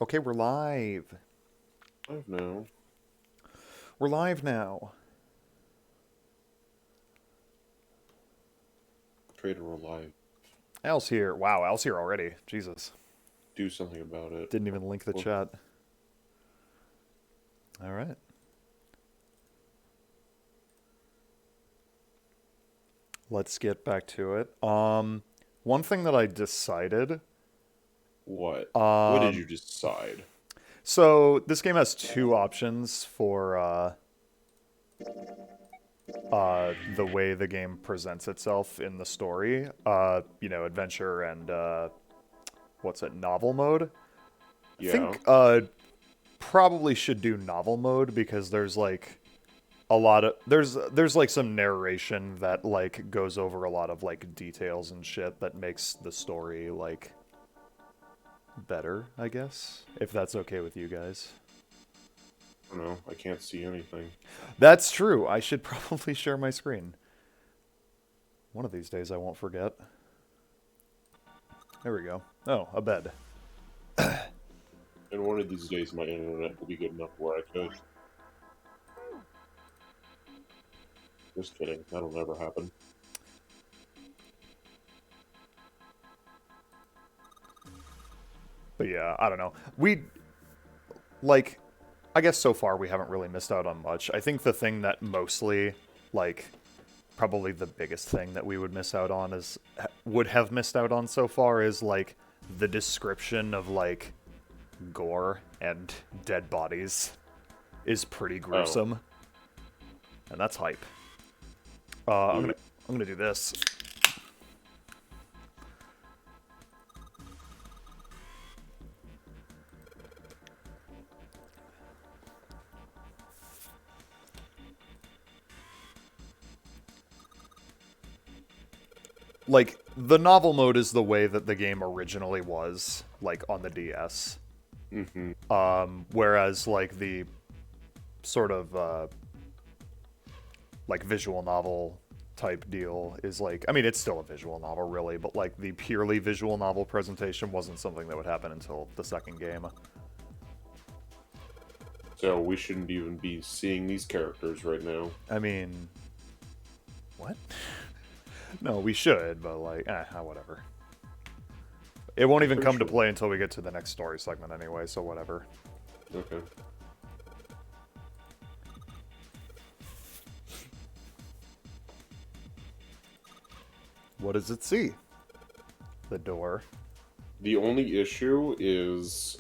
Okay, we're live. I know. We're live now. Trader alive. Al's here. Wow, Al's here already. Jesus. Do something about it. Didn't even link the Well, chat. All right. Let's get back to it. One thing that I decided. what? What did Um, you decide? so this game has two options for the way the game presents itself in the story. Adventure and novel mode. I Yeah. think probably should do novel mode because there's like a lot of there's like some narration that like goes over a lot of like details and shit that makes the story like better, I guess, if that's okay with you guys. I don't know. I can't see anything. That's true. I should probably share my screen. One of these days I won't forget. There we go. Oh, a bed. And one of these days my internet will be good enough where I could. Just kidding. That'll never happen. But yeah, I don't know. Like I guess so far we haven't really missed out on much. I think the thing that mostly like probably the biggest thing that we would have missed out on so far is like the description of like gore and dead bodies is pretty Oh. gruesome, and that's hype. I'm gonna do this. Like the novel mode is the way that the game originally was, like on the DS. Mm-hmm. Whereas like the sort of like visual novel type deal is like, I mean, it's still a visual novel really, but like the purely visual novel presentation wasn't something that would happen until the second game. So we shouldn't even be seeing these characters right now. I mean, what? No, we should, but like, whatever. It won't even Pretty come to sure. play until we get to the next story segment anyway, so whatever. Okay. What does it see? The door. The only issue is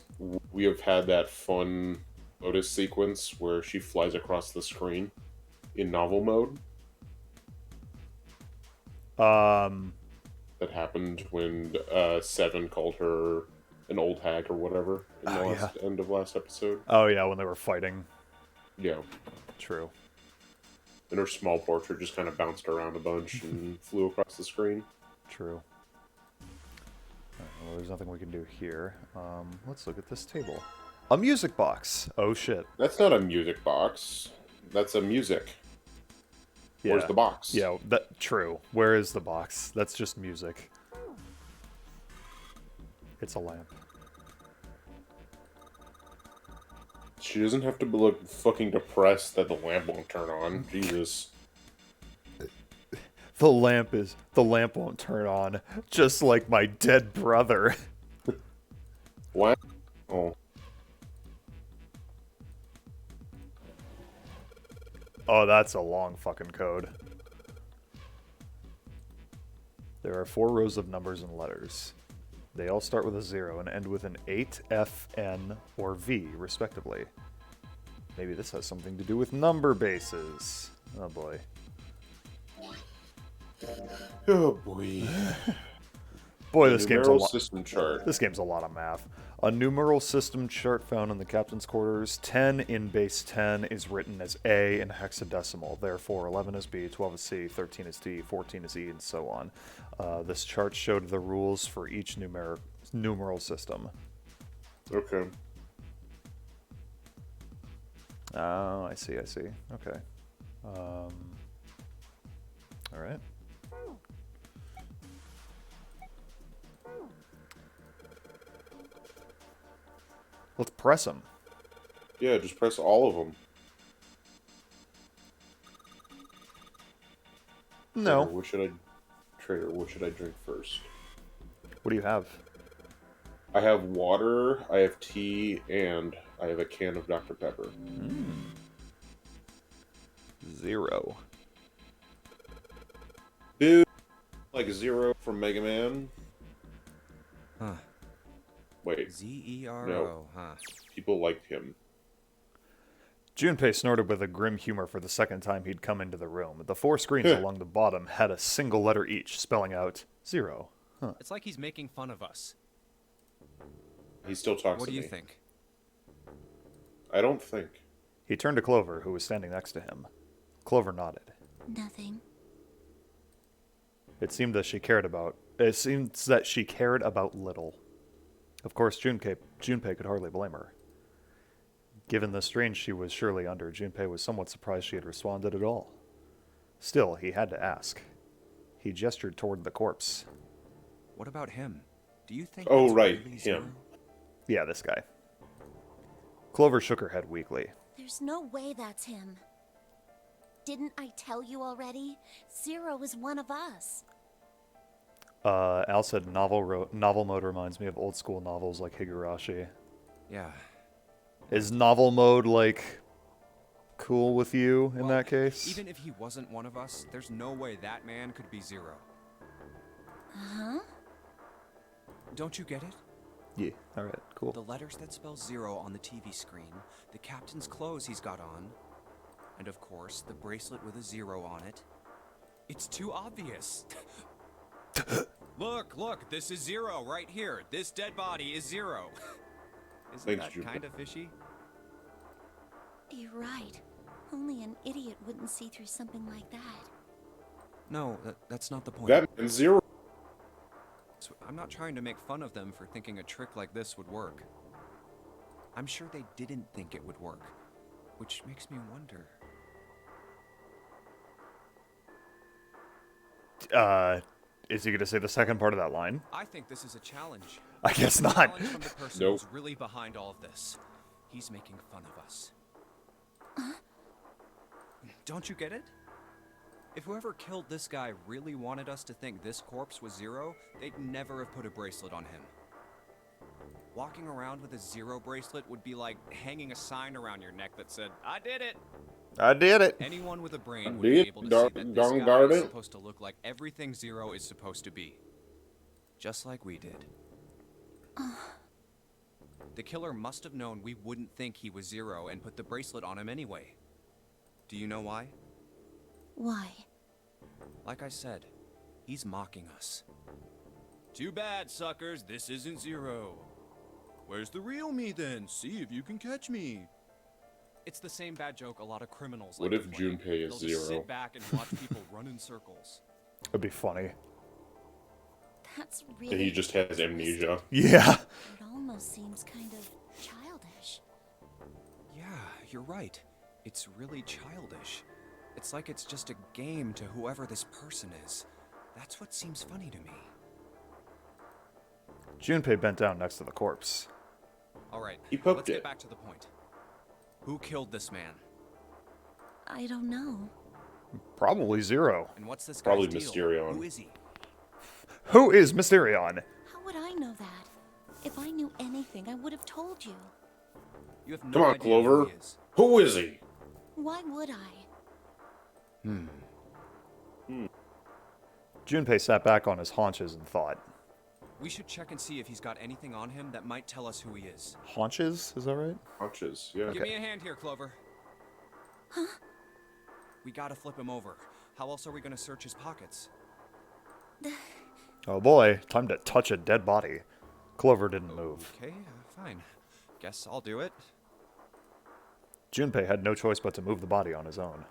we have had that fun Otis sequence where she flies across the screen in novel mode. That happened when Seven called her an old hag or whatever in the Yeah. end of last episode. Oh yeah, when they were fighting. Yeah. True. And her small portrait just kind of bounced around a bunch and flew across the screen. True. Well, there's nothing we can do here. Let's look at this table. A music box. Oh shit. That's not a music box. That's a music. Yeah. Where's the box? Yeah, that true. Where is the box? That's just music. It's a lamp. She doesn't have to look fucking depressed that the lamp won't turn on. Jesus. The lamp won't turn on, just like my dead brother. What? Oh. Oh, that's a long fucking code. There are 4 rows of numbers and letters. They all start with a 0 and end with an 8, F, N, or V, respectively. Maybe this has something to do with number bases. Oh boy. Oh boy. Boy, The this game's numeral system chart. This game's a lot of math. A numeral system chart found in the captain's quarters. 10 in base 10 is written as A in hexadecimal. Therefore, 11 is B, 12 is C, 13 is D, 14 is E, and so on. This chart showed the rules for each numeral system. Okay. Oh, I see. Okay. All right. Let's press him. Yeah, just press all of them. No. Trader, what should I drink first? What do you have? I have water, I have tea, and I have a can of Dr. Pepper. 0. Dude, like Zero from Mega Man. Huh. Wait, Z-E-R-O, no. huh? People liked him. Junpei snorted with a grim humor for the second time he'd come into the room. The 4 screens along the bottom had a single letter each, spelling out 0. Huh. It's like he's making fun of us. He still talks What to do me. you think? I don't think. He turned to Clover, who was standing next to him. Clover nodded. Nothing. It seems that she cared about little. Of course, Junpei could hardly blame her. Given the strain she was surely under, Junpei was somewhat surprised she had responded at all. Still, he had to ask. He gestured toward the corpse. What about him? Do you think Oh, that's right, really him. Zero? Yeah, this guy. Clover shook her head weakly. There's no way that's him. Didn't I tell you already? Zero is one of us. Al said novel mode reminds me of old school novels like Higurashi. Yeah. Is novel mode, like, cool with you in Well, that case? Even if he wasn't one of us, there's no way that man could be Zero. Huh? Don't you get it? Yeah, alright, cool. The letters that spell Zero on the TV screen, the captain's clothes he's got on, and of course, the bracelet with a 0 on it. It's too obvious. Look, this is Zero right here. This dead body is Zero. Isn't Thanks, that Jupiter. kind of fishy? You're right. Only an idiot wouldn't see through something like that. No, that's not the point. That man's Zero. I'm not trying to make fun of them for thinking a trick like this would work. I'm sure they didn't think it would work, which makes me wonder. Is he gonna say the second part of that line? I think this is a challenge. I guess A not. challenge from the person Nope. who's really behind all of this. He's making fun of us. Don't you get it? If whoever killed this guy really wanted us to think this corpse was Zero, they'd never have put a bracelet on him. Walking around with a 0 bracelet would be like hanging a sign around your neck that said, "I did it." I did it. Anyone with a brain I would be did, able to darn- see that this darn guy guard is it. supposed to look like everything Zero is supposed to be. Just like we did. The killer must have known we wouldn't think he was Zero and put the bracelet on him anyway. Do you know why? Why? Like I said, he's mocking us. Too bad, suckers, this isn't Zero. Where's the real me then? See if you can catch me. It's the same bad joke a lot of criminals What like if to play. Junpei is They'll just Zero? sit back and watch people run in circles. It'd be funny. That's And really... he just has amnesia. Yeah. It almost seems kind of childish. Yeah, you're right. It's really childish. It's like it's just a game to whoever this person is. That's what seems funny to me. Junpei bent down next to the corpse. All right, He poked let's it. get back to the point. Who killed this man? I don't know. Probably 0. And what's this guy's Probably deal? Mysterion. Who is he? Who is Mysterion? How would I know that? If I knew anything, I would have told you. You have no Come on, idea Clover. who he is. Who is he? Why would I? Junpei sat back on his haunches and thought. We should check and see if he's got anything on him that might tell us who he is. Haunches? Is that right? Hunches, yeah. Give me a hand here, Clover. Huh? We gotta flip him over. How else are we gonna search his pockets? Oh boy, time to touch a dead body. Clover didn't move. Okay, fine. Guess I'll do it. Junpei had no choice but to move the body on his own.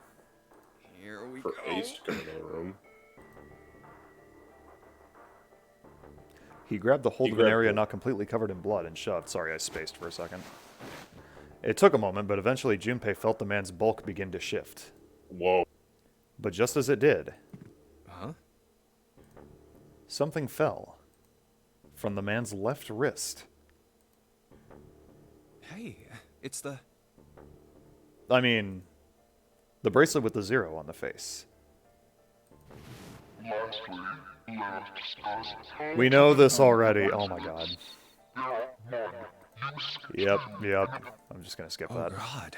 Here we For go. Ace to come into the room. He grabbed the hold He of an grabbed area the- not completely covered in blood and shoved. Sorry, I spaced for a second. It took a moment, but eventually Junpei felt the man's bulk begin to shift. Whoa. But just as it did, Huh? something fell from the man's left wrist. Hey, it's the... I mean, the bracelet with the 0 on the face. We know this already. Oh my god. Yep. I'm just gonna skip Oh, that. God.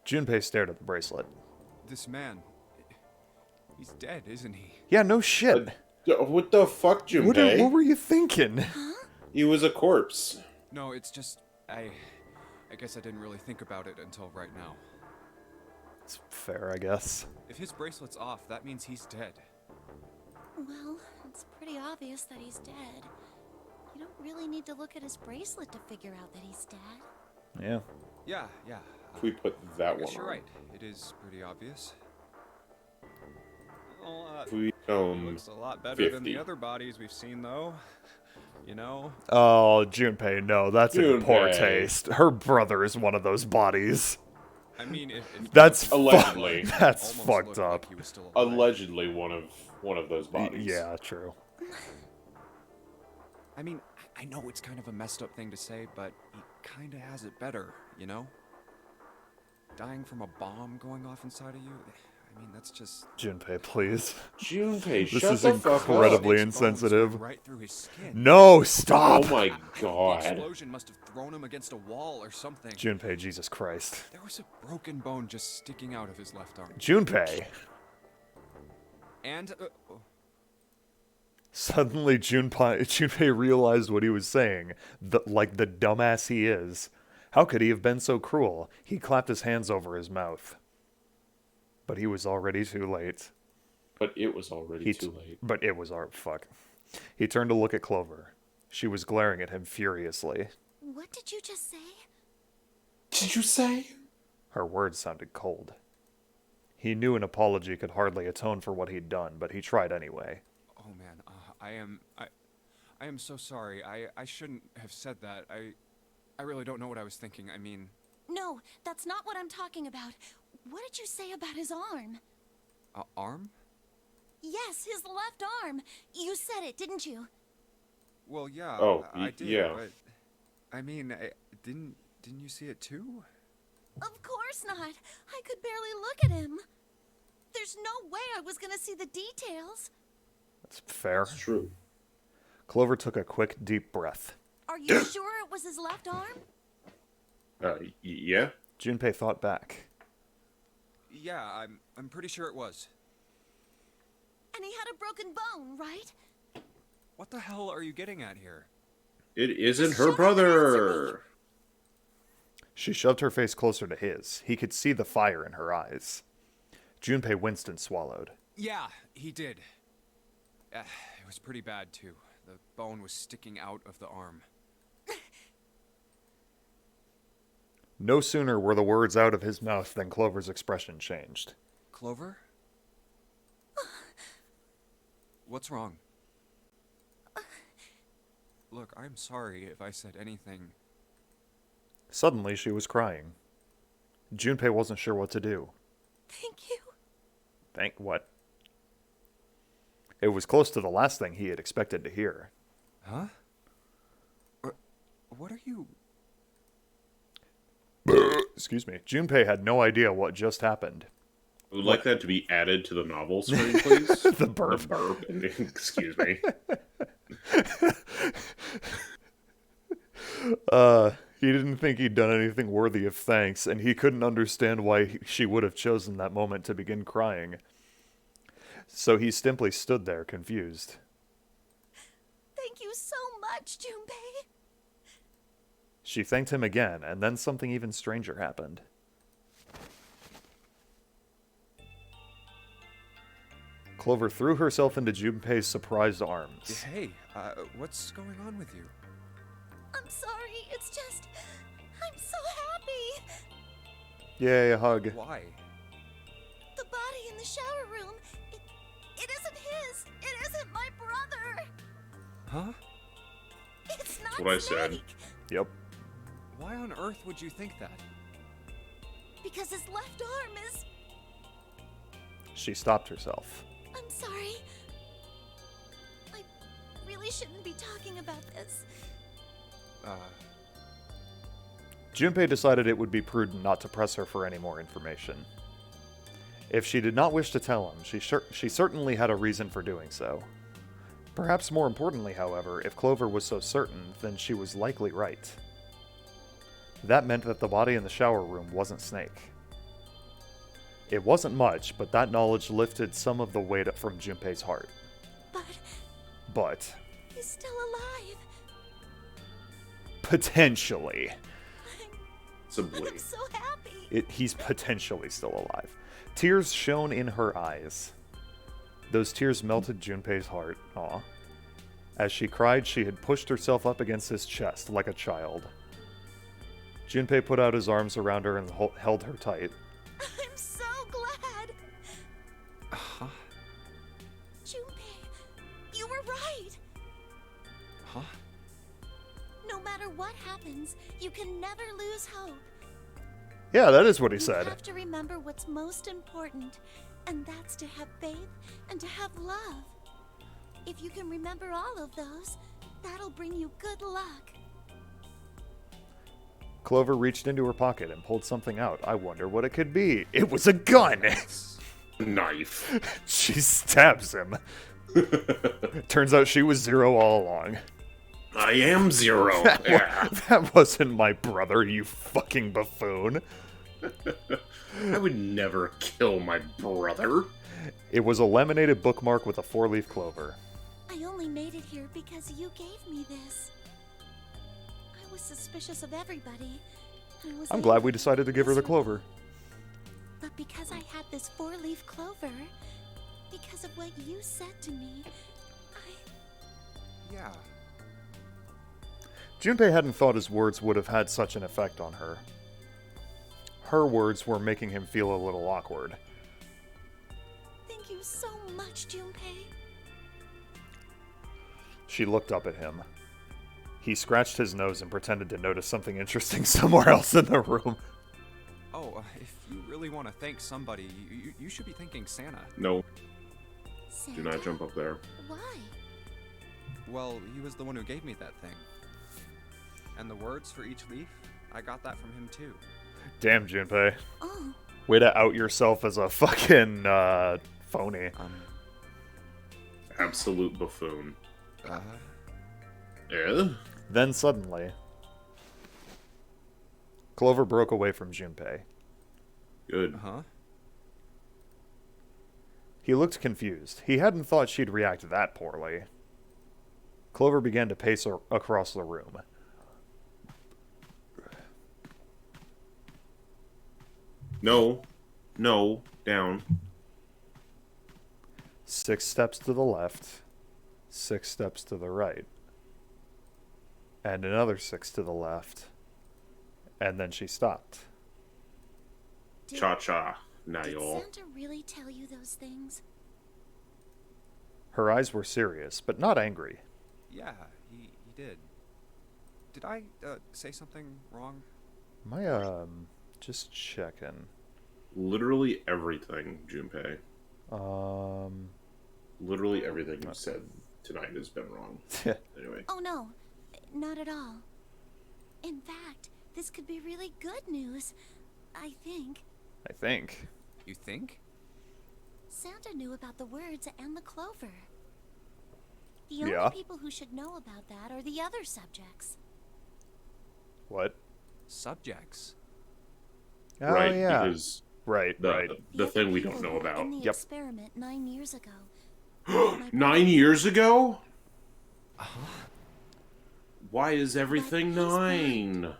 Junpei stared at the bracelet. This man... He's dead, isn't he? Yeah, no shit. What the fuck, Junpei? What were you thinking? He was a corpse. No, it's just... I guess I didn't really think about it until right now. It's fair, I guess. If his bracelet's off, that means he's dead. Well, it's pretty obvious that he's dead. You don't really need to look at his bracelet to figure out that he's dead. Yeah. Yeah. If we put that I guess one you're on. right. It is pretty obvious. Well, If we looks a lot better than 50. the other bodies we've seen, though. You know? Oh, Junpei, no, that's in poor Junpei. taste. Her brother is one of those bodies. I mean, if That's Allegedly. That's almost fucked looked up. like he was still alive. allegedly one of those bodies. Yeah, true. I mean, I know it's kind of a messed up thing to say, but he kind of has it better, you know? Dying from a bomb going off inside of you, I mean, that's just... Junpei, please. Junpei, This shut is the fuck incredibly up. His bones insensitive. went right through his skin. No, stop! Oh my The god. explosion must have thrown him against a wall or something. Junpei, Jesus Christ. There was a broken bone just sticking out of his left arm. Junpei. And, Suddenly, Junpei realized what he was saying, like the dumbass he is. How could he have been so cruel? He clapped his hands over his mouth. But he was already too late. But it was already too late. But it was fuck. He turned to look at Clover. She was glaring at him furiously. What did you just say? Did you say? Her words sounded cold. He knew an apology could hardly atone for what he'd done, but he tried anyway. oh man, I am so sorry. I shouldn't have said that. I really don't know what I was thinking. I mean, No, that's not what I'm talking about. What did you say about his arm? arm? Yes, his left arm. You said it, didn't you? Well, yeah, Oh, I did, yeah. but I mean, didn't you see it too? Of course not. I could barely look at him. There's no way I was gonna see the details. That's fair. It's true. Clover took a quick, deep breath. Are you sure it was his left arm? Yeah? Junpei thought back. Yeah, I'm pretty sure it was. And he had a broken bone, right? What the hell are you getting at here? It isn't Shut her up and answer brother. She shoved her face closer to his. He could see the fire in her eyes. Junpei winced and swallowed. Yeah, he did. It was pretty bad too. The bone was sticking out of the arm. No sooner were the words out of his mouth than Clover's expression changed. Clover? What's wrong? Look, I'm sorry if I said anything. Suddenly, she was crying. Junpei wasn't sure what to do. Thank you. Thank what? It was close to the last thing he had expected to hear. Huh? What are you... Excuse me. Junpei had no idea what just happened. I would like that to be added to the novel screen, please. The burp. The burp. Excuse me. He didn't think he'd done anything worthy of thanks, and he couldn't understand why she would have chosen that moment to begin crying. So he simply stood there, confused. Thank you so much, Junpei. She thanked him again, and then something even stranger happened. Clover threw herself into Junpei's surprised arms. Hey, what's going on with you? I'm sorry, it's just... I'm so happy. Yay, a hug. Why? The body in the shower room, it isn't his. It isn't my brother. Huh? It's not what I said. Snake. Yep. Why on earth would you think that? Because his left arm is... She stopped herself. I'm sorry. I really shouldn't be talking about this. Junpei decided it would be prudent not to press her for any more information. If she did not wish to tell him, she certainly had a reason for doing so. Perhaps more importantly, however, if Clover was so certain, then she was likely right. That meant that the body in the shower room wasn't Snake. It wasn't much, but that knowledge lifted some of the weight from Junpei's heart. But he's still alive. Potentially. Possibly. I'm so happy. He's potentially still alive. Tears shone in her eyes. Those tears melted Junpei's heart. Aw. As she cried, she had pushed herself up against his chest like a child. Junpei put out his arms around her and held her tight. I'm so glad. Huh? Junpei, you were right. Huh? No matter what happens, you can never lose hope. Yeah, that is what he You said. have to remember what's most important, and that's to have faith and to have love. If you can remember all of those, that'll bring you good luck. Clover reached into her pocket and pulled something out. I wonder what it could be. It was a gun! Knife. She stabs him. Turns out she was Zero all along. I am Zero. Yeah. That wasn't my brother, you fucking buffoon. I would never kill my brother. It was a laminated bookmark with a 4-leaf clover. I only made it here because you gave me this. I was suspicious of everybody. I'm glad we decided to give her the clover. But because I had this 4-leaf clover, because of what you said to me, Yeah. Junpei hadn't thought his words would have had such an effect on her. Her words were making him feel a little awkward. Thank you so much, Junpei. She looked up at him. He scratched his nose and pretended to notice something interesting somewhere else in the room. Oh, if you really want to thank somebody, you should be thanking Santa. No, Santa? do not jump up there. Why? Well, he was the one who gave me that thing. And the words for each leaf, I got that from him too. Damn, Junpei. Oh, Way to out yourself as a fucking, phony. Absolute buffoon. Uh, Yeah? Then suddenly, Clover broke away from Junpei. Good. huh? He looked confused. He hadn't thought she'd react that poorly. Clover began to pace across the room. No. No. Down. 6 steps to the left, 6 steps to the right, and another 6 to the left, and then she stopped. did, Cha-cha. Now did y'all. Santa really tell you those things? Her eyes were serious, but not angry. Yeah, he did. Did I say something wrong? Am I, just checking. Literally everything, Junpei. Um, Literally everything you said tonight has been wrong. Anyway. Oh no, not at all. In fact, this could be really good news. I think. I think. You think? Santa knew about the words and the clover. The Yeah. only people who should know about that are the other subjects. What? Subjects. Oh, Right, yeah. because Right, the, right. the other thing we people don't know who were about. In the Yep. experiment 9 years ago. 9 years ago? Uh-huh. Why is everything But he's blind. 9?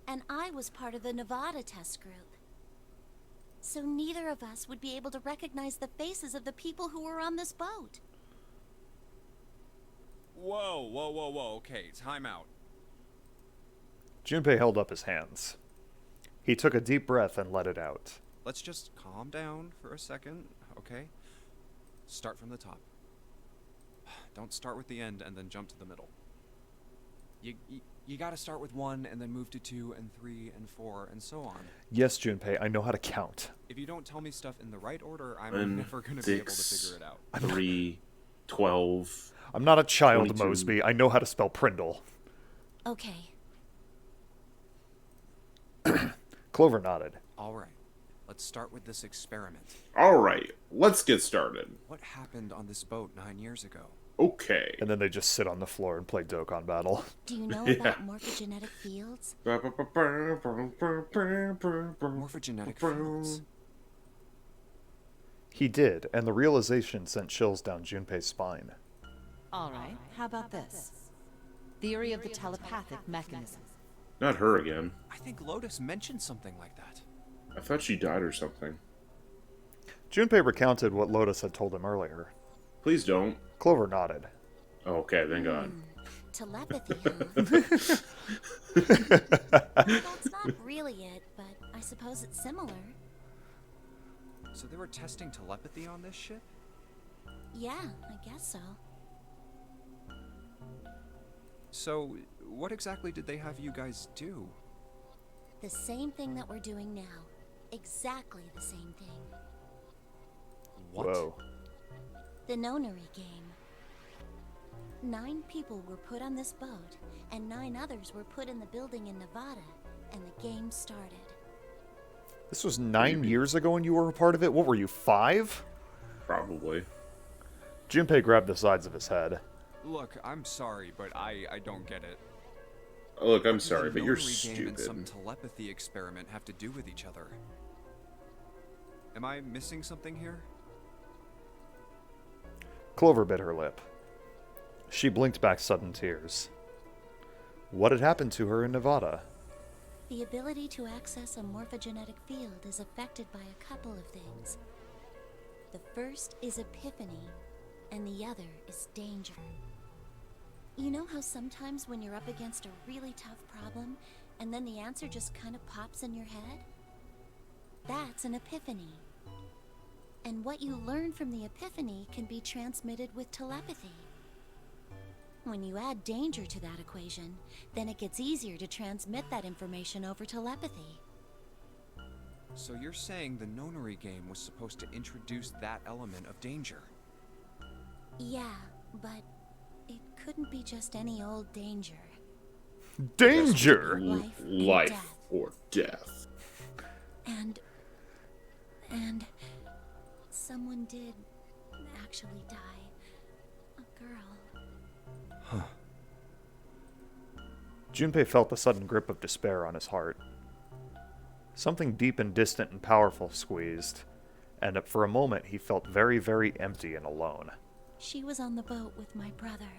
And I was part of the Nevada test group. So neither of us would be able to recognize the faces of the people who were on this boat. Whoa. Okay, time out. Junpei held up his hands. He took a deep breath and let it out. Let's just calm down for a second, okay? Start from the top. Don't start with the end and then jump to the middle. You gotta start with 1 and then move to 2 and 3 and 4 and so on. Yes, Junpei, I know how to count. If you don't tell me stuff in the right order, I'm And never gonna be able to 6, figure it out. 3, 12. I'm not a child, 22. Mosby. I know how to spell Prindle. Okay, Clover nodded. All right, let's start with this experiment. Alright, let's get started. What happened on this boat 9 years ago? Okay. And then they just sit on the floor and play Dokkan Battle. Do you know Yeah. about morphogenetic fields? Morphogenetic fields. He did, and the realization sent chills down Junpei's spine. All right, how about this? Theory of the telepathic mechanism. Not her again. I think Lotus mentioned something like that. I thought she died or something. Junpei recounted what Lotus had told him earlier. Please don't. Clover nodded. Oh, okay, thank God. Telepathy, huh? That's not really it, but I suppose it's similar. So they were testing telepathy on this ship? Yeah, I guess so. So, what exactly did they have you guys do? The same thing that we're doing now. Exactly the same thing. What? Whoa. The nonary game. 9 people were put on this boat, and 9 others were put in the building in Nevada, and the game started. This was 9 years ago when you were a part of it? What were you, 5? Probably. Junpei grabbed the sides of his head. Look, I'm sorry, but I don't get it. Look, I'm What do sorry, the but you're nonary game and some stupid. telepathy experiment have to do with each other? Am I missing something here? Clover bit her lip. She blinked back sudden tears. What had happened to her in Nevada? The ability to access a morphogenetic field is affected by a couple of things. The first is epiphany, and the other is danger. You know how sometimes when you're up against a really tough problem, and then the answer just kind of pops in your head? That's an epiphany. And what you learn from the epiphany can be transmitted with telepathy. When you add danger to that equation, then it gets easier to transmit that information over telepathy. So you're saying the nonary game was supposed to introduce that element of danger? Yeah, but it couldn't be just any old danger. Danger! Life and Life death. or death. And someone did actually die. A girl. Junpei felt the sudden grip of despair on his heart. Something deep and distant and powerful squeezed, and for a moment he felt very, very empty and alone. She was on the boat with my brother.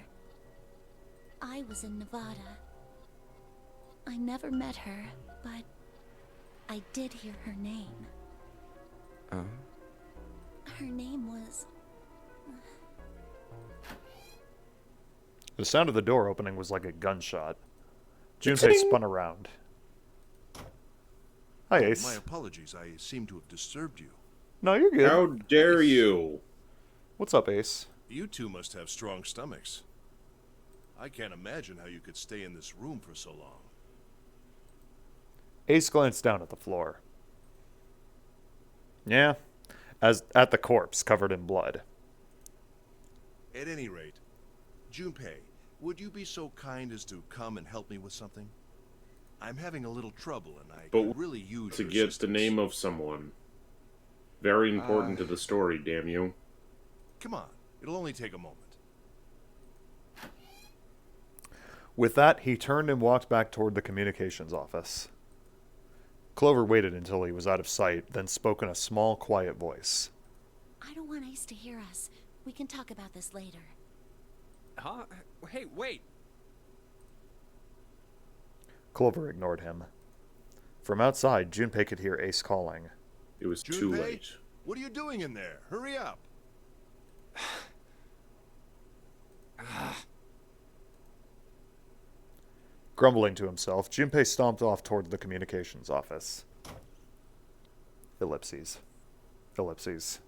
I was in Nevada. I never met her, but I did hear her name. Her name was... The sound of the door opening was like a gunshot. Junpei spun around. Hi, Ace. My apologies, I seem to have disturbed you. No, you're good. How dare you? What's up, Ace? You two must have strong stomachs. I can't imagine how you could stay in this room for so long. Ace glanced down at the floor. Yeah, as at the corpse covered in blood. At any rate, Junpei, would you be so kind as to come and help me with something? I'm having a little trouble and I But could really use To your get the assistance. name of someone. Very important to the story, damn you. Come on, it'll only take a moment. With that, he turned and walked back toward the communications office. Clover waited until he was out of sight, then spoke in a small, quiet voice. I don't want Ace to hear us. We can talk about this later. Huh? Hey, wait! Clover ignored him. From outside, Junpei could hear Ace calling. It was too Junpei, late. what are you doing in there? Hurry up! Grumbling to himself, Junpei stomped off toward the communications office. Ellipses. Ellipses.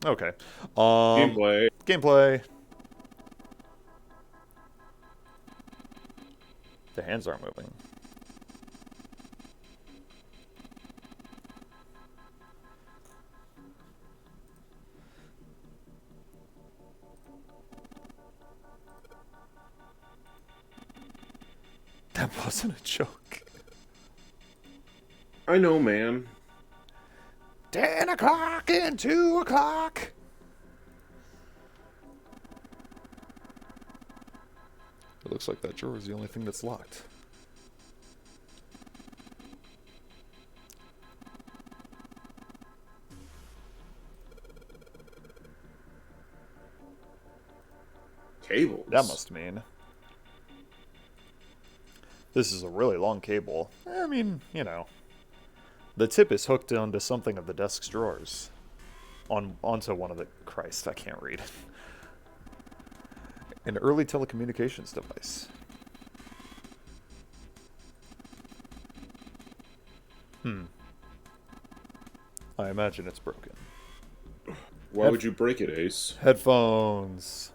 Okay. Gameplay. Gameplay. The hands aren't moving. That wasn't a joke. I know, man. 10 o'clock and 2 o'clock. It looks like that drawer is the only thing that's locked. Cables. That must mean this is a really long cable. I mean, you know. The tip is hooked onto something of the desk's drawers. Onto one of the... Christ, I can't read. An early telecommunications device. I imagine it's broken. Why would you break it, Ace? Headphones.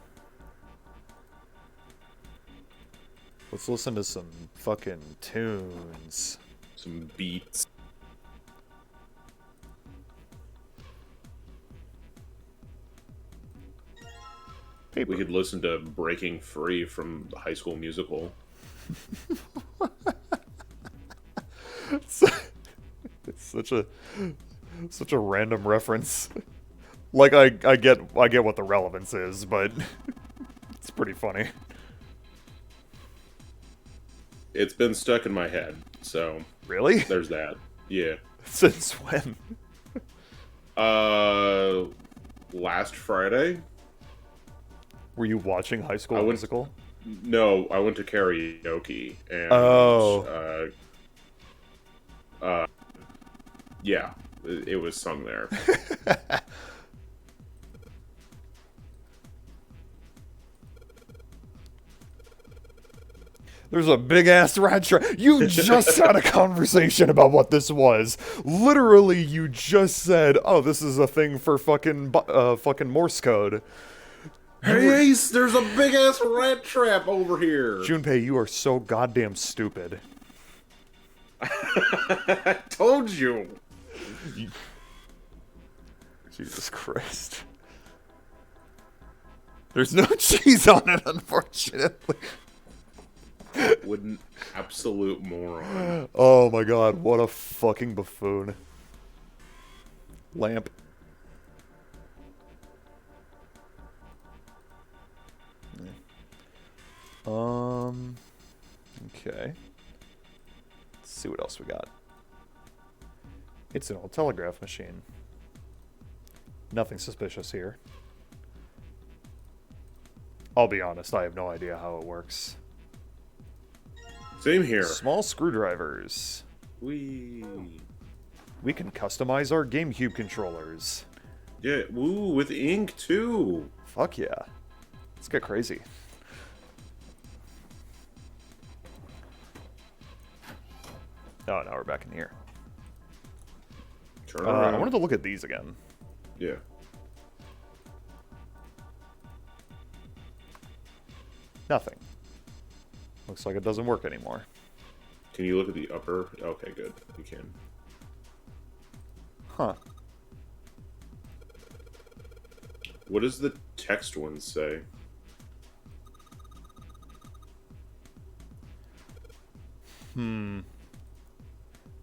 Let's listen to some fucking tunes. Some beats. Paper. We could listen to Breaking Free from the High School Musical. It's such a random reference. Like I get what the relevance is, but it's pretty funny. It's been stuck in my head, so Really? there's that. Yeah. Since when? Last Friday? Were you watching High School I went- Musical? No, I went to karaoke and yeah, it was sung there. There's a big ass rat trap. You just had a conversation about what this was. Literally, you just said, "Oh, this is a thing for fucking Morse code." Hey Ace, there's a big ass rat trap over here. Junpei, you are so goddamn stupid. I told you. Jesus Christ. There's no cheese on it, unfortunately. What an absolute moron. Oh my god, what a fucking buffoon. Lamp. Okay. Let's see what else we got. It's an old telegraph machine. Nothing suspicious here. I'll be honest, I have no idea how it works. Same here. Small screwdrivers. Wee. We can customize our GameCube controllers. Yeah, woo, with ink too. Fuck yeah. Let's get crazy. Oh, now we're back in here. Turn around. I wanted to look at these again. Yeah. Nothing. Looks like it doesn't work anymore. Can you look at the upper? Okay, good. You can. Huh. What does the text one say?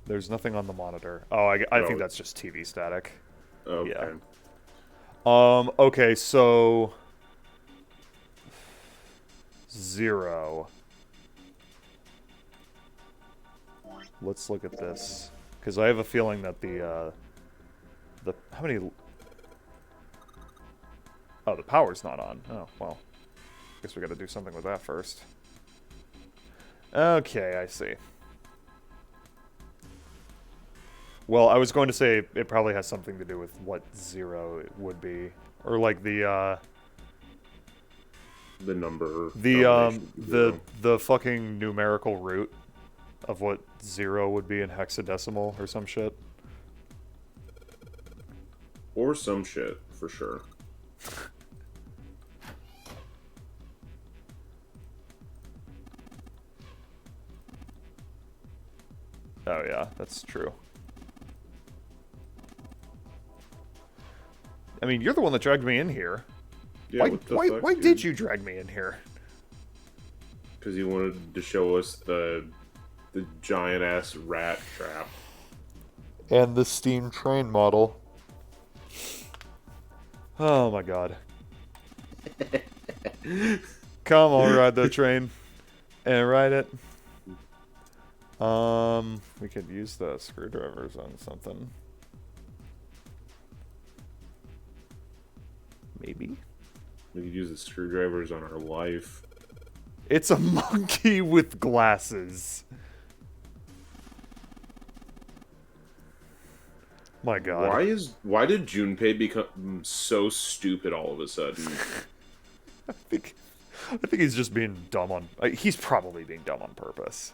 There's nothing on the monitor. Oh, I Oh. think that's just TV static. Okay. Yeah. Okay, so... 0. Let's look at this. Because I have a feeling that the... How many... Oh, the power's not on. Oh, well. Guess we gotta do something with that first. Okay, I see. Well, I was going to say it probably has something to do with what 0 it would be. Or like the number. the fucking numerical root of what 0 would be in hexadecimal or some shit. Or some shit, for sure. Oh yeah, that's true. I mean, you're the one that dragged me in here. Yeah, what the fuck, why dude? did you drag me in here? Because he wanted to show us the giant ass rat trap. And the steam train model. Oh my god. Come on, ride the train. And ride it. We could use the screwdrivers on something. Maybe? We could use the screwdrivers on our life. It's a monkey with glasses. My god. Why did Junpei become so stupid all of a sudden? I think he's just being dumb on... he's probably being dumb on purpose.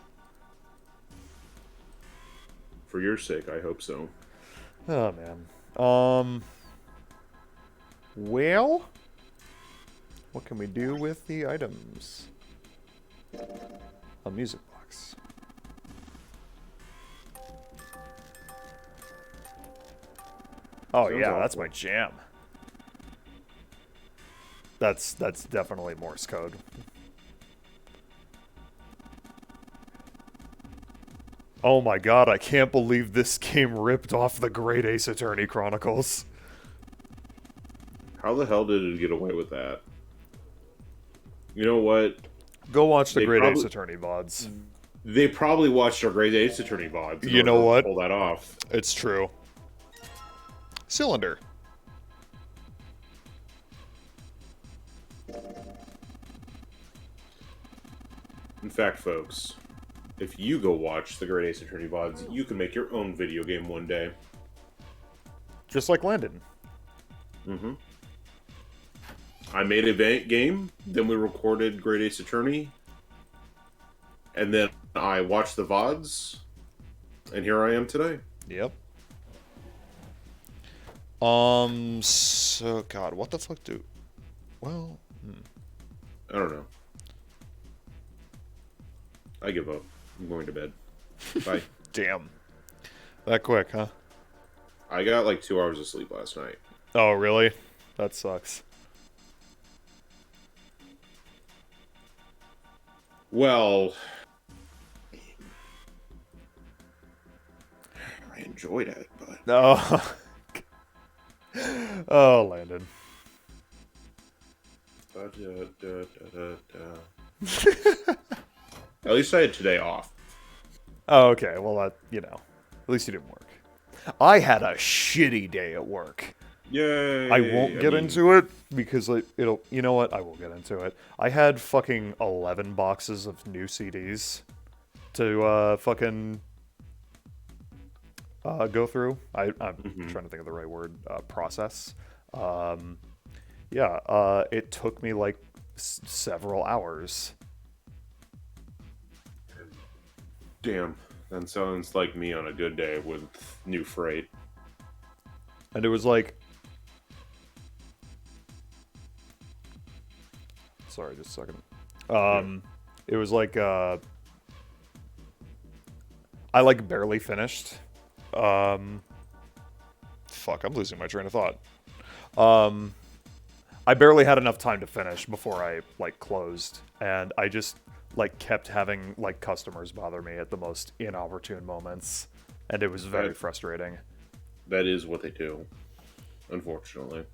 For your sake, I hope so. Oh, man. Well... What can we do with the items? A music box. Oh Sounds yeah, awful. that's my jam. That's definitely Morse code. Oh my god, I can't believe this game ripped off the Great Ace Attorney Chronicles. How the hell did it get away with that? You know what? Go watch the They Great Ace probably- Attorney VODs. They probably watched our Great Ace Attorney VODs. in You know order to what? Pull that off. It's true. Cylinder. In fact, folks, if you go watch the Great Ace Attorney VODs, you can make your own video game one day. Just like Landon. Mm-hmm. I made a game, then we recorded Great Ace Attorney, and then I watched the VODs, and here I am today. Yep. So, God, what the fuck Well, I don't know. I give up. I'm going to bed. Bye. damn. That quick, huh? I got like 2 hours of sleep last night. Oh, really? That sucks. Well, I enjoyed it, but No. Oh, Landon. At least I had today off. Oh, okay. Well, at least you didn't work. I had a shitty day at work. Yay! I won't get into it because it'll. You know what? I will get into it. I had fucking 11 boxes of new CDs to fucking go through. I'm trying to think of the right word. Process. Yeah. It took me like several hours. Damn, that sounds like me on a good day with new freight. And it was like... Sorry, just a second. It was like, I like barely finished. Fuck, I'm losing my train of thought. I barely had enough time to finish before I, like, closed. And I just, like, kept having, like, customers bother me at the most inopportune moments. And it was very frustrating. That is what they do, unfortunately.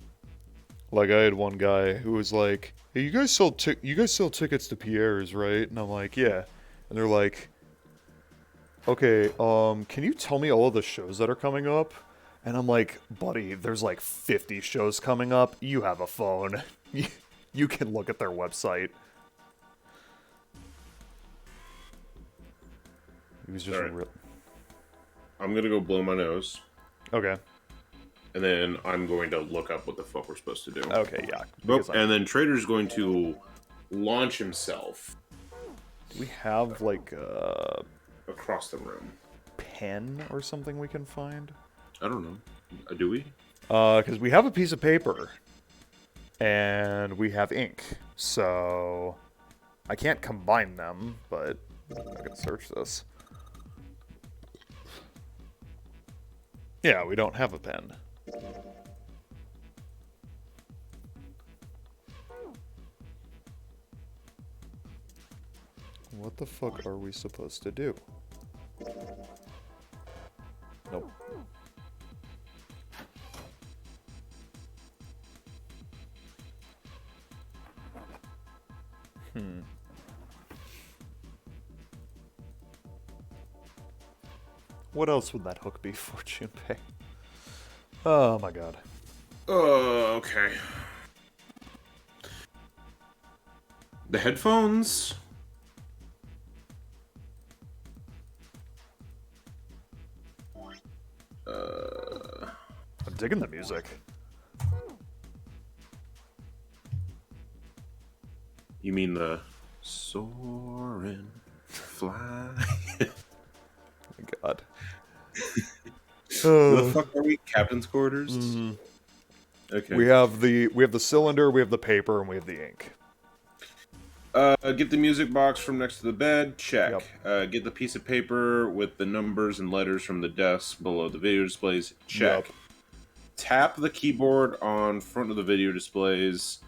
Like, I had one guy who was like, "Hey, you guys sell tickets to Pierre's, right?" And I'm like, "Yeah." And they're like, "Okay, can you tell me all of the shows that are coming up?" And I'm like, "Buddy, there's like 50 shows coming up. You have a phone. You can look at their website." He was just Alright. I'm gonna go blow my nose, Okay. and then I'm going to look up what the fuck we're supposed to do. Okay, yeah. Oh, because and then Trader's going to launch himself do we have like a across the room. pen or something we can find? I don't know. Do we? Because we have a piece of paper and we have ink, so I can't combine them, but I can search this. Yeah, we don't have a pen. What the fuck are we supposed to do? Nope. What else would that hook be for Junpei? Oh my god. Oh, okay. The headphones. I'm digging the music. You mean the soaring fly? My god. Where the fuck are we? Captain's quarters. Okay. We have the cylinder, we have the paper, and we have the ink. Get the music box from next to the bed. Check. Yep. Get the piece of paper with the numbers and letters from the desk below the video displays. Check. Yep. Tap the keyboard on front of the video displays.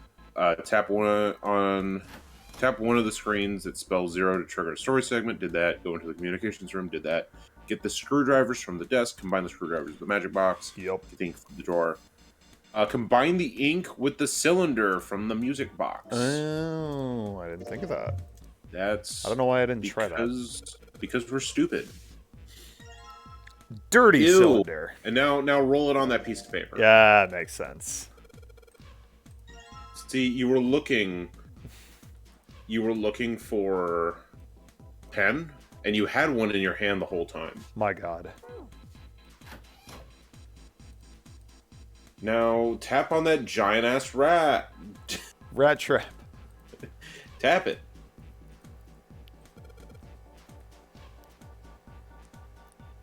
Tap one of the screens that spells 0 to trigger a story segment. Did that. Go into the communications room. Did that. Get the screwdrivers from the desk. Combine the screwdrivers with the magic box. Yep. Get the ink from the drawer. Combine the ink with the cylinder from the music box. Oh, I didn't think of that. That's I don't know why I didn't try that. Because we're stupid. Dirty Ew. cylinder. And now roll it on that piece of paper. Yeah, makes sense. See, you were looking for pen, and you had one in your hand the whole time. My god. Now tap on that giant ass rat. Rat trap. Tap it.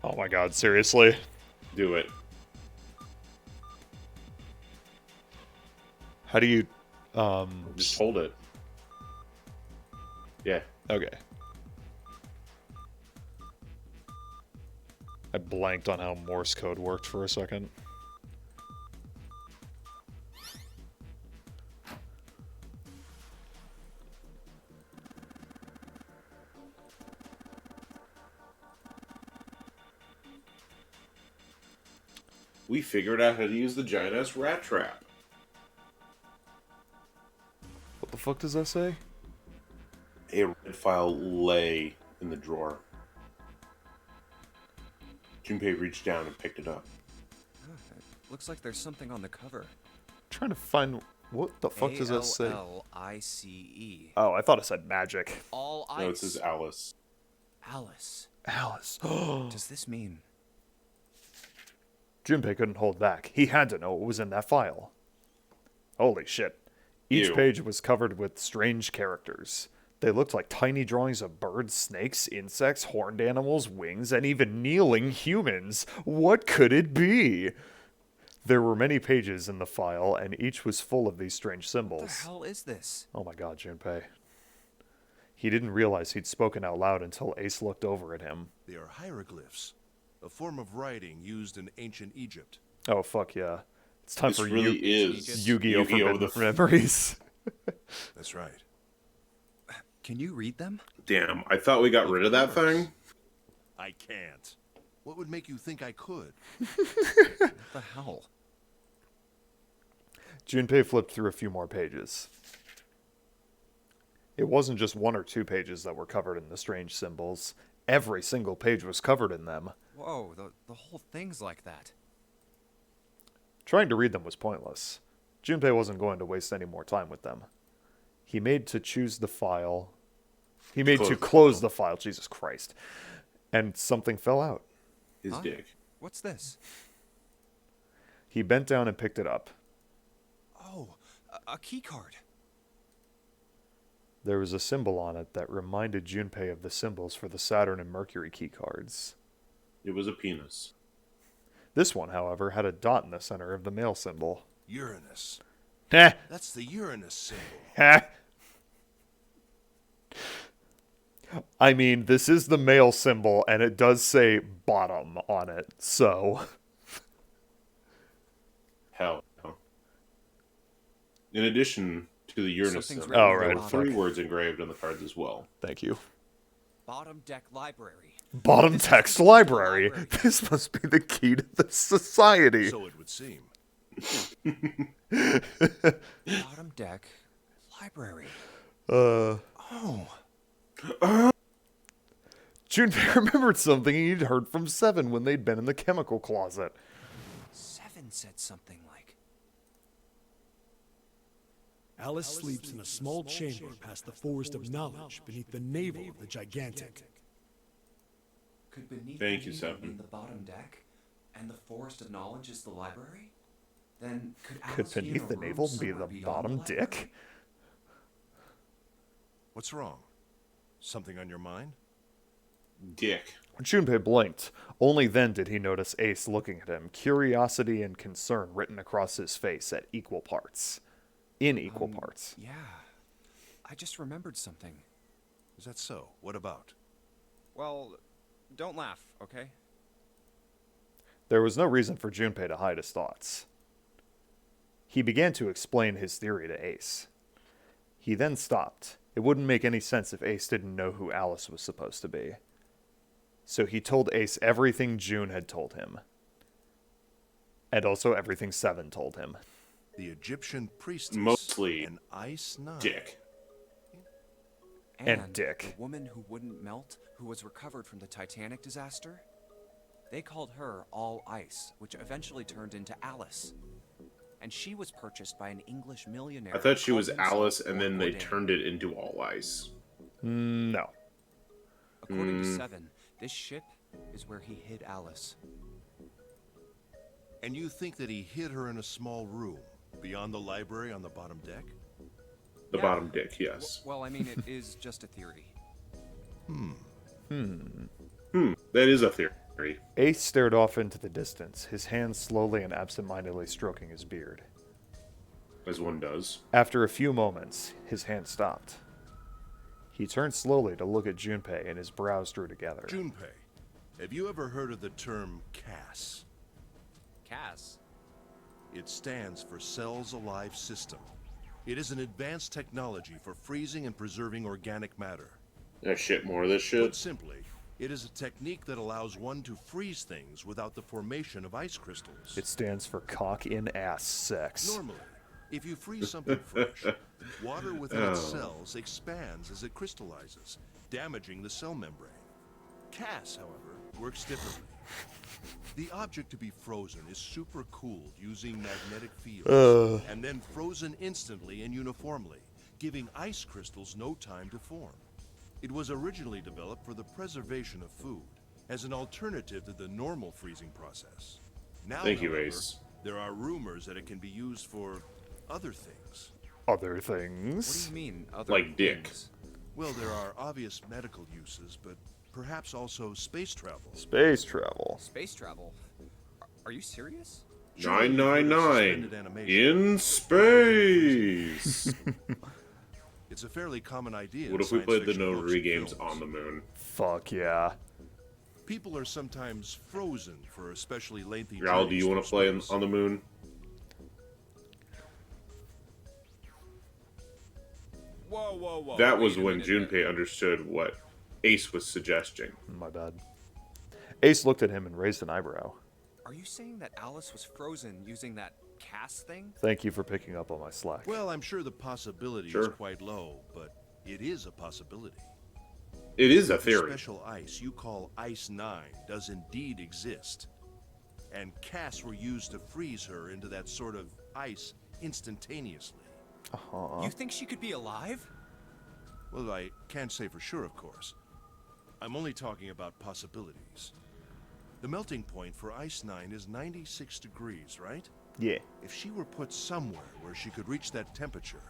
Oh my god, seriously? Do it. How do you Just hold it. Yeah. Okay. I blanked on how Morse code worked for a second. We figured out how to use the giant ass rat trap. What the fuck does that say? A red file lay in the drawer. Junpei reached down and picked it up. Looks like there's something on the cover. Trying to find what the fuck does that say? ALLICE. Oh, I thought it said magic. All ice. No, it says Alice. Alice. Alice. Does this mean? Junpei couldn't hold back. He had to know what was in that file. Holy shit. Each Ew. page was covered with strange characters. They looked like tiny drawings of birds, snakes, insects, horned animals, wings, and even kneeling humans. What could it be? There were many pages in the file, and each was full of these strange What the symbols. hell is this? Oh my god, Junpei. He didn't realize he'd spoken out loud until Ace looked over at him. They are hieroglyphs, a form of writing used in ancient Egypt. Oh, fuck yeah. It's time This for really is Yu-Gi-Oh! Yu-Gi-Oh! Forbidden the Memories. That's right. Can you read them? Damn, I thought we got rid of that thing. I can't. What would make you think I could? What the hell? Junpei flipped through a few more pages. It wasn't just one or two pages that were covered in the strange symbols. Every single page was covered in them. Whoa, the whole thing's like that. Trying to read them was pointless. Junpei wasn't going to waste any more time with them. He made to choose the file. He made to close the file, Jesus Christ. And something fell out. His Huh? dick. What's this? He bent down and picked it up. Oh, a key card. There was a symbol on it that reminded Junpei of the symbols for the Saturn and Mercury key cards. It was a penis. This one, however, had a dot in the center of the male symbol. Uranus. Heh, That's the Uranus symbol. heh. I mean, this is the male symbol, and it does say bottom on it, so... Hell no. In addition to the Uranus Something's symbol, written Oh, on the there right, were bottom. 3 words engraved on the cards as well. Thank you. bottom deck library. Bottom This text must be the library. library. This must be the key to the society. So it would seem. Bottom deck library. Uh, Oh. Junpei remembered something he'd heard from Seven when they'd been in the chemical closet. Seven said something like, Alice sleeps in a small chamber past the Forest of Knowledge beneath the navel of the Gigantic. could beneath Thank the you, navel Seven. be the bottom deck, and the Forest of Knowledge is the library? Then could Could Alice be in beneath a the room navel be somewhere the beyond bottom library? dick? What's wrong? Something on your mind? Dick. Junpei blinked. Only then did he notice Ace looking at him, curiosity and concern written across his face at equal parts. In equal parts. Yeah. I just remembered something. Is that so? What about? Well, don't laugh, okay? There was no reason for Junpei to hide his thoughts. He began to explain his theory to Ace. He then stopped. It wouldn't make any sense if Ace didn't know who Alice was supposed to be. So he told Ace everything June had told him. And also everything Seven told him. The Egyptian priestess. Mostly and Ice Nine. Dick. And Dick. The woman who wouldn't melt, who was recovered from the Titanic disaster? They called her All Ice, which eventually turned into Alice. And she was purchased by an English millionaire. I thought she who was called himself Alice, and then they Bourgoin. turned it into All Ice. No. According to Seven, this ship is where he hid Alice. And you think that he hid her in a small room beyond the library on the bottom deck? The Yeah. bottom dick, yes. Well, I mean, it is just a theory. That is a theory. Ace stared off into the distance, his hands slowly and absentmindedly stroking his beard. As one does. After a few moments, his hand stopped. He turned slowly to look at Junpei, and his brows drew together. Junpei, have you ever heard of the term CAS? Cass. It stands for Cells Alive System. It is an advanced technology for freezing and preserving organic matter. Oh shit, more of this Put shit. simply, it is a technique that allows one to freeze things without the formation of ice crystals. It stands for cock in ass sex. Normally, if you freeze something fresh, water within its cells expands as it crystallizes, damaging the cell membrane. CAS, however, works differently. The object to be frozen is supercooled using magnetic fields, and then frozen instantly and uniformly, giving ice crystals no time to form. It was originally developed for the preservation of food, as an alternative to the normal freezing process. Now, Thank you, however, Ace. there are rumors that it can be used for other things. Other What do things? you mean, other Like dick. things? Well, there are obvious medical uses, but perhaps also space travel. Space travel. Space travel? Are you serious? 999 Suspended animation. in space. It's a fairly common idea. in What if we science played the fiction books Notary and games films. on the moon? Fuck yeah. People are sometimes frozen for especially lengthy Ral, do journeys you want through to play space. on the moon? Whoa, whoa, whoa. That was wait a when minute. Junpei understood what Ace was suggesting. My bad. Ace looked at him and raised an eyebrow. Are you saying that Alice was frozen using that Cass thing? Thank you for picking up on my slack. Well, I'm sure the possibility is Sure. quite low, but it is a possibility. It is a The theory. special ice you call Ice 9 does indeed exist. And casts were used to freeze her into that sort of ice instantaneously. You think she could be alive? Well, I can't say for sure, of course. I'm only talking about possibilities. The melting point for Ice 9 is 96 degrees, right? Yeah. If she were put somewhere where she could reach that temperature,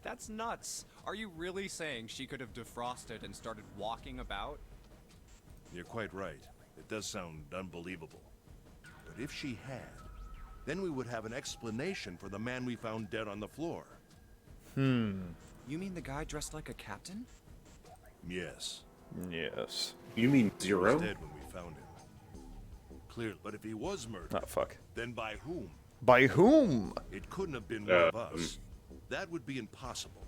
That's nuts. Are you really saying she could have defrosted and started walking about? you're quite right. It does sound unbelievable. But if she had, then we would have an explanation for the man we found dead on the floor. You mean the guy dressed like a captain? Yes, Yes. You mean he zero? was dead when we found him. Clearly, but if he was murdered, Oh, fuck. then by whom? By whom? It couldn't have been one of us. That would be impossible.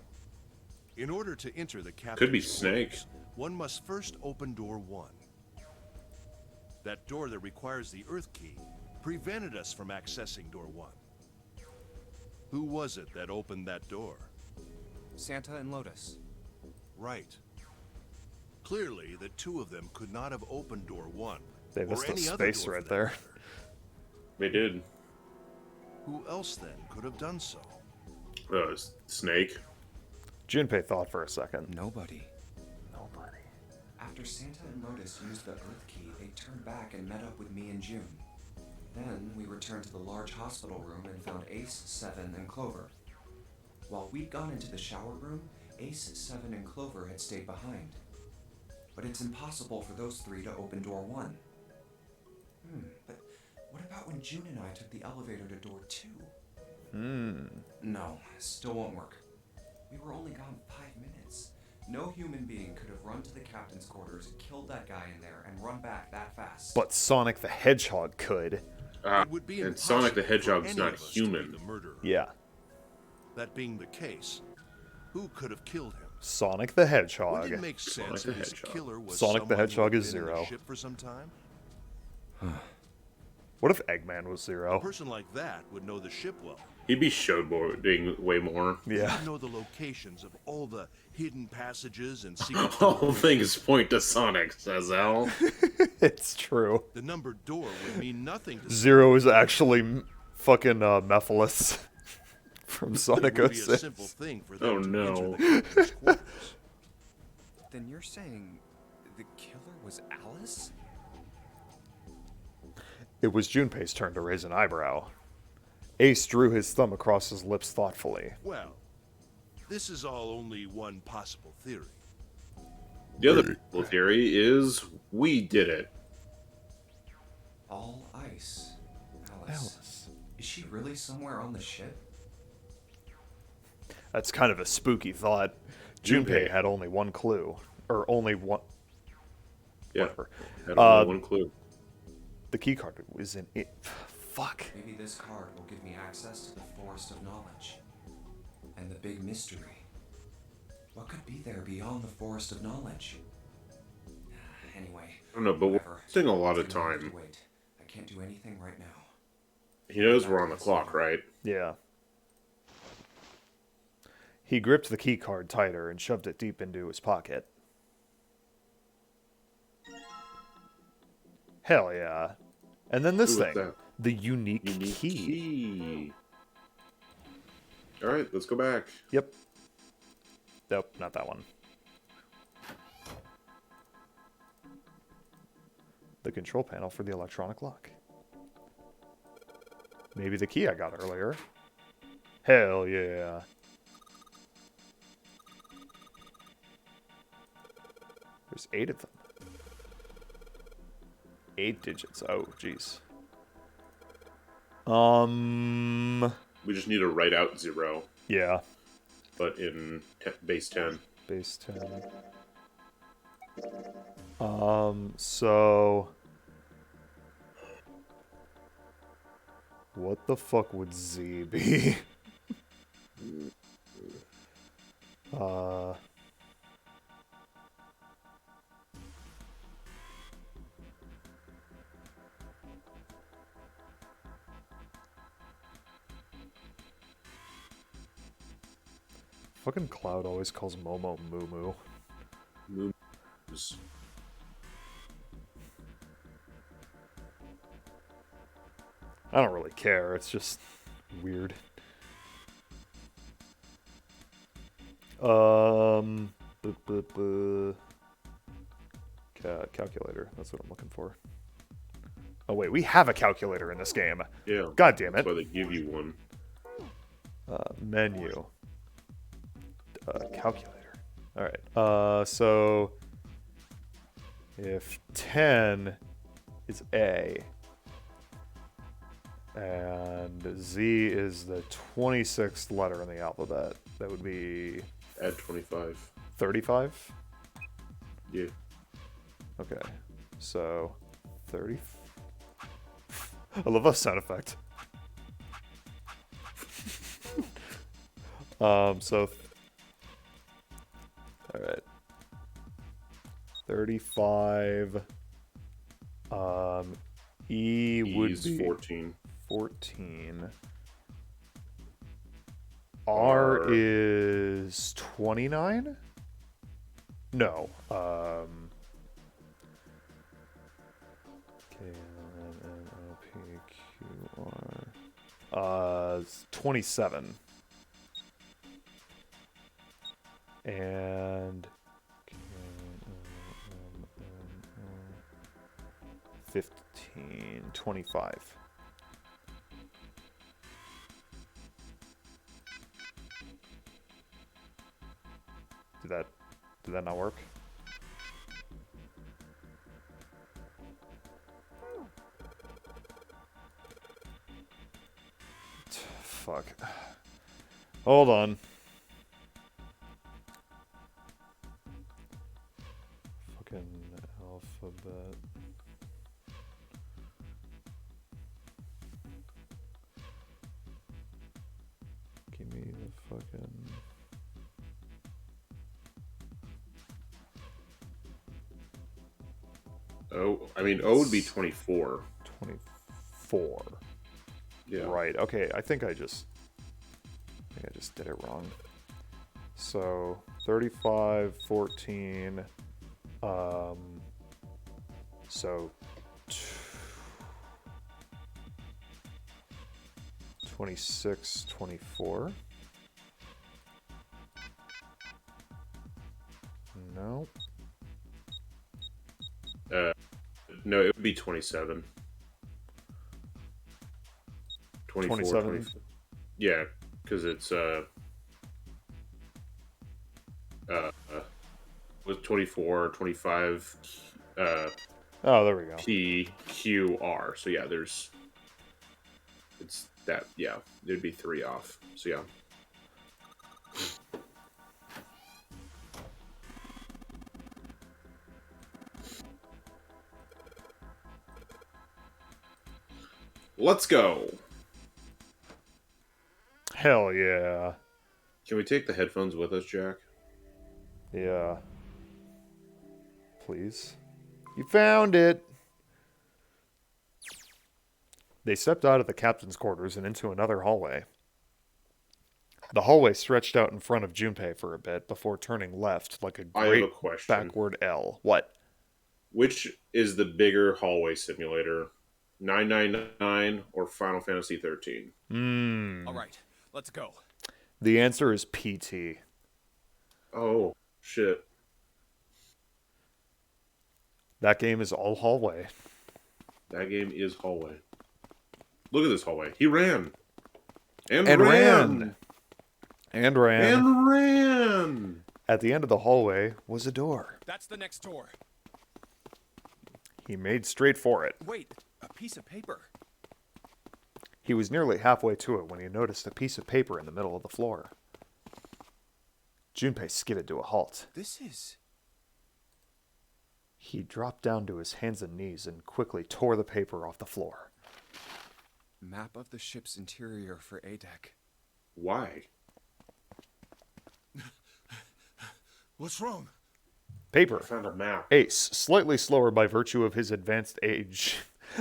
In order to enter the captain's Could be quarters, Snake. one must first open door 1. That door that requires the Earth key prevented us from accessing door 1. Who was it that opened that door? Santa and Lotus. Right. Clearly, the two of them could not have opened door 1. They or missed a any other space door for right that there. matter. They did. Who else then could have done so? Snake. Junpei thought for a second. Nobody. Nobody. After Santa and Lotus used the Earth Key, they turned back and met up with me and June. Then we returned to the large hospital room and found Ace, Seven, and Clover. While we'd gone into the shower room, Ace, Seven, and Clover had stayed behind. But it's impossible for those three to open door 1. But what about when June and I took the elevator to door 2? No, still won't work. We were only gone 5 minutes. No human being could have run to the captain's quarters, killed that guy in there, and run back that fast. But Sonic the Hedgehog could. It would be And Sonic the impossible for Hedgehog's any not of us to be human. the murderer. Yeah. That being the case, who could have killed him? Sonic the Hedgehog. Would it make sense the if his Hedgehog. killer was Sonic the someone Hedgehog who is had been in the Zero. ship for some time? What if Eggman was A Zero? person like that would know the ship well. He'd be showboating way more. Yeah. He'd know the locations of all the hidden passages and secret All doors. things point to Sonic, says Al. It's true. The numbered door would mean nothing to Zero is actually fucking Mephiles from Sonic It would be a 06. simple thing for them Oh, to no. enter the captain's quarters. Then you're saying the killer was Alice? It was Junpei's turn to raise an eyebrow. Ace drew his thumb across his lips thoughtfully. Well, this is all only one possible theory. The other possible theory is we did it. All ice. Alice. Alice. Is she really somewhere on the ship? That's kind of a spooky thought. Junpei had only one clue. Or only one... Yeah. Whatever. Had only one clue. The keycard was in it. Fuck. Maybe this card will give me access to the Forest of Knowledge. And the big mystery. What could be there beyond the Forest of Knowledge? Anyway. I don't know, but we're whatever. wasting a lot of It's gonna have to time. wait. I can't do anything right now. He knows we're on the clock, right? Yeah. He gripped the keycard tighter and shoved it deep into his pocket. Hell yeah. And then this Ooh, what's thing. that? The unique Unique key. key. All right, let's go back. Yep. Nope, not that one. The control panel for the electronic lock. Maybe the key I got earlier. Hell yeah. There's 8 of them. 8 digits. Oh, jeez. We just need to write out 0, Yeah. but in base 10. Base 10. So... What the fuck would Z be? Fucking Cloud always calls Momo Moo Moo. Moves. I don't really care, it's just weird. Calculator, that's what I'm looking for. Oh wait, we have a calculator in this game. Yeah. God damn That's it. why they give you one. Menu. Calculator. Alright, so... If 10 is A, and Z is the 26th letter in the alphabet, that would be Add 25. 35? Yeah. Okay, so 30. I love that sound effect. So, all right. 35. E would E's be 14. 14. R R is 29? No. K, L, M, N, O, P, Q, R. 27. And K, L, M, N, O, 15. 25. Did that not work? Fuck. Hold on. Fucking alphabet. Give me the fucking... O would be 24. 24. Yeah. Right. Okay. I think I just did it wrong. So 35, 14. So 26, 24. No. No, it would be 27. 24, 27? 24. Yeah, because it's with 24, 25, Oh, there we go. P, Q, R. So yeah, it's that, yeah, there'd be 3 off. So yeah. Let's go. Hell yeah. Can we take the headphones with us, Jack? Yeah. Please. You found it! They stepped out of the captain's quarters and into another hallway. The hallway stretched out in front of Junpei for a bit before turning left like a I have great a question. backward L. What? Which is the bigger hallway simulator? 999 or Final Fantasy 13? All right, let's go. The answer is PT. Oh, shit. That game is all hallway. That game is hallway. Look at this hallway. He ran. And And ran. ran. And ran. And ran. At the end of the hallway was a door. That's the next door. He made straight for it. Wait, a piece of paper. He was nearly halfway to it when he noticed a piece of paper in the middle of the floor. Junpei skidded to a halt. This is... He dropped down to his hands and knees and quickly tore the paper off the floor. Map of the ship's interior for A-Deck. Why? What's wrong? Paper. I found a map. Ace, slightly slower by virtue of his advanced age,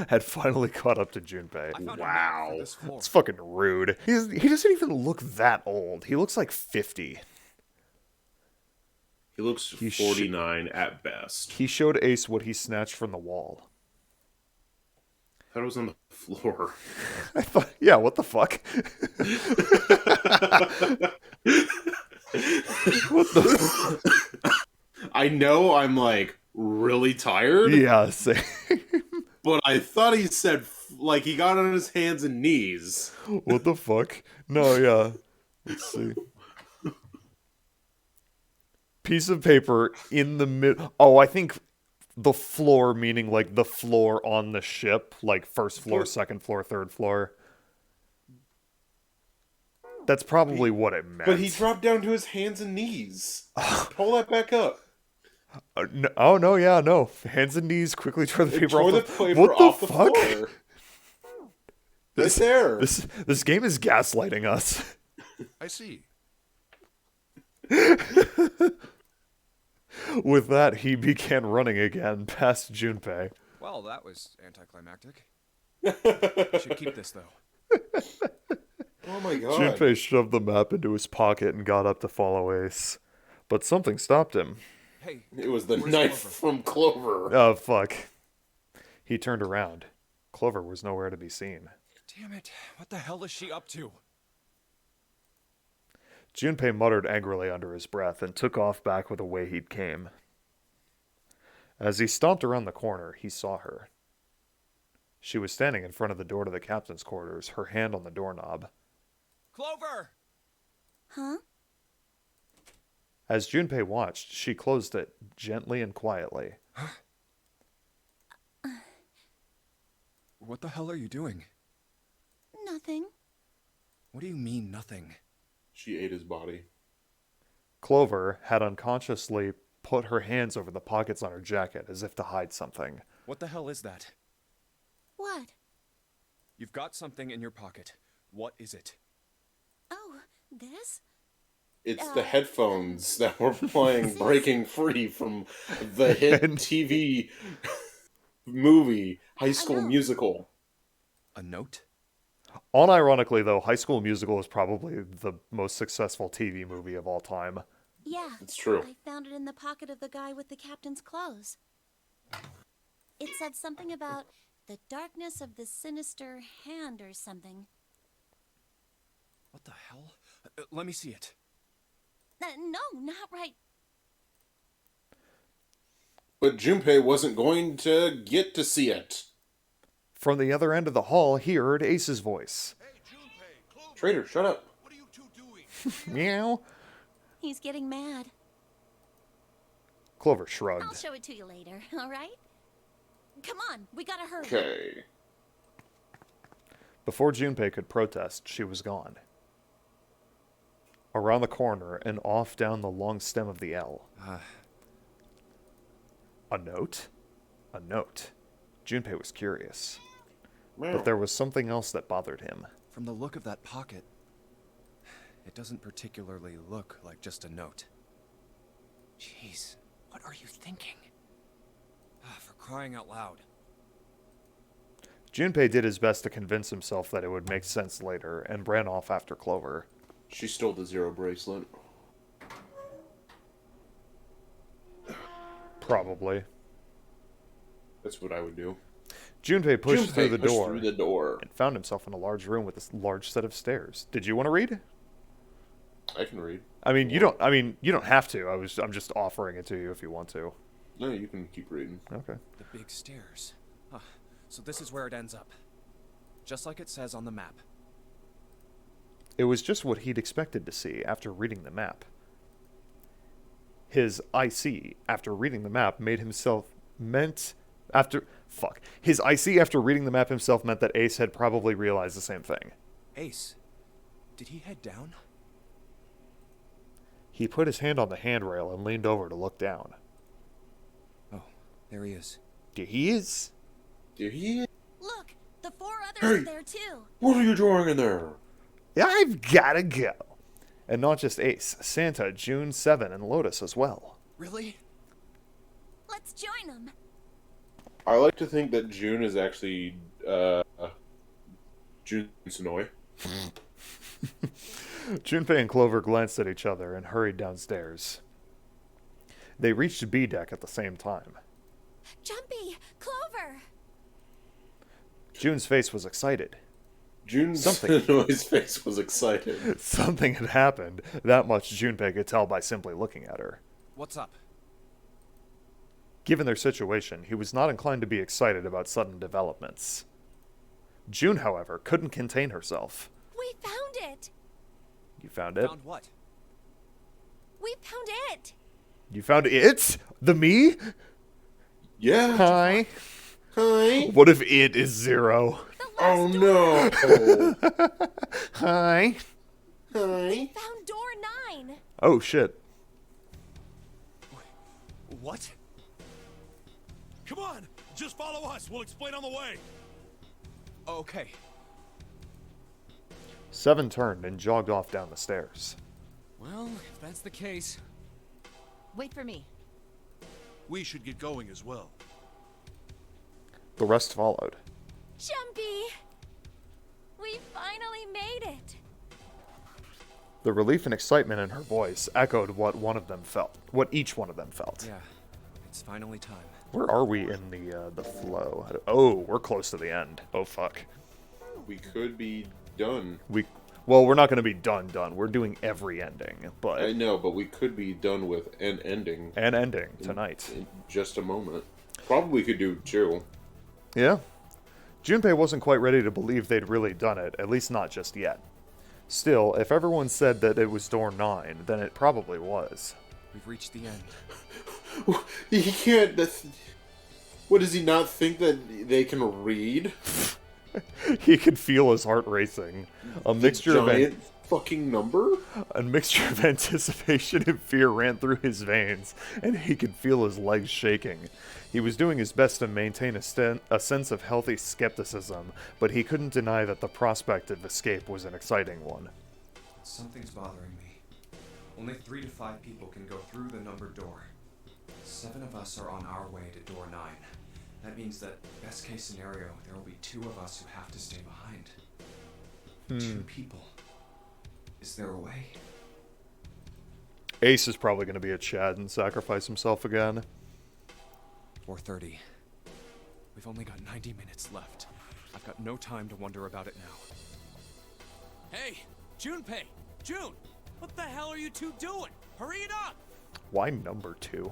had finally caught up to Junpei. I found Wow. a map for this floor. It's fucking rude. He doesn't even look that old. He looks like 50. He looks He 49 at best. He showed Ace what he snatched from the wall. I thought it was on the floor. I thought, yeah, what the fuck? What the I know I'm like really tired, Yeah, same. but I thought he said like he got on his hands and knees. What the fuck? No, yeah. Let's see. Piece of paper in the mid. Oh, I think the floor, meaning like the floor on the ship, like first floor, second floor, third floor. That's probably what it meant. But he dropped down to his hands and knees. Pull that back up. No, oh no, yeah, no. Hands and knees, quickly tore the It paper tore off the the paper What the off the fuck? floor. Right there. This game is gaslighting us. I see. With that, he began running again past Junpei. Well, that was anticlimactic. I should keep this, though. Oh my god. Junpei shoved the map into his pocket and got up to follow Ace. But something stopped him. Hey, It was the where's knife Clover? from Clover. Oh, fuck. He turned around. Clover was nowhere to be seen. Damn it. What the hell is she up to? Junpei muttered angrily under his breath and took off back with the way he'd came. As he stomped around the corner, he saw her. She was standing in front of the door to the captain's quarters, her hand on the doorknob. Clover! Huh? As Junpei watched, she closed it gently and quietly. What the hell are you doing? Nothing. What do you mean, nothing? She ate his body. Clover had unconsciously put her hands over the pockets on her jacket as if to hide something. What the hell is that? What? You've got something in your pocket. What is it? Oh, this? It's the headphones that were playing Breaking Free from the hit TV movie High School know. Musical. A note? Unironically, though, High School Musical is probably the most successful TV movie of all time. Yeah. It's true. I found it in the pocket of the guy with the captain's clothes. It said something about the darkness of the sinister hand or something. What the hell? Let me see it. No, not right. But Junpei wasn't going to get to see it. From the other end of the hall, he heard Ace's voice. Hey, Junpei, Clover, Traitor, shut up. what are you two doing? Meow. He's getting mad. Clover I'll shrugged. show it to you later, all right? Come on, we gotta hurry. Okay. Before Junpei could protest, she was gone. Around the corner and off down the long stem of the L. A note? A note. Junpei was curious. But there was something else that bothered him. From the look of that pocket, it doesn't particularly look like just a note. Jeez, what are you thinking? For crying out loud. Junpei did his best to convince himself that it would make sense later and ran off after Clover. She stole the Zero bracelet. Probably. That's what I would do. Junpei pushed through the door Through the door. and found himself in a large room with a large set of stairs. Did you want to read? I can read. I mean, you don't have to. I'm just offering it to you if you want to. No, you can keep reading. Okay. The big stairs. So this is where it ends up. Just like it says on the map. It was just what he'd expected to see after reading the map. His IC after reading the map made himself His IC after reading the map himself meant that Ace had probably realized the same thing. Ace, did he head down? He put his hand on the handrail and leaned over to look down. Oh, there he is. There he is. Did he? Look, the four others Hey. are there too. What are you doing in there? I've gotta go. And not just Ace, Santa, June 7, and Lotus as well. Really? Let's join them. I like to think that June is actually June Sonoy. Junpei and Clover glanced at each other and hurried downstairs. They reached B deck at the same time. Jumpy, Clover. June's face was excited. June Something. Sonoy's face was excited. Something had happened. That much Junpei could tell by simply looking at her. What's up? Given their situation, he was not inclined to be excited about sudden developments. June, however, couldn't contain herself. We found it. You found it? Found what? We found it. You found it? The me? Yeah. Hi. Hi. What if it is Zero? The Oh last door. no. Hi. Hi. Found door 9. Oh, shit. What? Come on, just follow us. We'll explain on the way. Okay. 7 turned and jogged off down the stairs. Well, if that's the case. Wait for me. We should get going as well. The rest followed. Jumpy! We finally made it! The relief and excitement in her voice echoed what each one of them felt. Yeah, it's finally time. Where are we in the flow? Oh, we're close to the end. Oh fuck. We could be done. Well, we're not going to be done. We're doing every ending, I but know, but we could be done with an ending tonight. in just a moment. Probably could do 2. Yeah. Junpei wasn't quite ready to believe they'd really done it, at least not just yet. Still, if everyone said that it was door 9, then it probably was. We've reached the end. He can't. What, does he not think that they can read? He could feel his heart racing. A mixture Giant fucking number? A mixture of anticipation and fear ran through his veins, and he could feel his legs shaking. He was doing his best to maintain a sense of healthy skepticism, but he couldn't deny that the prospect of escape was an exciting one. Something's bothering me. Only 3 to 5 people can go through the numbered door. 7 of us are on our way to door 9. That means that, best case scenario, there will be 2 of us who have to stay behind. 2 people. Is there a way? Ace is probably going to be a Chad and sacrifice himself again. 4:30. We've only got 90 minutes left. I've got no time to wonder about it now. Hey, Junpei! June! What the hell are you two doing? Hurry it up! Why number 2?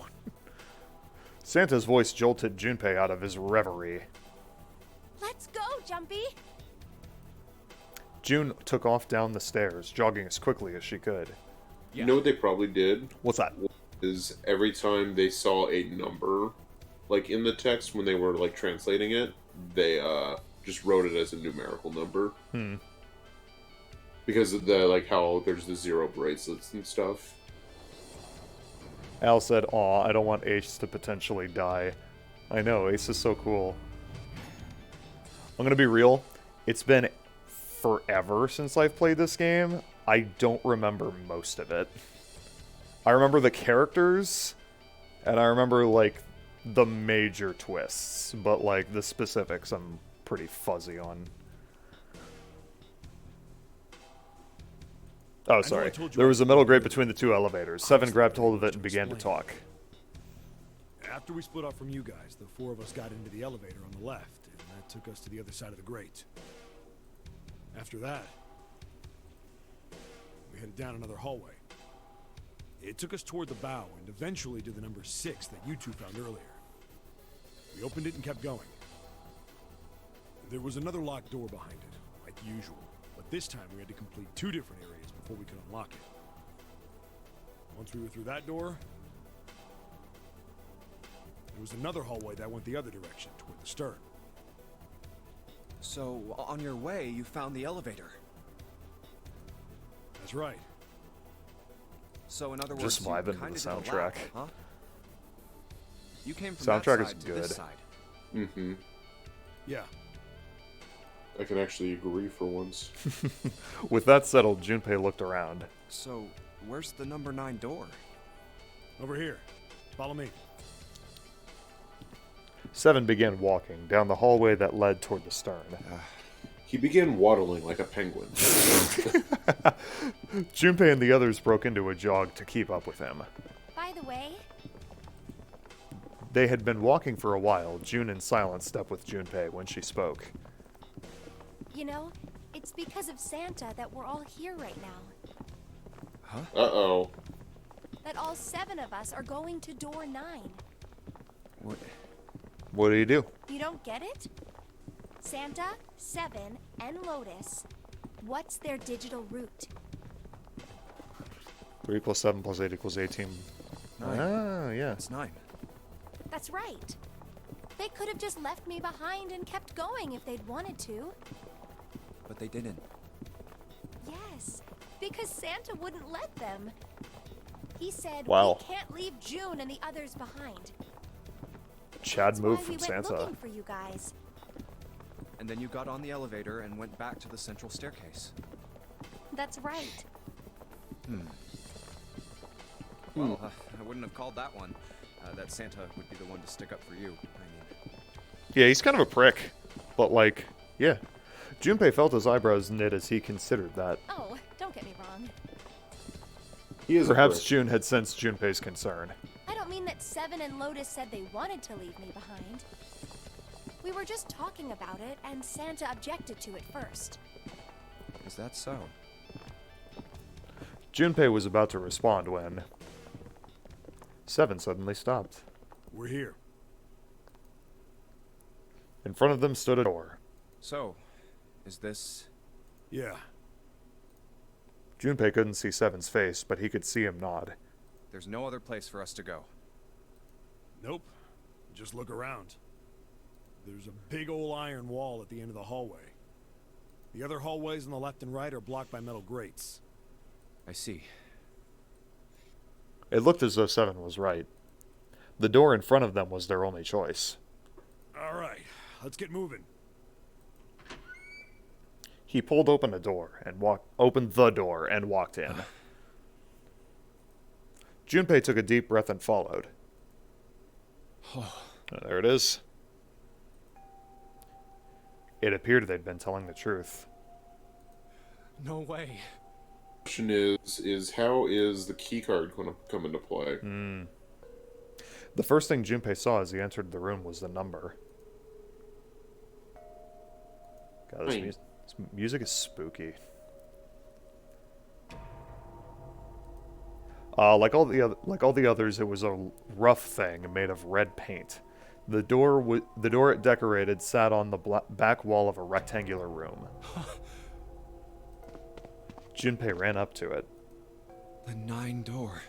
Santa's voice jolted Junpei out of his reverie. Let's go, Jumpy! June took off down the stairs, jogging as quickly as she could. You know what they probably did? What's that? Is every time they saw a number, like in the text when they were like translating it, they just wrote it as a numerical number. Because of the like how there's the 0 bracelets and stuff. Al said, "Aw, I don't want Ace to potentially die." I know, Ace is so cool. I'm gonna be real. It's been forever since I've played this game. I don't remember most of it. I remember the characters, and I remember, like, the major twists, but, like, the specifics I'm pretty fuzzy on. Oh, sorry. There was a metal grate between the 2 elevators. 7 grabbed hold of it and began to talk. After we split off from you guys, the 4 of us got into the elevator on the left, and that took us to the other side of the grate. After that, we headed down another hallway. It took us toward the bow and eventually to the number 6 that you 2 found earlier. We opened it and kept going. There was another locked door behind it, like usual, but this time we had to complete 2 different areas before we could unlock it. Once we were through that door, there was another hallway that went the other direction, toward the stern. So, on your way, you found the elevator. That's right. So, in other words, Just you vibing to the kinda did a lap, soundtrack. huh? You came from Soundtrack that is side to good. this side. Mm-hmm. Yeah. I can actually agree for once. With that settled, Junpei looked around. So, where's the number 9 door? Over here. Follow me. 7 began walking down the hallway that led toward the stern. He began waddling like a penguin. Junpei and the others broke into a jog to keep up with him. By the way, They had been walking for a while, June in silent step with Junpei when she spoke. you know, it's because of Santa that we're all here right now. Uh-oh. That all 7 of us are going to door 9. What do you do? You don't get it? Santa, 7, and Lotus. What's their digital root? 3 + 7 + 8 = 18. 9. Ah, yeah. It's 9. That's right. They could have just left me behind and kept going if they'd wanted to. But they didn't. Yes, because Santa wouldn't let them. He said, Wow. we can't leave June and the others behind. Chad That's move why from we went Santa. looking for you guys. And then you got on the elevator and went back to the central staircase. That's right. Well, I wouldn't have called that one. that Santa would be the one to stick up for you. I mean, Yeah, he's kind of a prick. But, like, yeah. Junpei felt his eyebrows knit as he considered that. Oh, don't get me wrong. He is a Perhaps prick. June had sensed Junpei's concern. I don't mean that Seven and Lotus said they wanted to leave me behind. We were just talking about it, and Santa objected to it first. is that so? Junpei was about to respond when Seven suddenly stopped. We're here. In front of them stood a door. So, is this... Yeah. Junpei couldn't see Seven's face, but he could see him nod. There's no other place for us to go. Nope. Just look around. There's a big old iron wall at the end of the hallway. The other hallways on the left and right are blocked by metal grates. I see. It looked as though Seven was right. The door in front of them was their only choice. All right, let's get moving. He pulled open the door and opened the door and walked in. Junpei took a deep breath and followed. There it is. It appeared they'd been telling the truth. No way. Question is how is the keycard going to come into play? The first thing Junpei saw as he entered the room was the number. God, this music is spooky. Like all the others, it was a rough thing made of red paint. The door it decorated sat on the back wall of a rectangular room. Junpei ran up to it. The 9 door.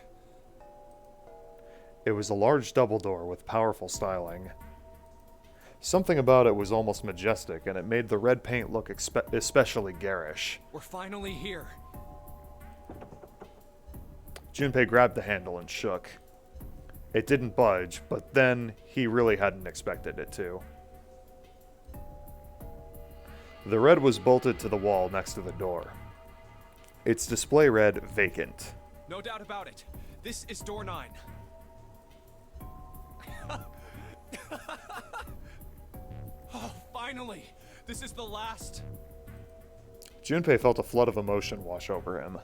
It was a large double door with powerful styling. Something about it was almost majestic, and it made the red paint look especially garish. We're finally here. Junpei grabbed the handle and shook. It didn't budge, but then he really hadn't expected it to. The red was bolted to the wall next to the door. Its display read vacant. No doubt about it. This is door 9. Oh, finally! This is the last. Junpei felt a flood of emotion wash over him.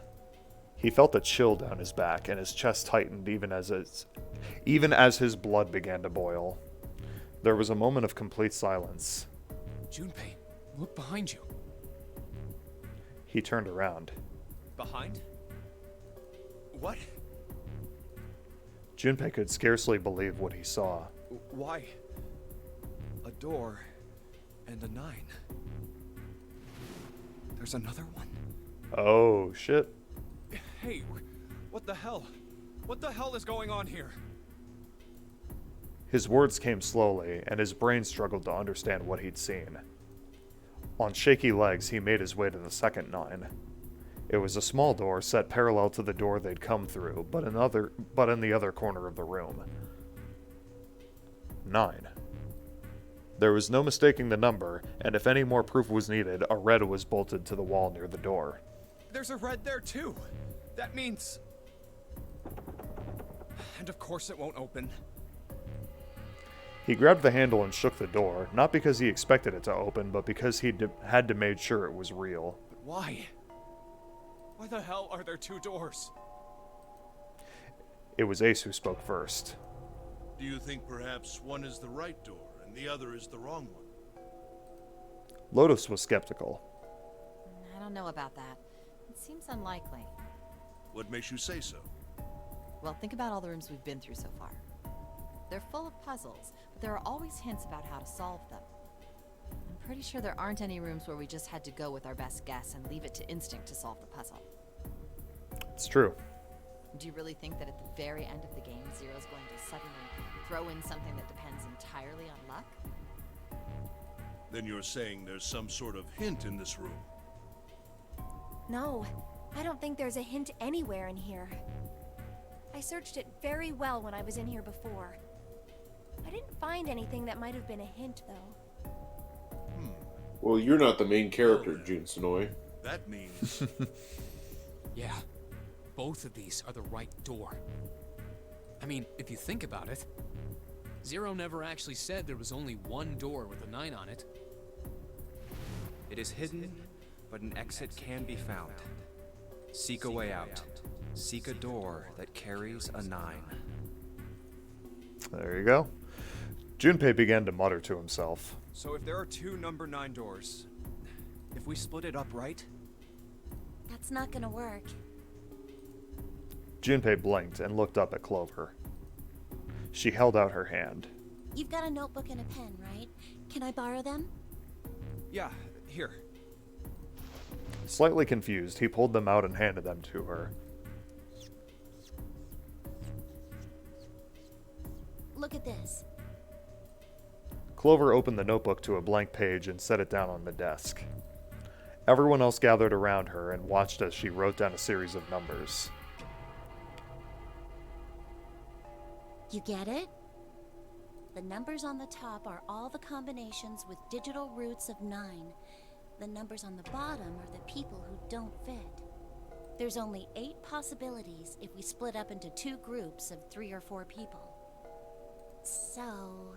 He felt a chill down his back, and his chest tightened even as his blood began to boil. There was a moment of complete silence. Junpei, look behind you. He turned around. Behind? What? Junpei could scarcely believe what he saw. Why? A door and a 9. There's another one. Oh, shit. Hey, what the hell? What the hell is going on here? His words came slowly, and his brain struggled to understand what he'd seen. On shaky legs, he made his way to the second 9. It was a small door set parallel to the door they'd come through, but in the other corner of the room. 9. There was no mistaking the number, and if any more proof was needed, a red was bolted to the wall near the door. There's a red there too. That means... And of course it won't open. He grabbed the handle and shook the door, not because he expected it to open, but because he had to make sure it was real. But why? Why the hell are there 2 doors? It was Ace who spoke first. Do you think perhaps one is the right door and the other is the wrong one? Lotus was skeptical. I don't know about that. It seems unlikely. What makes you say so? Well, think about all the rooms we've been through so far. They're full of puzzles, but there are always hints about how to solve them. I'm pretty sure there aren't any rooms where we just had to go with our best guess and leave it to instinct to solve the puzzle. It's true. Do you really think that at the very end of the game, Zero's going to suddenly throw in something that depends entirely on luck? Then you're saying there's some sort of hint in this room. No, I don't think there's a hint anywhere in here. I searched it very well when I was in here before. I didn't find anything that might have been a hint, though. Well, you're not the main character, Jun Sonoy. That means... Yeah. Both of these are the right door. I mean, if you think about it, Zero never actually said there was only one door with a 9 on it. It is hidden, but an exit can be found. Seek a way out. Seek a door that carries a 9. There you go. Junpei began to mutter to himself. So if there are 2 number 9 doors, if we split it up right, That's not gonna work. Junpei blinked and looked up at Clover. She held out her hand. You've got a notebook and a pen, right? Can I borrow them? yeah, here. Slightly confused, he pulled them out and handed them to her. Look at this. Clover opened the notebook to a blank page and set it down on the desk. Everyone else gathered around her and watched as she wrote down a series of numbers. You get it? The numbers on the top are all the combinations with digital roots of 9. The numbers on the bottom are the people who don't fit. There's only 8 possibilities if we split up into 2 groups of 3 or 4 people. So...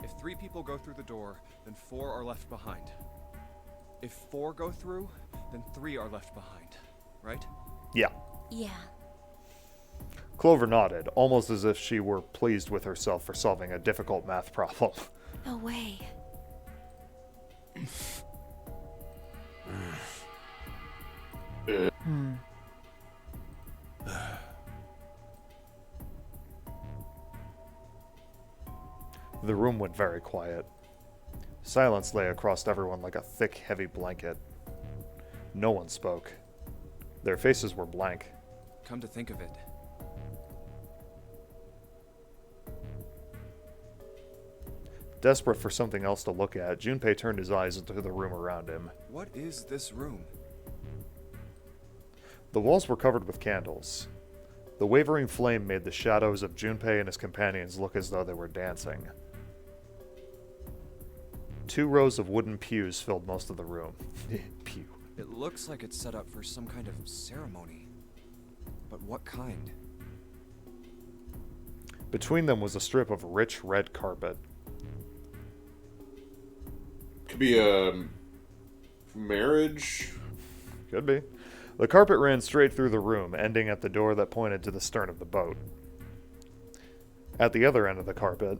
If 3 people go through the door, then 4 are left behind. If 4 go through, then 3 are left behind, right? Yeah. yeah. Clover nodded, almost as if she were pleased with herself for solving a difficult math problem. No way. The room went very quiet. Silence lay across everyone like a thick, heavy blanket. No one spoke. Their faces were blank. Come to think of it, Desperate for something else to look at, Junpei turned his eyes into the room around him. what is this room? The walls were covered with candles. The wavering flame made the shadows of Junpei and his companions look as though they were dancing. 2 rows of wooden pews filled most of the room. Pew. It looks like it's set up for some kind of ceremony. But what kind? Between them was a strip of rich red carpet. Could be a marriage. Could be. The carpet ran straight through the room, ending at the door that pointed to the stern of the boat. At the other end of the carpet,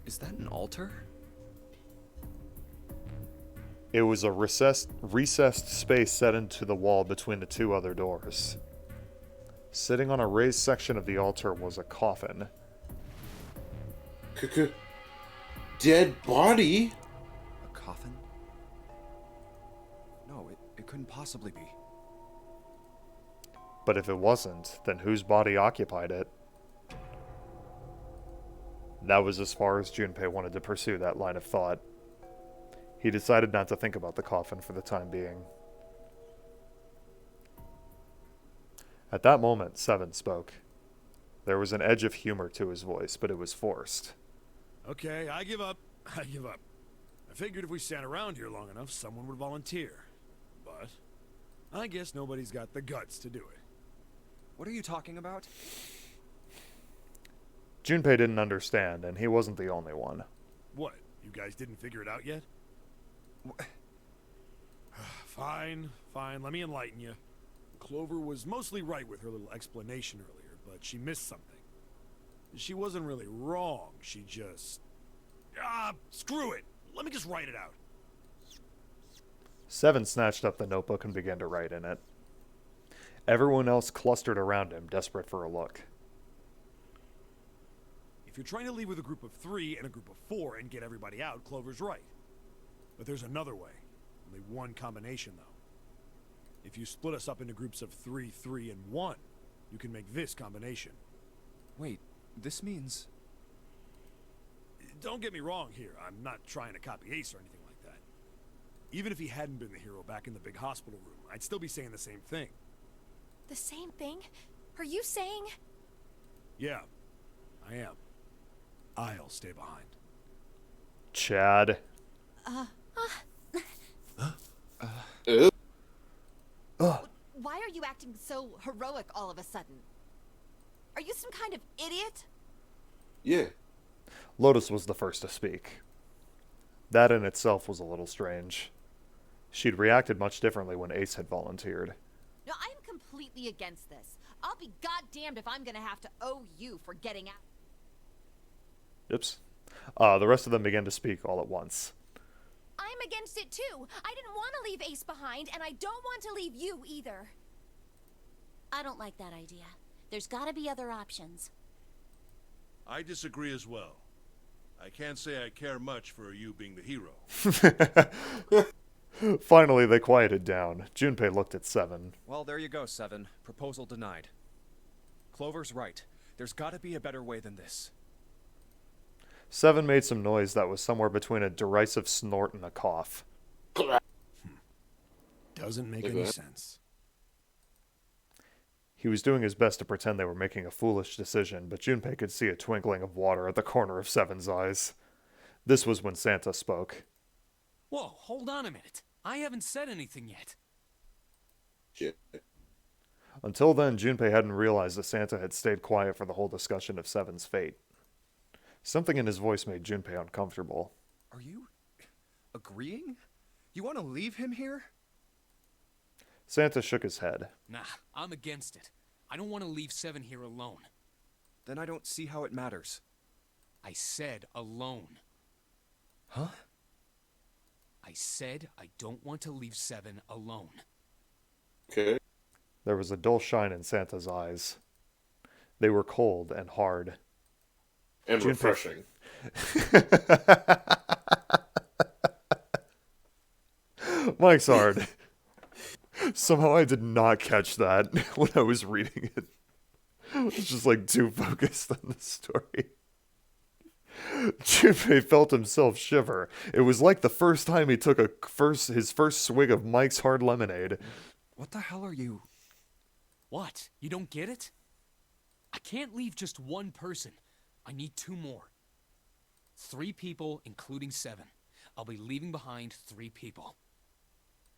Is that an altar? it was a recessed space set into the wall between the 2 other doors. Sitting on a raised section of the altar was a coffin. Dead body? A coffin? No, it couldn't possibly be. But if it wasn't, then whose body occupied it? That was as far as Junpei wanted to pursue that line of thought. He decided not to think about the coffin for the time being. At that moment, Seven spoke. There was an edge of humor to his voice, but it was forced. Okay, I give up. I give up. I figured if we sat around here long enough, someone would volunteer. But I guess nobody's got the guts to do it. What are you talking about? Junpei didn't understand, and he wasn't the only one. What? You guys didn't figure it out yet? Fine, fine. Let me enlighten you. Clover was mostly right with her little explanation earlier, but she missed something. She wasn't really wrong. She just... screw it. Let me just write it out. Seven snatched up the notebook and began to write in it. Everyone else clustered around him, desperate for a look. If you're trying to leave with a group of 3 and a group of 4 and get everybody out, Clover's right. But there's another way. Only one combination, though. If you split us up into groups of 3, 3, and 1, you can make this combination. Wait, this means... Don't get me wrong here. I'm not trying to copy Ace or anything like that. Even if he hadn't been the hero back in the big hospital room, I'd still be saying the same thing. The same thing? Are you saying? Yeah, I am. I'll stay behind. Chad. Why are you acting so heroic all of a sudden? Are you some kind of idiot? Yeah. Lotus was the first to speak. That in itself was a little strange. She'd reacted much differently when Ace had volunteered. No, I'm completely against this. I'll be goddamned if I'm gonna have to owe you for getting out. Oops. The rest of them began to speak all at once. I'm against it too. I didn't want to leave Ace behind, and I don't want to leave you either. I don't like that idea. There's gotta be other options. I disagree as well. I can't say I care much for you being the hero. Finally, they quieted down. Junpei looked at Seven. Well, there you go, Seven. Proposal denied. Clover's right. There's gotta be a better way than this. Seven made some noise that was somewhere between a derisive snort and a cough. Doesn't make any sense. He was doing his best to pretend they were making a foolish decision, but Junpei could see a twinkling of water at the corner of Seven's eyes. This was when Santa spoke. Whoa, hold on a minute. I haven't said anything yet. Shit. Until then, Junpei hadn't realized that Santa had stayed quiet for the whole discussion of Seven's fate. Something in his voice made Junpei uncomfortable. Are you agreeing? You want to leave him here? Santa shook his head. Nah, I'm against it. I don't want to leave Seven here alone. Then I don't see how it matters. I said alone. Huh? I said I don't want to leave Seven alone. Okay. There was a dull shine in Santa's eyes. They were cold and hard. And Junpei- refreshing. Mike's hard. Somehow I did not catch that when I was reading it. I was just like too focused on the story. Junpei felt himself shiver. It was like the first time he took his first swig of Mike's hard lemonade. What the hell are you? What? You don't get it? I can't leave just one person. I need 2 more. 3 people, including Seven. I'll be leaving behind 3 people.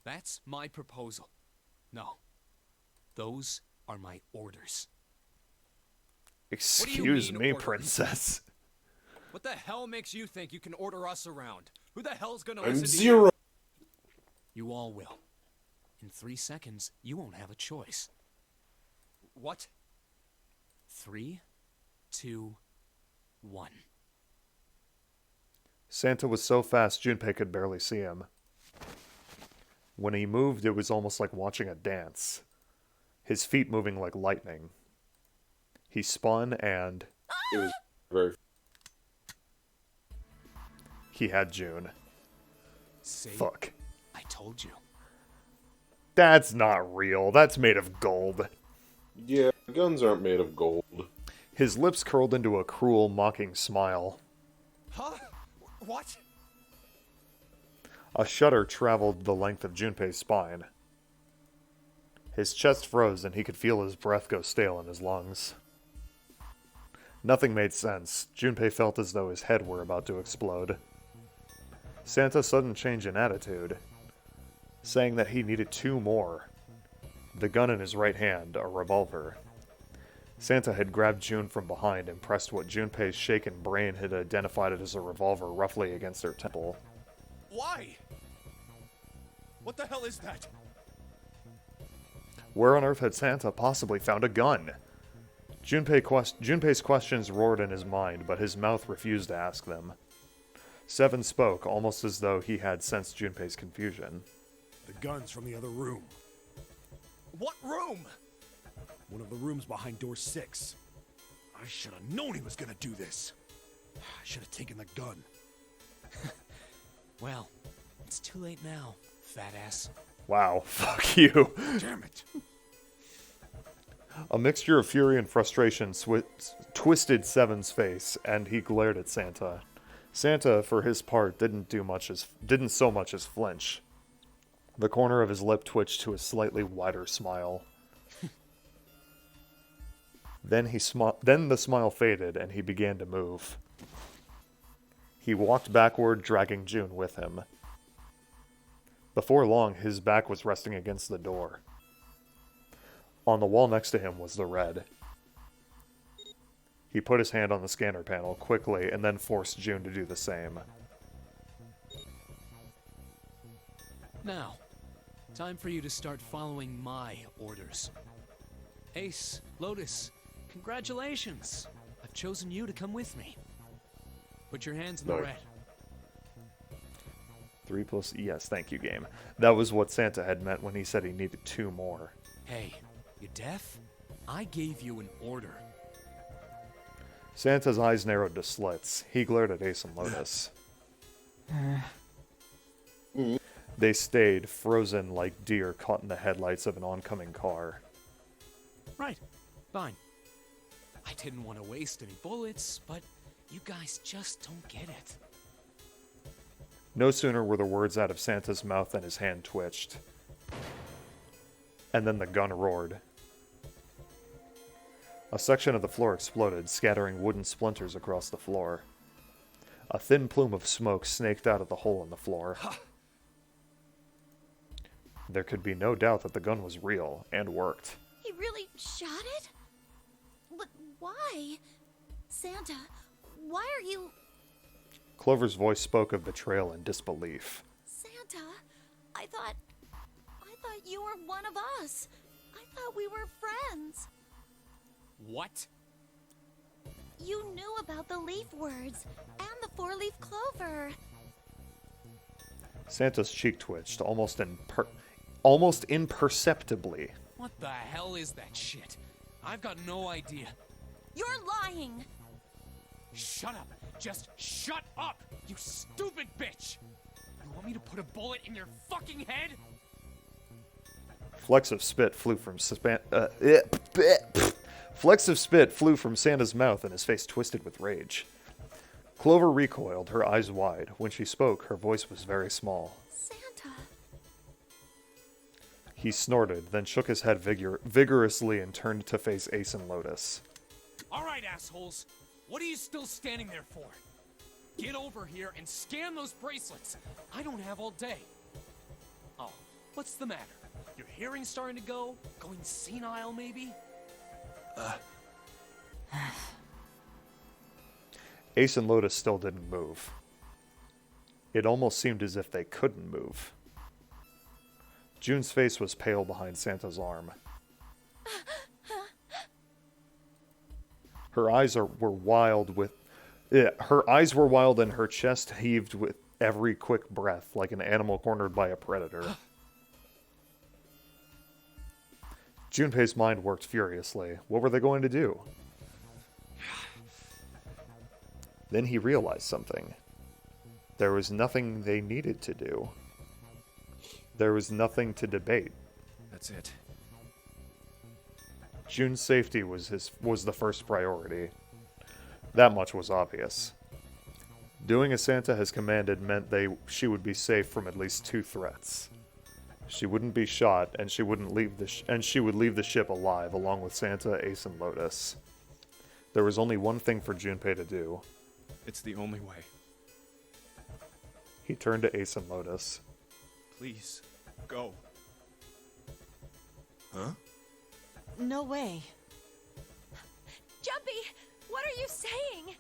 That's my proposal. No. Those are my orders. Excuse mean, me, orders? princess. What the hell makes you think you can order us around? Who the hell's gonna I'm listen to zero. You all will. In 3 seconds, you won't have a choice. you? What? 3, 2, 1. Santa was so fast Junpei could barely see him. When he moved, it was almost like watching a dance. His feet moving like lightning. He spun and... It was very... he had June. See? Fuck. I told you. That's not real. That's made of gold. Yeah, guns aren't made of gold. His lips curled into a cruel, mocking smile. Huh? What? A shudder traveled the length of Junpei's spine. His chest froze and he could feel his breath go stale in his lungs. Nothing made sense. Junpei felt as though his head were about to explode. Santa's sudden change in attitude, saying that he needed 2 more. The gun in his right hand, a revolver. Santa had grabbed June from behind and pressed what Junpei's shaken brain had identified it as a revolver roughly against her temple. Why? What the hell is that? Where on earth had Santa possibly found a gun? Junpei's questions roared in his mind, but his mouth refused to ask them. Seven spoke, almost as though he had sensed Junpei's confusion. The gun's from the other room. What room? One of the rooms behind door 6. I should have known he was gonna do this. I should have taken the gun. Well, it's too late now, fat ass. Wow, fuck you. Damn it. A mixture of fury and frustration twisted Seven's face, and he glared at Santa. Santa, for his part, didn't so much as flinch. The corner of his lip twitched to a slightly wider smile. Then the smile faded, and he began to move. He walked backward, dragging June with him. Before long, his back was resting against the door. On the wall next to him was the red. He put his hand on the scanner panel quickly and then forced June to do the same. Now, time for you to start following my orders. Ace, Lotus, congratulations. I've chosen you to come with me. Put your hands in the Nice. red. 3 plus... Yes, thank you, game. That was what Santa had meant when he said he needed 2 more. Hey, you deaf? I gave you an order. Santa's eyes narrowed to slits. He glared at Ace and Lotus. They stayed, frozen like deer caught in the headlights of an oncoming car. Right, fine. I didn't want to waste any bullets, but you guys just don't get it. No sooner were the words out of Santa's mouth than his hand twitched. And then the gun roared. A section of the floor exploded, scattering wooden splinters across the floor. A thin plume of smoke snaked out of the hole in the floor. There could be no doubt that the gun was real, and worked. He really shot it? But why? Santa, why are you... Clover's voice spoke of betrayal and disbelief. Santa, I thought you were one of us. I thought we were friends. What? You knew about the leaf words and the 4-leaf clover. Santa's cheek twitched, almost imperceptibly. What the hell is that shit? I've got no idea. You're lying. Shut up! Just shut up! You stupid bitch! You want me to put a bullet in your fucking head? Flecks of spit flew from Santa's mouth and his face twisted with rage. Clover recoiled, her eyes wide. When she spoke, her voice was very small. Santa. He snorted, then shook his head vigorously and turned to face Ace and Lotus. Alright, assholes. What are you still standing there for? Get over here and scan those bracelets. I don't have all day. Oh, what's the matter? Your hearing's starting to go? Going senile, maybe? Ace and Lotus still didn't move. It almost seemed as if they couldn't move. June's face was pale behind Santa's arm. Her eyes were wild and her chest heaved with every quick breath, like an animal cornered by a predator. Junpei's mind worked furiously. What were they going to do? Then he realized something. There was nothing they needed to do. There was nothing to debate. That's it. June's safety was the first priority. That much was obvious. Doing as Santa has commanded meant she would be safe from at least 2 threats. She wouldn't be shot, and she would leave the ship alive, along with Santa, Ace, and Lotus. There was only one thing for Junpei to do. It's the only way. He turned to Ace and Lotus. Please, go. Huh? No way. Jumpy, what are you saying?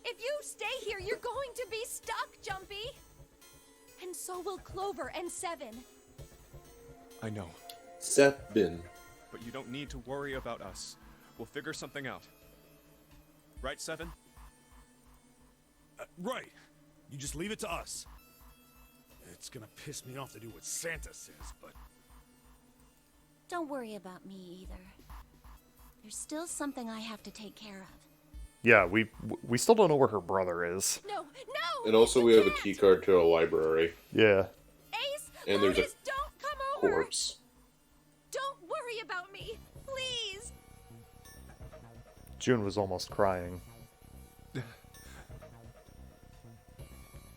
If you stay here, you're going to be stuck, Jumpy. And so will Clover and Seven. I know, Seth Bin. but you don't need to worry about us. We'll figure something out. Right, Seven? Right. You just leave it to us. It's gonna piss me off to do what Santa says, but... Don't worry about me either. There's still something I have to take care of. Yeah, we still don't know where her brother is. No, no! And also you we have a can't! key card to a library. Yeah. Ace, And there's a Lotus, don't come over! Corpse. Don't worry about me, please! June was almost crying.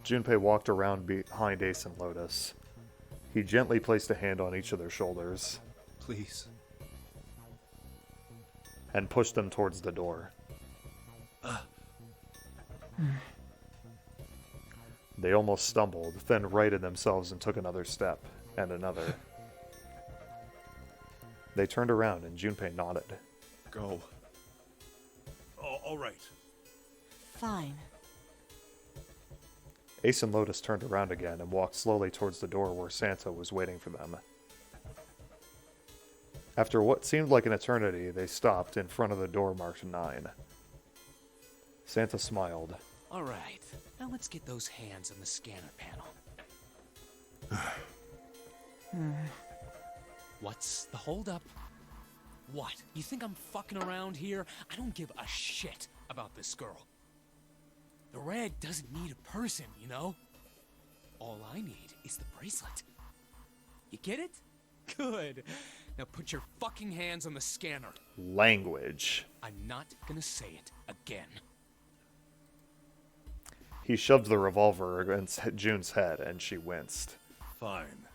Junpei walked around behind Ace and Lotus. He gently placed a hand on each of their shoulders Please. and pushed them towards the door. They almost stumbled, then righted themselves and took another step, and another. They turned around and Junpei nodded. Go. All right. Fine. Ace and Lotus turned around again and walked slowly towards the door where Santa was waiting for them. After what seemed like an eternity, they stopped in front of the door marked 9. Santa smiled. All right, now let's get those hands on the scanner panel. What's the holdup? What? You think I'm fucking around here? I don't give a shit about this girl. The red doesn't need a person, you know? All I need is the bracelet. You get it? Good. Now put your fucking hands on the scanner. Language. I'm not gonna say it again. He shoved the revolver against June's head, and she winced. Fine.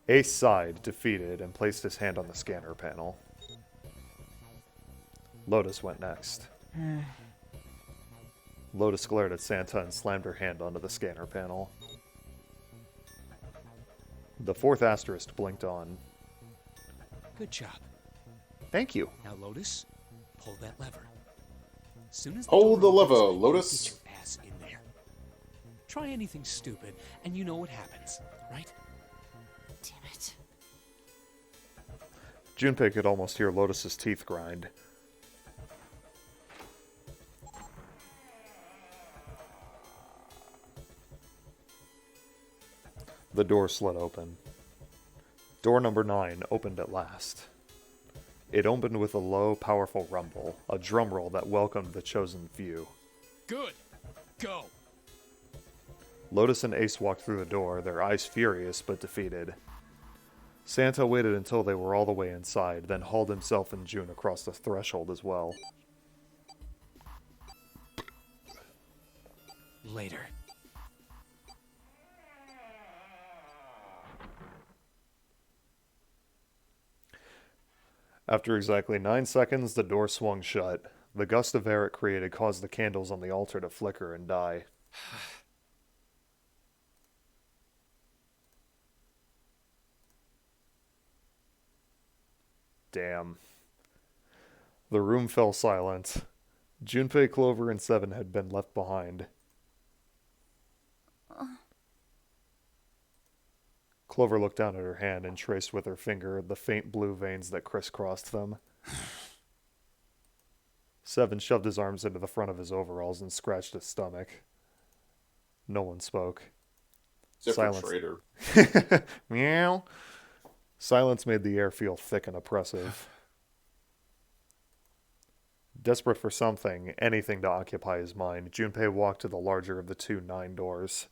Ace sighed, defeated, and placed his hand on the scanner panel. Lotus went next. Lotus glared at Santa and slammed her hand onto the scanner panel. The 4th asterisk blinked on. Good job. Thank you. Now, Lotus, pull that lever. Soon as Hold the door lever, opens, Lotus. Get your ass in there. Try anything stupid, and you know what happens, right? Damn it. Junpei could almost hear Lotus's teeth grind. The door slid open. Door number 9 opened at last. It opened with a low, powerful rumble, a drum roll that welcomed the chosen few. Good. Go. Lotus and Ace walked through the door, their eyes furious but defeated. Santa waited until they were all the way inside, then hauled himself and June across the threshold as well. Later. After exactly 9 seconds, the door swung shut. The gust of air it created caused the candles on the altar to flicker and die. Damn. The room fell silent. Junpei, Clover, and 7 had been left behind. Clover looked down at her hand and traced with her finger the faint blue veins that crisscrossed them. 7 shoved his arms into the front of his overalls and scratched his stomach. No one spoke. Except Silence. for Schrader. Meow. Silence made the air feel thick and oppressive. Desperate for something, anything to occupy his mind, Junpei walked to the larger of the 2 9 doors.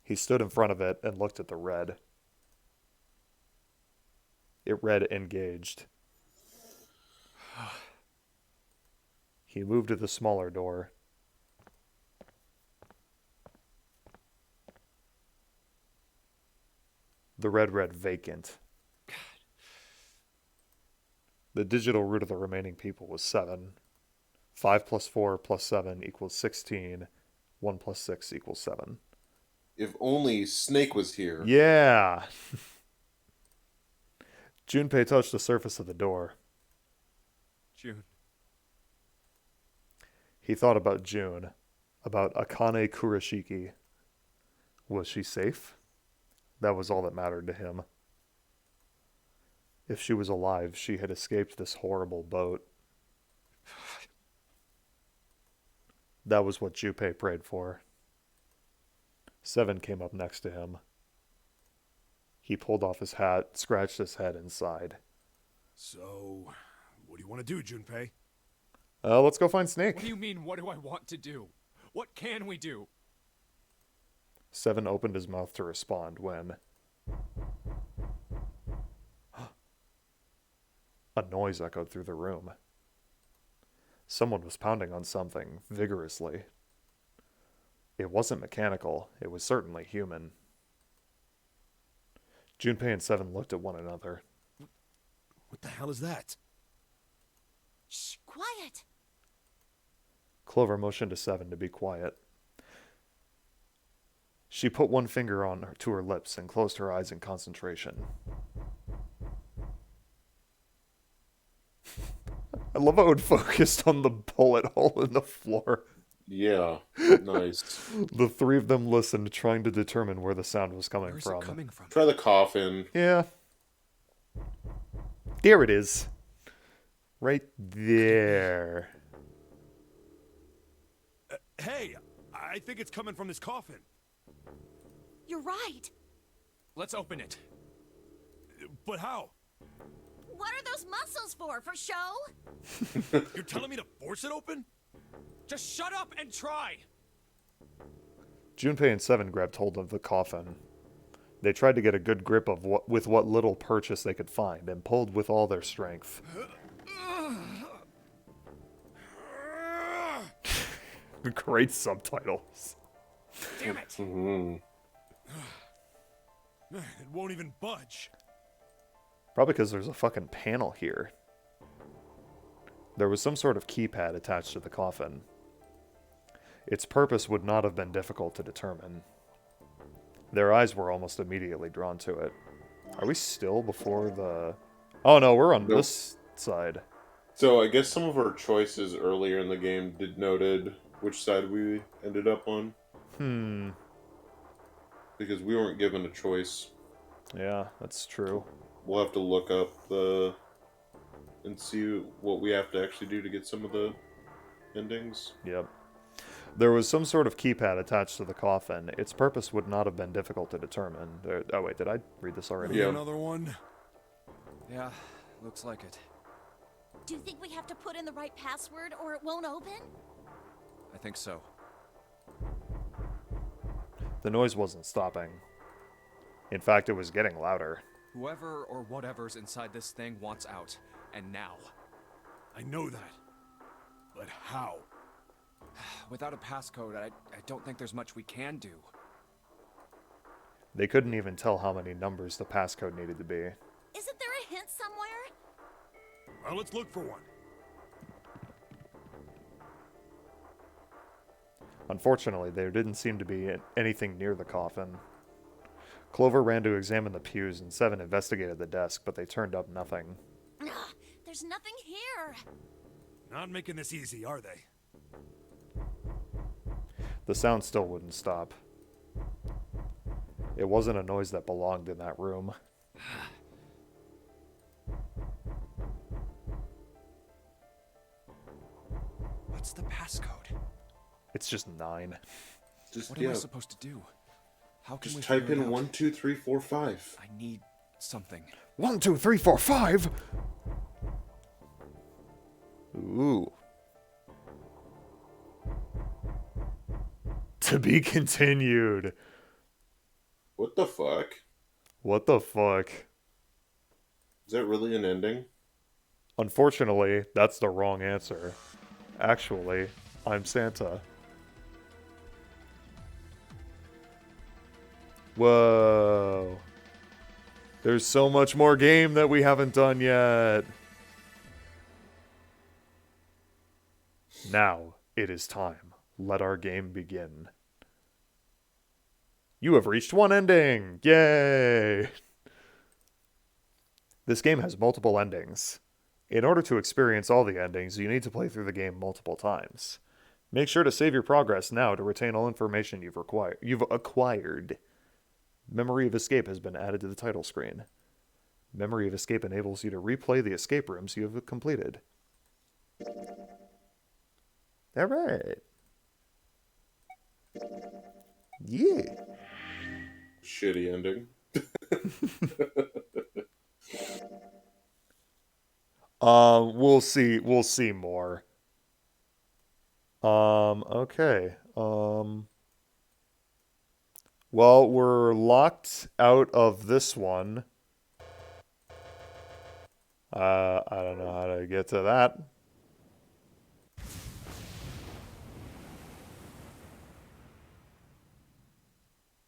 He stood in front of it and looked at the red. It read engaged. He moved to the smaller door. The red read vacant. The digital root of the remaining people was 7. 5 plus 4 plus 7 equals 16. 1 plus 6 equals 7. If only Snake was here. Yeah! Junpei touched the surface of the door. June. He thought about June, about Akane Kurashiki. Was she safe? That was all that mattered to him. If she was alive, she had escaped this horrible boat. That was what Junpei prayed for. 7 came up next to him. He pulled off his hat, scratched his head, and sighed. So, what do you want to do, Junpei? Let's go find Snake. What do you mean, what do I want to do? What can we do? 7 opened his mouth to respond when... a noise echoed through the room. Someone was pounding on something, vigorously. It wasn't mechanical, it was certainly human. Junpei and 7 looked at one another. What the hell is that? Shh, quiet! Clover motioned to 7 to be quiet. She put one finger to her lips and closed her eyes in concentration. I love how it focused on the bullet hole in the floor. Yeah, nice. The three of them listened, trying to determine where the sound was coming Where's from. it coming from? Try the coffin. Yeah. There it is. Right there. Hey, I think it's coming from this coffin. You're right. Let's open it. But how? What are those muscles for? For show? You're telling me to force it open? Just shut up and try! Junpei and Seven grabbed hold of the coffin. They tried to get a good grip of with what little purchase they could find, and pulled with all their strength. Great subtitles. Damn it! It won't even budge. Probably because there's a fucking panel here. There was some sort of keypad attached to the coffin. Its purpose would not have been difficult to determine. Their eyes were almost immediately drawn to it. Are we still before the... Oh no, we're on this side. So I guess some of our choices earlier in the game noted which side we ended up on. Because we weren't given a choice. Yeah, that's true. We'll have to look up and see what we have to actually do to get some of the endings. Yep. There was some sort of keypad attached to the coffin. Its purpose would not have been difficult to determine. Oh wait, did I read this already? Yeah. Another one? Yeah, looks like it. Do you think we have to put in the right password or it won't open? I think so. The noise wasn't stopping. In fact, it was getting louder. Whoever or whatever's inside this thing wants out. And now. I know that. But how? Without a passcode, I don't think there's much we can do. They couldn't even tell how many numbers the passcode needed to be. Isn't there a hint somewhere? Well, let's look for one. Unfortunately, there didn't seem to be anything near the coffin. Clover ran to examine the pews, and Seven investigated the desk, but they turned up nothing. Ugh, there's nothing here. Not making this easy, are they? The sound still wouldn't stop. It wasn't a noise that belonged in that room. What's the passcode? It's just 9. Just What am I supposed to do? How can we just type figure it in out? 1, 2, 3, 4, 5. I need something. 1, 2, 3, 4, 5. Ooh. To be continued. What the fuck? What the fuck? Is that really an ending? Unfortunately, that's the wrong answer. Actually, I'm Santa. Whoa. There's so much more game that we haven't done yet. Now, it is time. Let our game begin. You have reached one ending! Yay! This game has multiple endings. In order to experience all the endings, you need to play through the game multiple times. Make sure to save your progress now to retain all information you've acquired. Memory of Escape has been added to the title screen. Memory of Escape enables you to replay the escape rooms you have completed. Alright. Yeah. Shitty ending. We'll see more. Okay. Well, we're locked out of this one. I don't know how to get to that.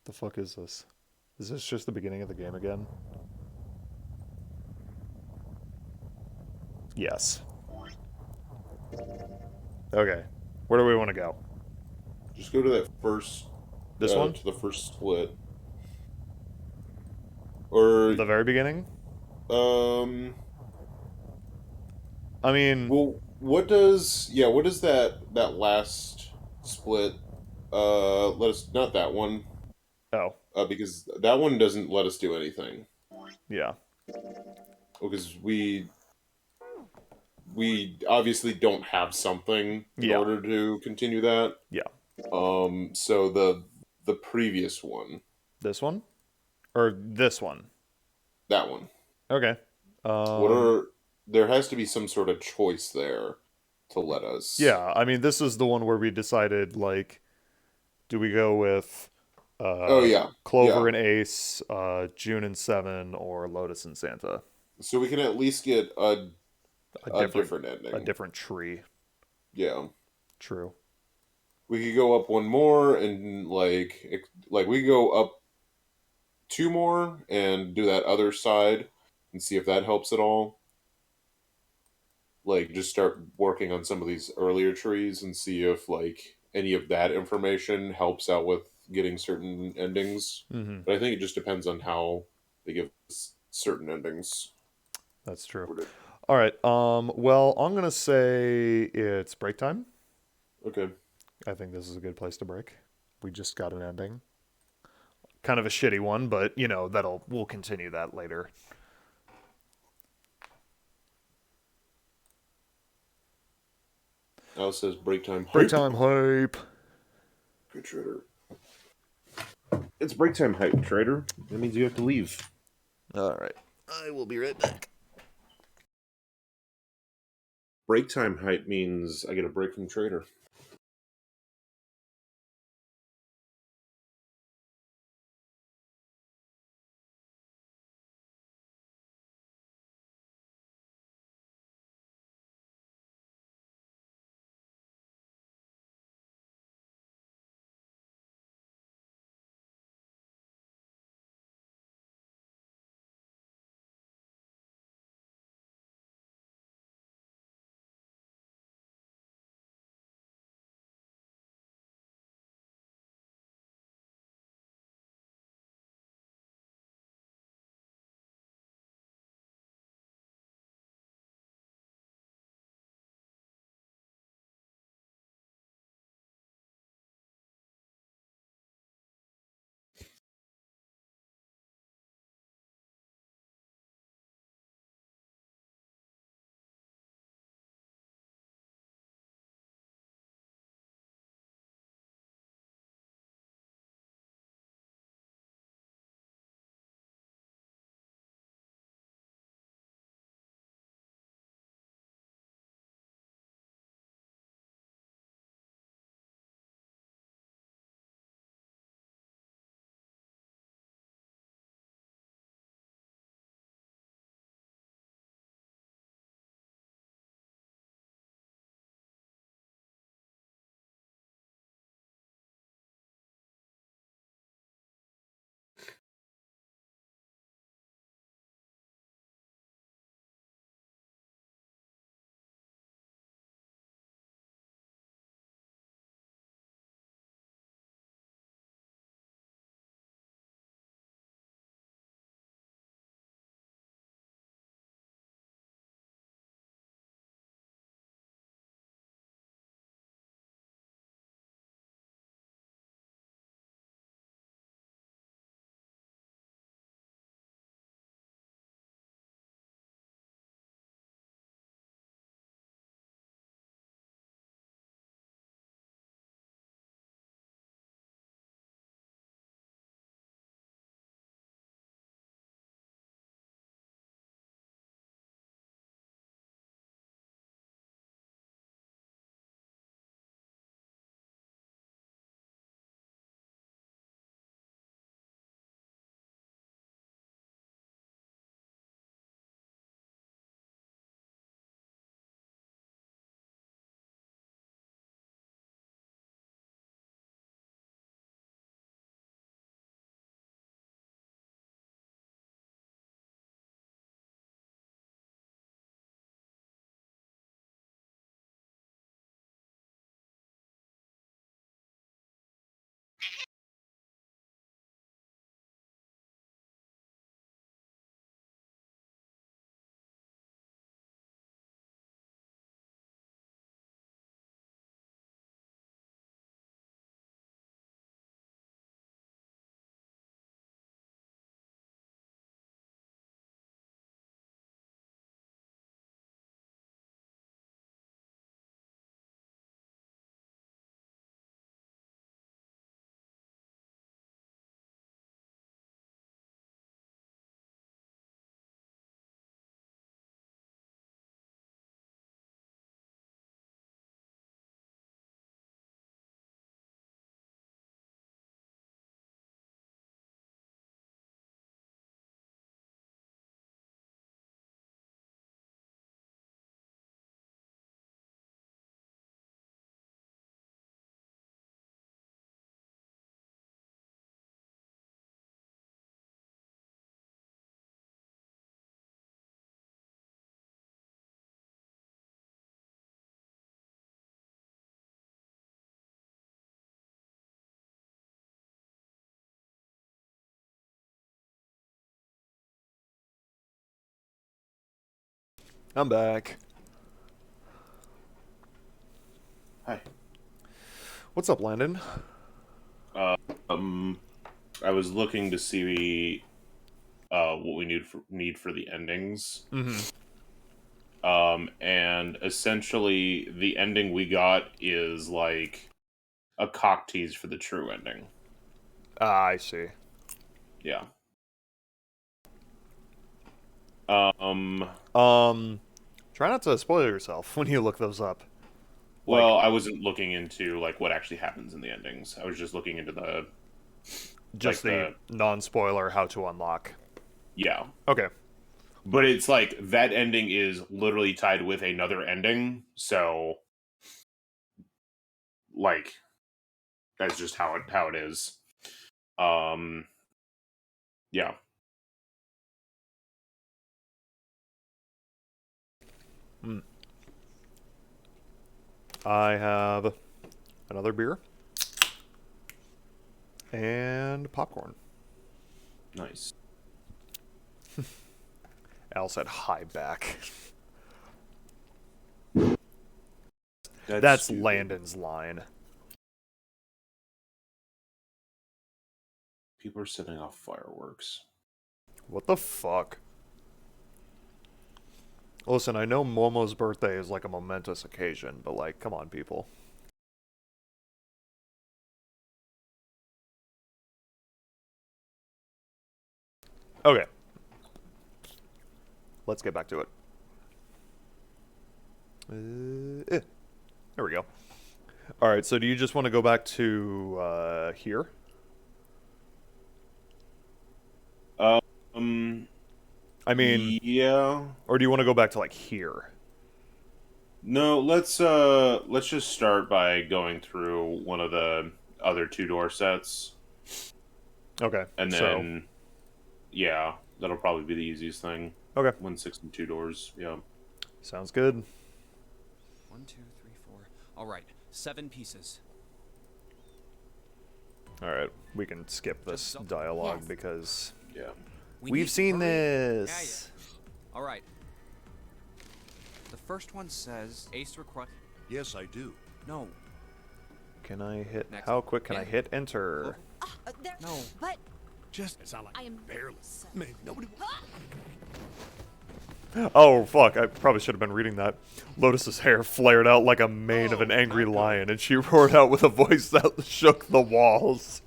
The fuck is this? Is this just the beginning of the game again? Yes. Okay. Where do we want to go? Just go to that first... This one? To the first split. Or... The very beginning? I mean, Well, what does that last split let us, not that one, oh, because that one doesn't let us do anything. yeah. Because we obviously don't have something in Yeah. order to continue that. Yeah. So the previous one, This one? Or this one? that one. Okay. What Um, are there has to be some sort of choice there to let us. yeah, I mean, this is the one where we decided, like, do we go with Oh yeah, Clover yeah. and Ace, June and Seven, or Lotus and Santa? So we can at least get A a different, different a ending. different tree. Yeah. True. We could go up one more and like we go up two more and do that other side and see if that helps at all. Like just start working on some of these earlier trees and see if like any of that information helps out with getting certain endings. Mm-hmm. But I think it just depends on how they give us certain endings. That's true. Worded. All right. Well, I'm gonna say it's break time. Okay. I think this is a good place to break. We just got an ending. Kind of a shitty one, but you know, we'll continue that later. Alice says break time Break hype. time hype. Good trader. It's break time hype, trader. That means you have to leave. All right. I will be right back. Break time hype means I get a break from trader. I'm back. Hi. What's up, Landon? I was looking to see what we need for the endings. And essentially, the ending we got is like a cock tease for the true ending. Ah, I see. Yeah. Try not to spoil yourself when you look those up. Well, I wasn't looking into like what actually happens in the endings. I was just looking into the Just the non-spoiler how to unlock. Yeah. Okay. But it's like that ending is literally tied with another ending, so like that's just how it is. Yeah. I have another beer and popcorn. Nice. Al said hi back. That's That's stupid. Landon's line. People are setting off fireworks. What the fuck? Listen, I know Momo's birthday is like a momentous occasion, but like, come on, people. Okay. Let's get back to it. There we go. Alright, so do you just want to go back to here? I mean, yeah. or do you want to go back to like here? No, let's just start by going through one of the other two door sets. Okay. And then yeah, that'll probably be the easiest thing. Okay. 1, 6, and 2 doors. Yeah. Sounds good. 1, 2, 3, 4. All right, 7 pieces. Alright, we can skip this dialogue Yes. because Yeah. We we've need- seen hurry. this. Yeah. All right. The first one says Ace request. Yes, I do. No, Can I hit? Next. How quick can I Yeah. hit enter? There, No. But Just it sound like I am barely. so- Maybe nobody. Oh fuck! I probably should have been reading that. Lotus's hair flared out like a mane of an angry lion, and she roared out with a voice that shook the walls.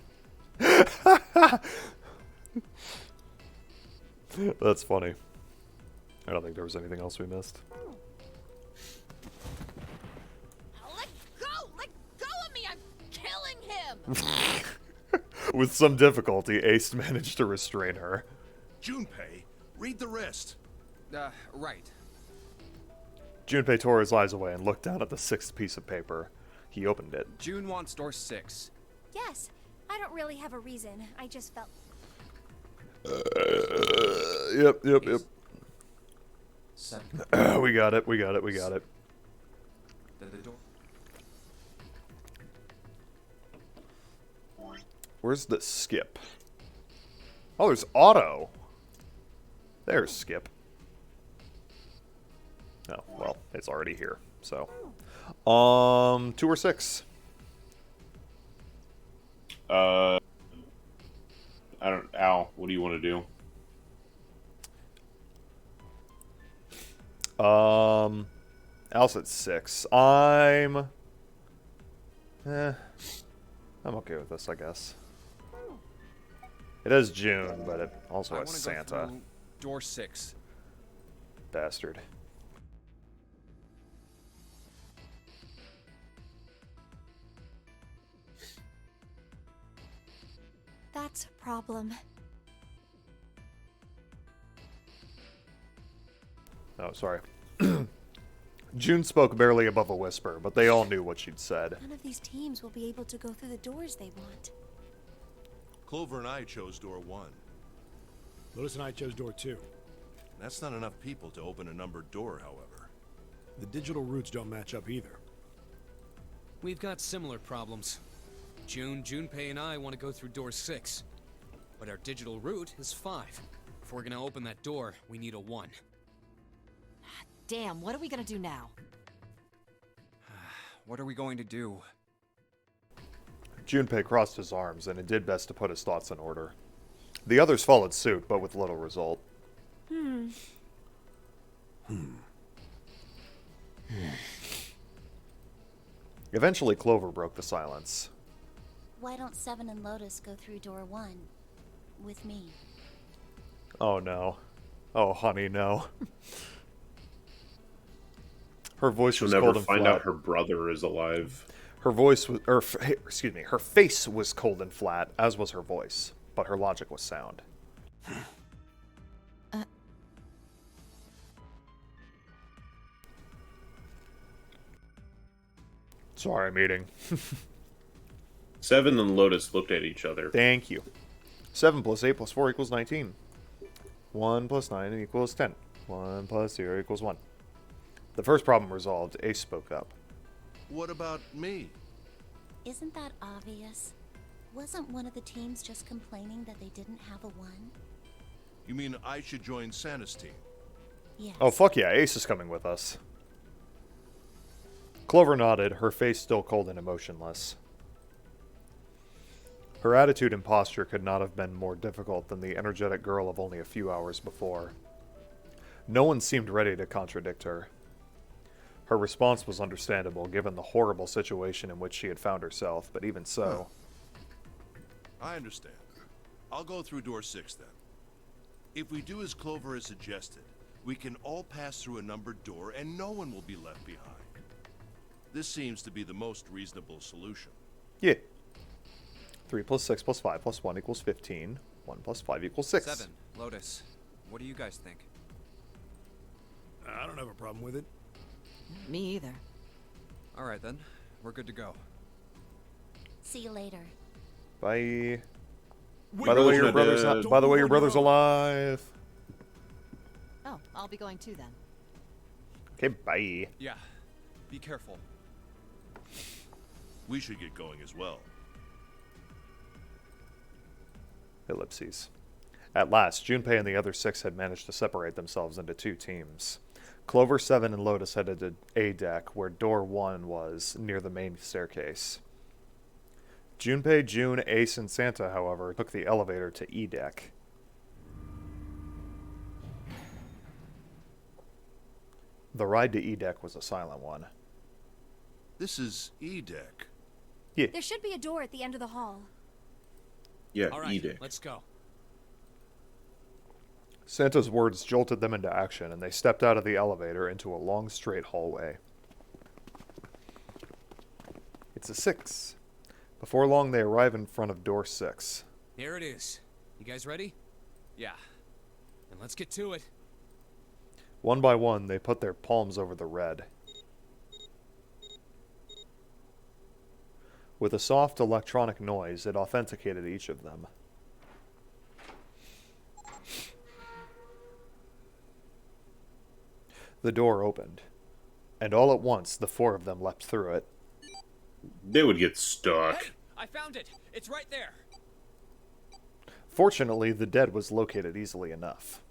That's funny. I don't think there was anything else we missed. let go! Let go of me! I'm killing him! With some difficulty, Ace managed to restrain her. Junpei, read the rest. Right. Junpei tore his eyes away and looked down at the 6th piece of paper. He opened it. June wants door 6. Yes, I don't really have a reason. I just felt. Yep. 7. We got it. The door. Where's the skip? Oh, there's auto. There's skip. Oh, well, it's already here. So, 2 or 6. I don't. Al, what do you want to do? Al said 6. I'm okay with this, I guess. It has June, but it also I has wanna Santa. Go through door 6. Bastard. That's a problem. Oh, sorry. June spoke barely above a whisper, but they all knew what she'd said. None of these teams will be able to go through the doors they want. Clover and I chose door 1. Lotus and I chose door 2. That's not enough people to open a numbered door, however. The digital routes don't match up either. We've got similar problems. Junpei and I want to go through door 6. But our digital route is 5. If we're gonna open that door, we need a 1. Damn, what are we gonna do now? What are we going to do? Junpei crossed his arms, and it did best to put his thoughts in order. The others followed suit, but with little result. Eventually, Clover broke the silence. Why don't Seven and Lotus go through door 1 with me? Oh no. Oh, honey, no. Her voice She'll was never cold and find flat. out her brother is alive. Her voice was, excuse me, her face was cold and flat, as was her voice, but her logic was sound. Sorry, I'm eating. Seven and Lotus looked at each other. Thank you. 7 plus 8 plus 4 equals 19. 1 plus 9 equals 10. 1 plus 0 equals 1. The first problem resolved, Ace spoke up. What about me? Isn't that obvious? Wasn't one of the teams just complaining that they didn't have a 1? You mean I should join Santa's team? Yes. Oh, fuck yeah, Ace is coming with us. Clover nodded, her face still cold and emotionless. Her attitude and posture could not have been more difficult than the energetic girl of only a few hours before. No one seemed ready to contradict her. Her response was understandable, given the horrible situation in which she had found herself, but even so... I understand. I'll go through door 6 then. If we do as Clover has suggested, we can all pass through a numbered door and no one will be left behind. This seems to be the most reasonable solution. Yeah. 3 plus 6 plus 5 plus 1 equals 15. 1 plus 5 equals 6. 7, Lotus. What do you guys think? I don't have a problem with it. Me either. All right then, we're good to go. See you later. Bye. Wait, By the way, your Brother's brother's not not, dead. by the way, your Don't brother's worry. alive. Oh, I'll be going too then. Okay, bye. Yeah, be careful. We should get going as well. Ellipses. At last, Junpei and the other 6 had managed to separate themselves into 2 teams. Clover, 7, and Lotus headed to A deck, where door 1 was, near the main staircase. Junpei, June, Ace, and Santa, however, took the elevator to E deck. The ride to E deck was a silent one. This is E deck. There should be a door at the end of the hall. Yeah, All right, edict. let's go. Santa's words jolted them into action, and they stepped out of the elevator into a long, straight hallway. It's a 6. Before long, they arrive in front of door 6. Here it is. You guys ready? Yeah. Then let's get to it. One by one, they put their palms over the red. With a soft electronic noise, it authenticated each of them. The door opened, and all at once, the 4 of them leapt through it. They would get stuck. Hey, I found it. It's right there. Fortunately, the dead was located easily enough.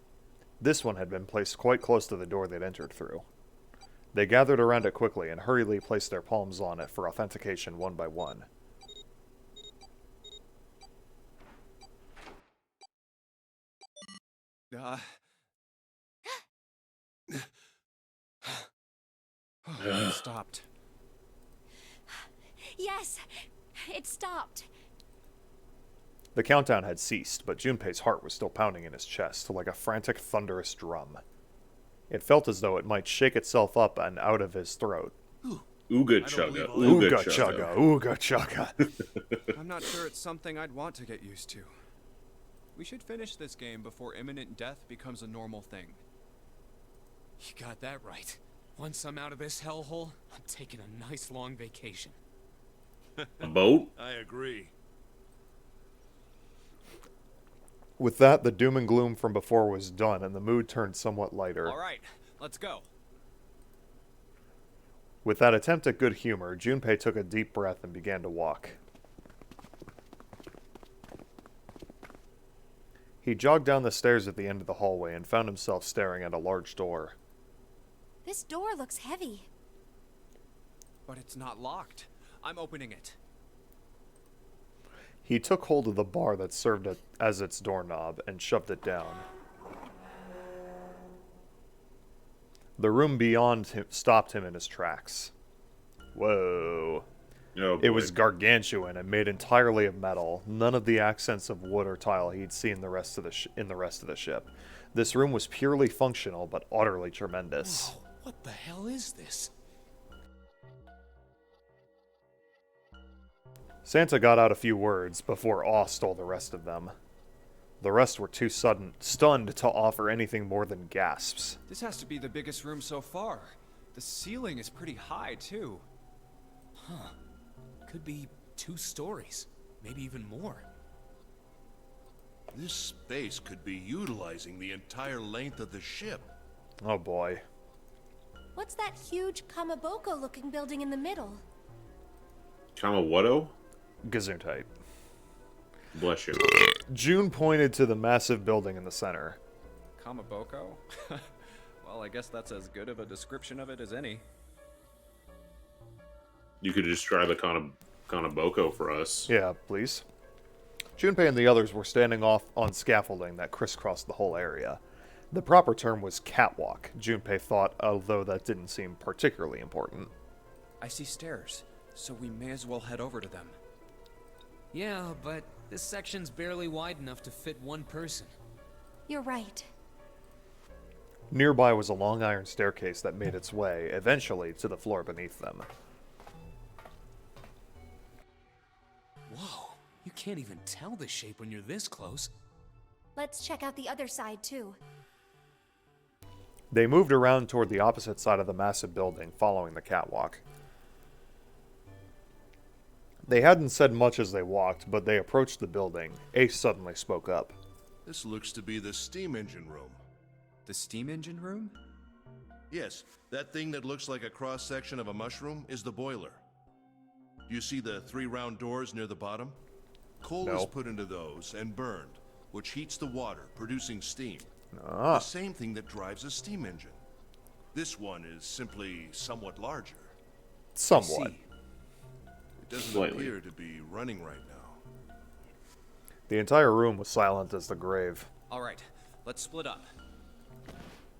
This one had been placed quite close to the door they'd entered through. They gathered around it quickly and hurriedly placed their palms on it for authentication one by one. It stopped. Yes! It stopped! The countdown had ceased, but Junpei's heart was still pounding in his chest like a frantic, thunderous drum. It felt as though it might shake itself up and out of his throat. Ooga I don't chugga. believe Ooga Ooga chugga, chugga. ooga chugga. I'm not sure it's something I'd want to get used to. We should finish this game before imminent death becomes a normal thing. You got that right. Once I'm out of this hellhole, I'm taking a nice long vacation. A boat? I agree. With that, the doom and gloom from before was done, and the mood turned somewhat lighter. All right, let's go. With that attempt at good humor, Junpei took a deep breath and began to walk. He jogged down the stairs at the end of the hallway and found himself staring at a large door. This door looks heavy. But it's not locked. I'm opening it. He took hold of the bar that served it as its doorknob and shoved it down. The room beyond him stopped him in his tracks. Whoa. Oh, It boy. was gargantuan and made entirely of metal. None of the accents of wood or tile he'd seen in the rest of the ship. This room was purely functional, but utterly tremendous. Whoa, what the hell is this? Santa got out a few words before awe stole the rest of them. The rest were too stunned to offer anything more than gasps. This has to be the biggest room so far. The ceiling is pretty high, too. Huh. Could be 2 stories. Maybe even more. This space could be utilizing the entire length of the ship. Oh boy. What's that huge Kamaboko-looking building in the middle? Kamawato? Gesundheit. Bless you. June pointed to the massive building in the center. Kamaboko? Well, I guess that's as good of a description of it as any. You could describe a Kanaboko for us. Yeah, please. Junpei and the others were standing off on scaffolding that crisscrossed the whole area. The proper term was catwalk, Junpei thought, although that didn't seem particularly important. I see stairs, so we may as well head over to them. Yeah, but this section's barely wide enough to fit 1 person. You're right. Nearby was a long iron staircase that made its way, eventually, to the floor beneath them. Whoa, you can't even tell the shape when you're this close. Let's check out the other side, too. They moved around toward the opposite side of the massive building, following the catwalk. They hadn't said much as they walked, but they approached the building. Ace suddenly spoke up. This looks to be the steam engine room. The steam engine room? Yes, that thing that looks like a cross-section of a mushroom is the boiler. You see the 3 round doors near the bottom? Coal No. is put into those and burned, which heats the water, producing steam. Ah, The same thing that drives a steam engine. This one is simply somewhat larger. somewhat. See. It doesn't Slightly. appear to be running right now. The entire room was silent as the grave. Alright, let's split up.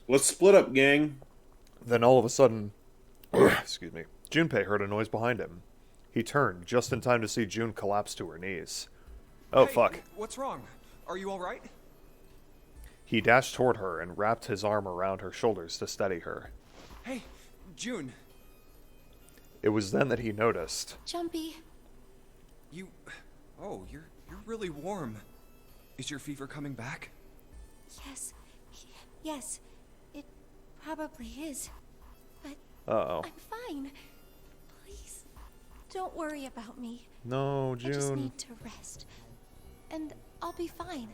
Let's split up, gang. Then all of a sudden, excuse me, Junpei heard a noise behind him. He turned just in time to see June collapse to her knees. Oh, Hey, fuck. What's wrong? Are you alright? He dashed toward her and wrapped his arm around her shoulders to steady her. Hey, June, It was then that he noticed. Jumpy. you... Oh, you're really warm. Is your fever coming back? Yes. Yes. It probably is. But Uh-oh. I'm fine. Please, don't worry about me. No, I just June. need to rest. And I'll be fine.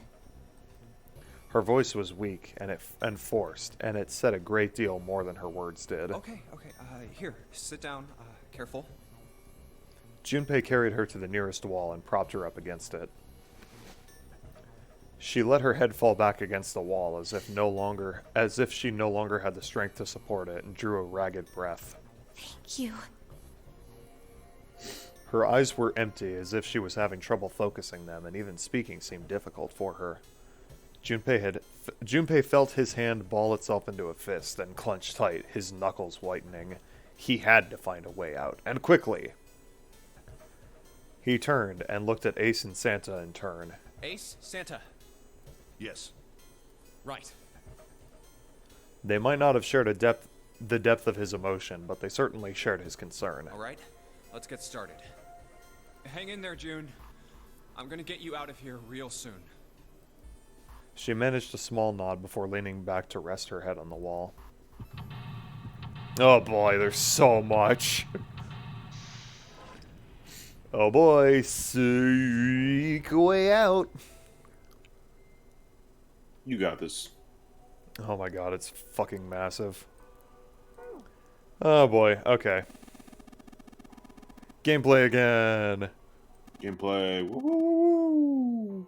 Her voice was weak and forced, and it said a great deal more than her words did. Okay, here, sit down. Careful. Junpei carried her to the nearest wall and propped her up against it. She let her head fall back against the wall as if she no longer had the strength to support it, and drew a ragged breath. Thank you. Her eyes were empty, as if she was having trouble focusing them, and even speaking seemed difficult for her. Junpei felt his hand ball itself into a fist and clenched tight, his knuckles whitening. He had to find a way out, and quickly. He turned and looked at Ace and Santa in turn. Ace, Santa. Yes. Right. They might not have shared the depth of his emotion, but they certainly shared his concern. Alright, let's get started. Hang in there, June. I'm gonna get you out of here real soon. She managed a small nod before leaning back to rest her head on the wall. Oh boy, there's so much. Oh boy, seek a way out. You got this. Oh my god, it's fucking massive. Oh boy, okay. Gameplay again. Gameplay. Woo, woo, woo, woo.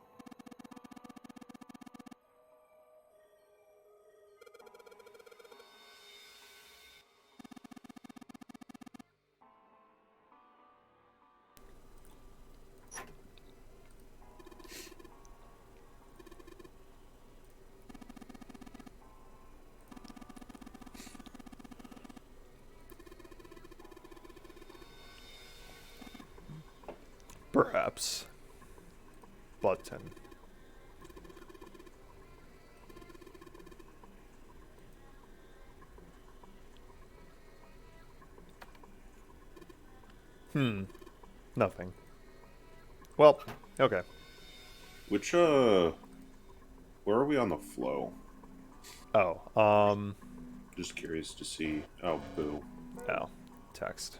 Perhaps. Button. Nothing. Well, okay. Which, where are we on the flow? Oh, Just curious to see. Oh, boo. oh, text.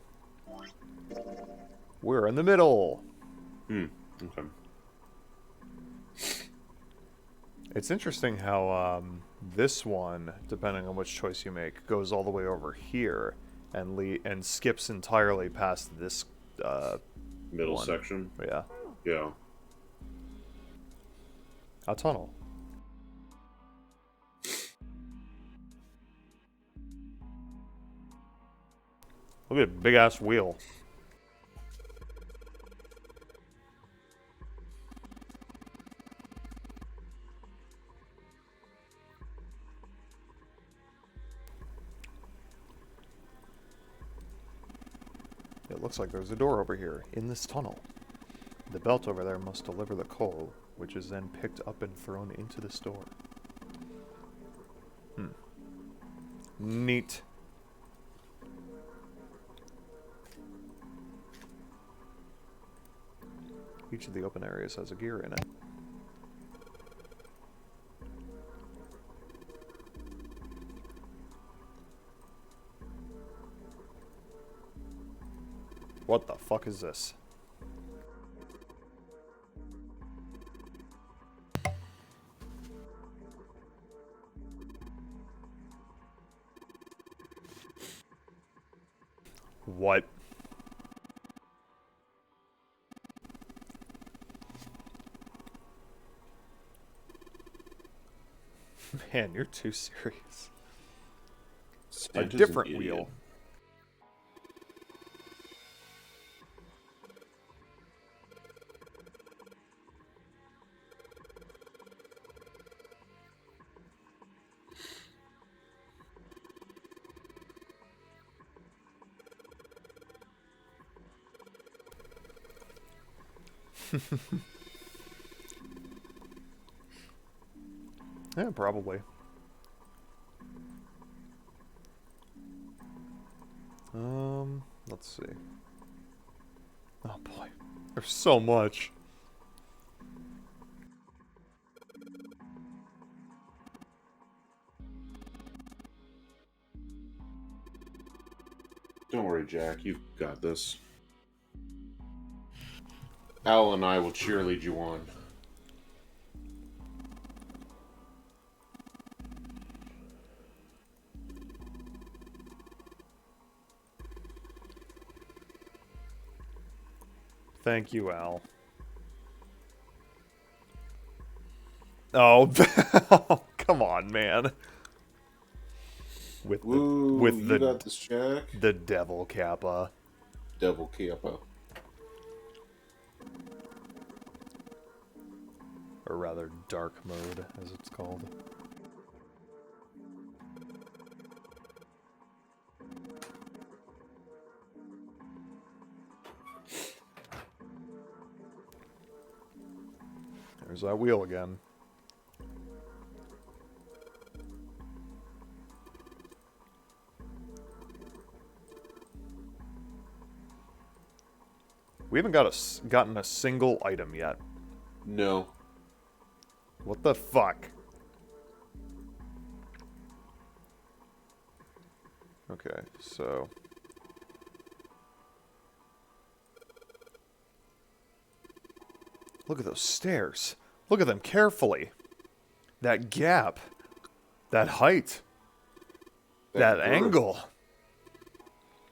We're in the middle. Okay. It's interesting how this one, depending on which choice you make, goes all the way over here and skips entirely past this Middle one. section. Yeah, Yeah. a tunnel. Look at that big ass wheel. It looks like there's a door over here, in this tunnel. The belt over there must deliver the coal, which is then picked up and thrown into the store. Neat. Each of the open areas has a gear in it. What the fuck is this? What? Man, you're too serious. Santa's A different an idiot. wheel. Yeah, probably. Let's see. Oh boy, there's so much. Don't worry, Jack. You've got this. Al and I will cheerlead you on. Thank you, Al. Oh, come on, man. With Woo, with you the got this, Jack. the devil kappa. Devil Kappa. Or rather, dark mode, as it's called. There's that wheel again. We haven't gotten a single item yet. No. What the fuck? Okay, so... Look at those stairs. Look at them carefully. That gap. That height. That girth. angle.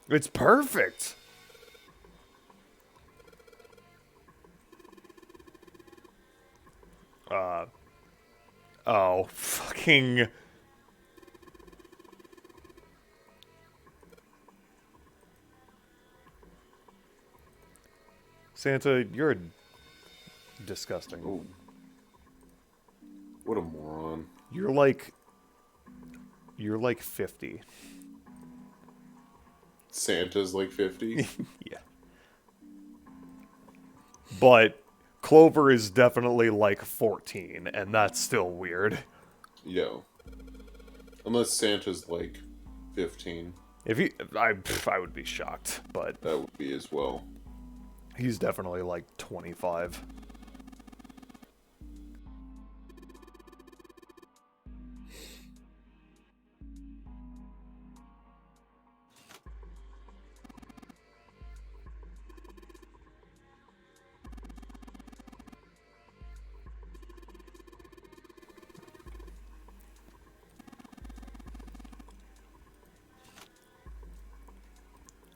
It's perfect. Oh, fucking... Santa, you're disgusting. Oh. What a moron. You're like 50. Santa's like 50. Yeah. but Clover is definitely like 14, and that's still weird. Yeah. Unless Santa's like 15. I would be shocked, but That would be as well. he's definitely like 25.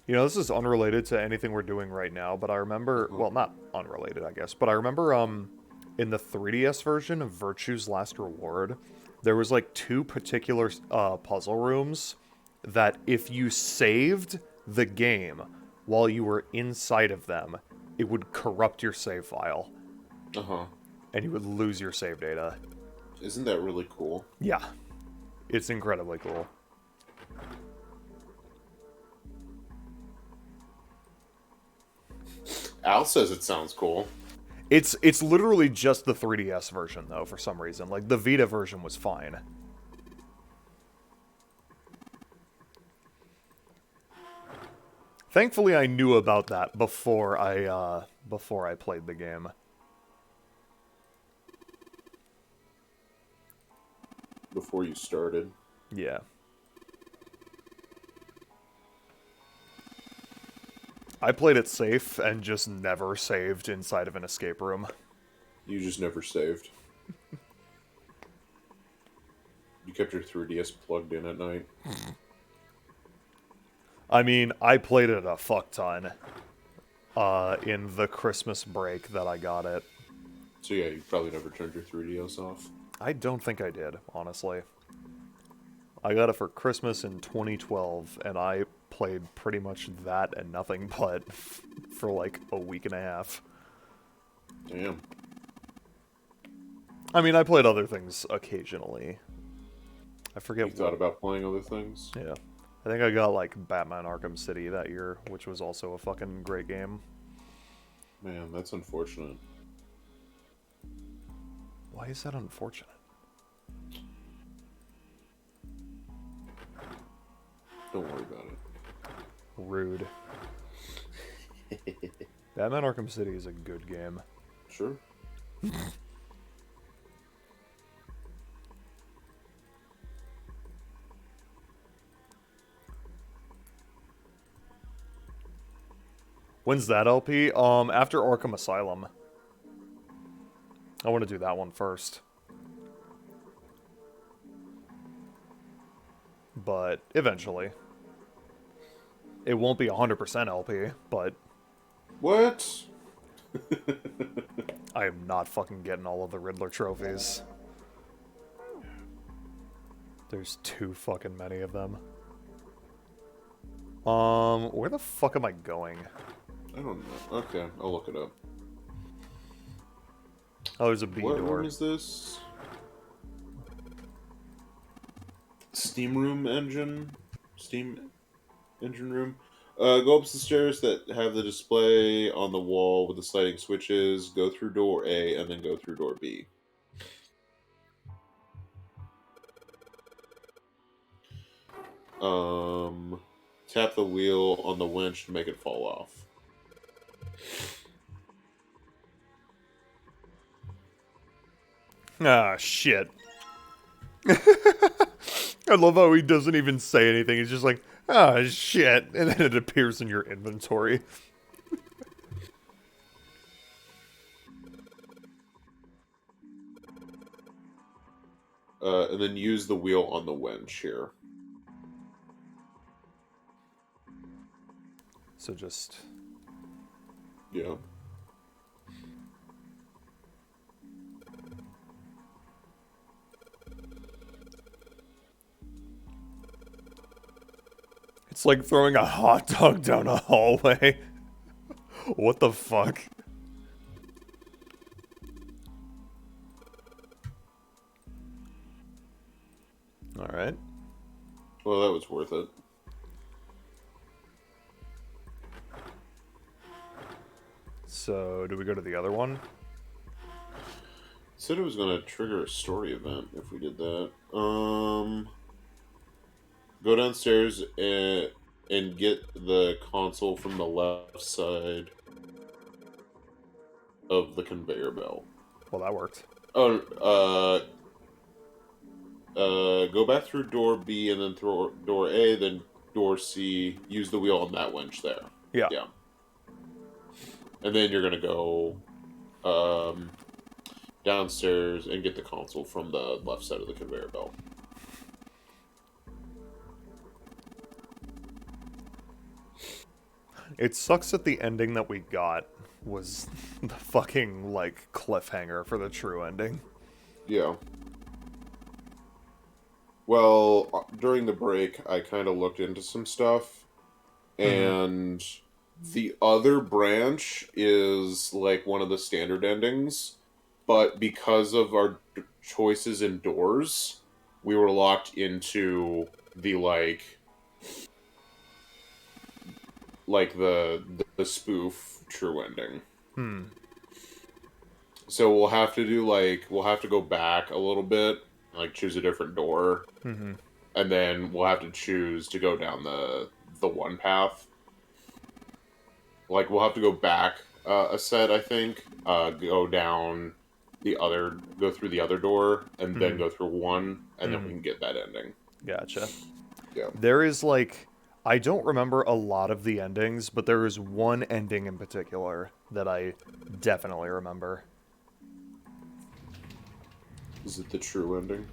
You know, this is unrelated to anything we're doing right now, but I remember, well, not unrelated, I guess, but I remember in the 3DS version of Virtue's Last Reward, there was like 2 particular puzzle rooms that if you saved the game while you were inside of them, it would corrupt your save file. Uh-huh. And you would lose your save data. Isn't that really cool? Yeah. It's incredibly cool. Al says it sounds cool. It's literally just the 3DS version, though, for some reason. Like, the Vita version was fine. Thankfully, I knew about that before I played the game. Before you started. Yeah. I played it safe and just never saved inside of an escape room. You just never saved. You kept your 3DS plugged in at night. I mean, I played it a fuck ton in the Christmas break that I got it. So yeah, you probably never turned your 3DS off. I don't think I did, honestly. I got it for Christmas in 2012, and I played pretty much that and nothing but for like a week and a half. Damn. I mean, I played other things occasionally. I forget. You thought about playing other things? Yeah. I think I got like Batman Arkham City that year, which was also a fucking great game. Man, that's unfortunate. Why is that unfortunate? Don't worry about it. Rude. Batman Arkham City is a good game. Sure. When's that LP? After Arkham Asylum. I want to do that one first. But eventually. It won't be 100% LP, but... What? I am not fucking getting all of the Riddler trophies. There's too fucking many of them. Where the fuck am I going? I don't know. Okay, I'll look it up. Oh, there's a B What door. room is this? Steam room engine? Steam engine room? Go up the stairs that have the display on the wall with the sliding switches, go through door A, and then go through door B. Tap the wheel on the winch to make it fall off. Ah, shit. I love how he doesn't even say anything. He's just like, ah, shit. And then it appears in your inventory. And then use the wheel on the winch here. So just... Yeah. It's like throwing a hot dog down a hallway. What the fuck? Alright. Well, that was worth it. So, do we go to the other one? Said it was going to trigger a story event if we did that. Go downstairs and get the console from the left side of the conveyor belt. Well, that worked. Oh, go back through door B and then through door A, then door C. Use the wheel on that winch there. Yeah. Yeah. And then you're gonna go downstairs and get the console from the left side of the conveyor belt. It sucks that the ending that we got was the fucking, like, cliffhanger for the true ending. Yeah. Well, during the break, I kind of looked into some stuff, and the other branch is, like, one of the standard endings, but because of our choices in doors, we were locked into the, the spoof true ending. So we'll have to do, we'll have to go back a little bit, choose a different door, and then we'll have to choose to go down the one path. We'll have to go back a set, I think, go down go through the other door, and then go through one, and then we can get that ending. Gotcha. Yeah. There is, I don't remember a lot of the endings, but there is one ending in particular that I definitely remember. Is it the true ending?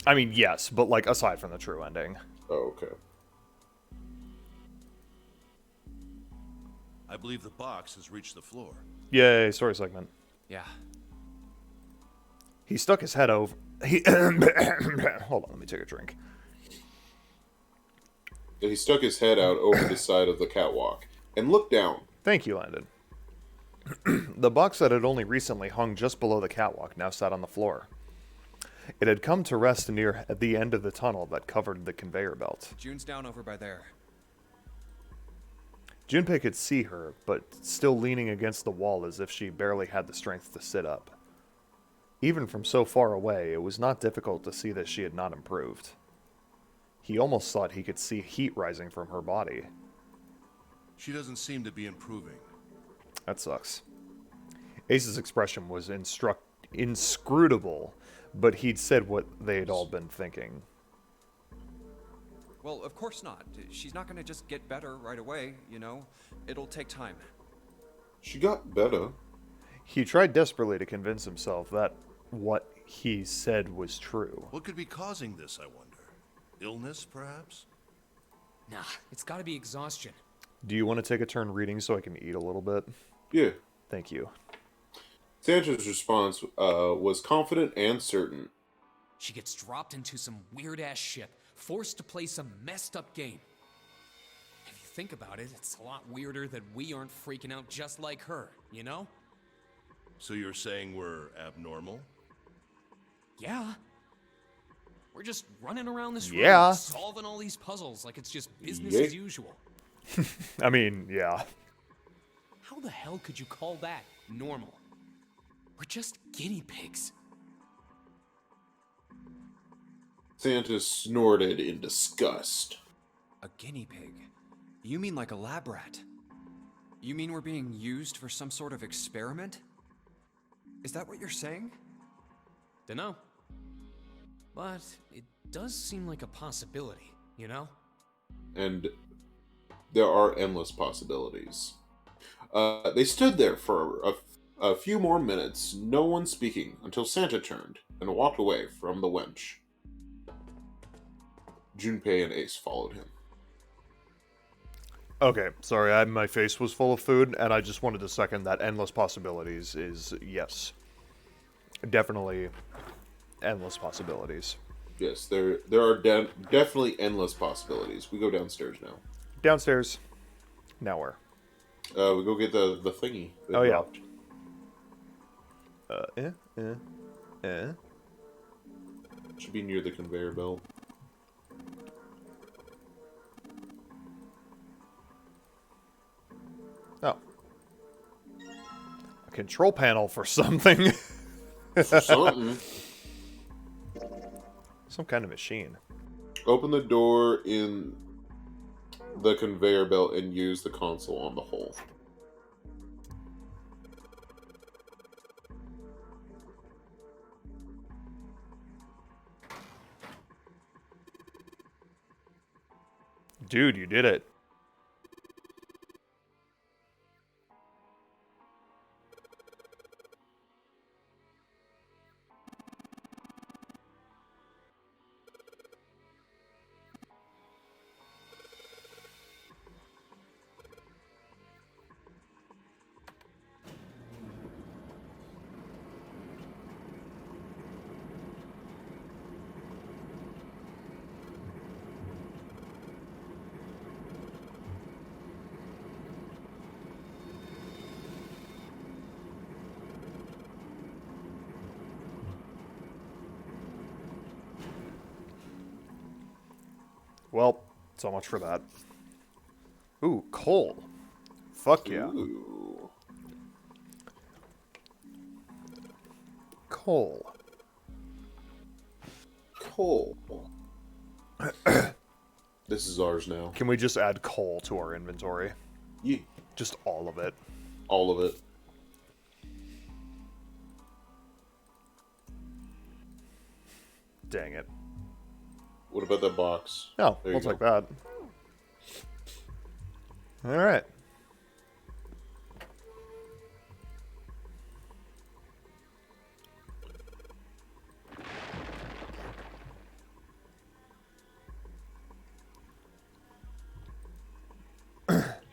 I mean, yes, but, aside from the true ending. Oh, okay. I believe the box has reached the floor. Yay, story segment. Yeah. He stuck his head over... Hold on, let me take a drink. He stuck his head out over the side of the catwalk and looked down. Thank you, Landon. The box that had only recently hung just below the catwalk now sat on the floor. It had come to rest near the end of the tunnel that covered the conveyor belt. June's down over by there. Junpei could see her, but still leaning against the wall as if she barely had the strength to sit up. Even from so far away, it was not difficult to see that she had not improved. He almost thought he could see heat rising from her body. She doesn't seem to be improving. That sucks. Ace's expression was inscrutable, but he'd said what they had all been thinking. Well, of course not. She's not gonna just get better right away, you know? It'll take time. She got better. He tried desperately to convince himself that what he said was true. What could be causing this, I wonder? Illness, perhaps? Nah, it's gotta be exhaustion. Do you want to take a turn reading so I can eat a little bit? Yeah. Thank you. Sandra's response was confident and certain. She gets dropped into some weird-ass ship, forced to play some messed-up game. If you think about it, it's a lot weirder that we aren't freaking out just like her, you know? So you're saying we're abnormal? Yeah. We're just running around this room, Yeah. solving all these puzzles like it's just business Yeah. as usual. I mean, yeah. How the hell could you call that normal? We're just guinea pigs. Santa snorted in disgust. A guinea pig? You mean like a lab rat? You mean we're being used for some sort of experiment? Is that what you're saying? Dunno. But it does seem like a possibility, you know? And there are endless possibilities. They stood there for a few more minutes, no one speaking, until Santa turned and walked away from the winch. Junpei and Ace followed him. Okay, sorry, my face was full of food, and I just wanted to second that endless possibilities is yes. Definitely endless possibilities. Yes, there are definitely endless possibilities. We go downstairs now. Downstairs. Now where? We go get the thingy. that Oh, yeah. dropped. Should be near the conveyor belt. Oh. control panel for something. For something. Some kind of machine. Open the door in the conveyor belt and use the console on the hole. Dude, you did it. Well, so much for that. Ooh, coal. Fuck yeah. Ooh. Coal. Coal. This is ours now. Can we just add coal to our inventory? Yeah. Just all of it. All of it. Dang it. What about that box? Oh, There we'll you take go. that. Alright.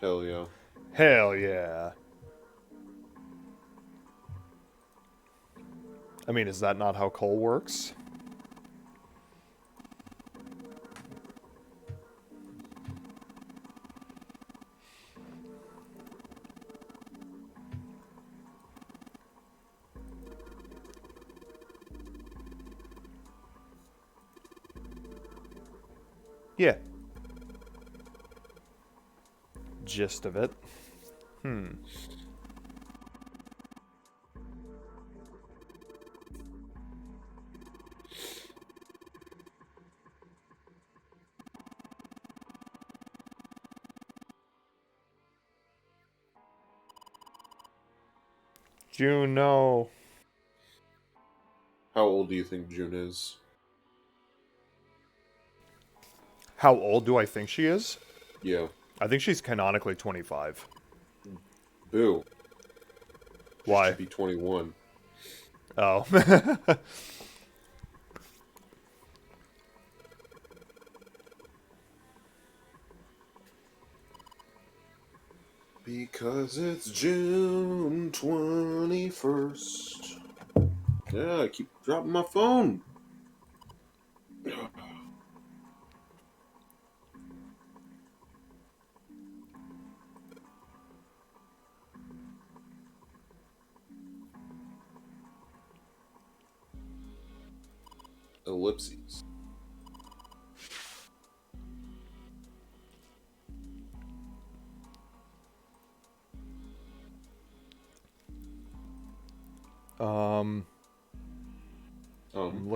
Hell yeah. Hell yeah. I mean, is that not how coal works? Yeah. Gist of it. June, no. How old do you think June is? How old do I think she is? Yeah. I think she's canonically 25. Boo. She Why? should be 21. Oh. Because it's June 21st. Yeah, I keep dropping my phone. Ellipses. I'm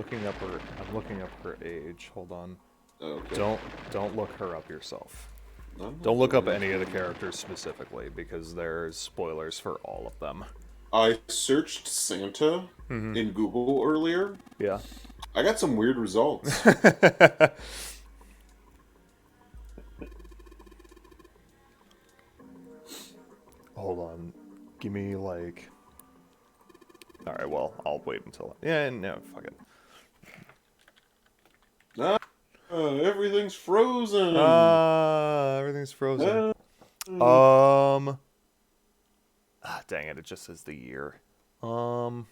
looking up her age. Hold on. Okay. Don't look her up yourself. I'm not Don't look up doing any it. of the characters specifically because there's spoilers for all of them. I searched Santa in Google earlier. Yeah. I got some weird results. Hold on. Give me like. Alright, well, I'll wait until. Yeah, no, fuck it. Everything's frozen. Everything's frozen. Dang it, it just says the year. What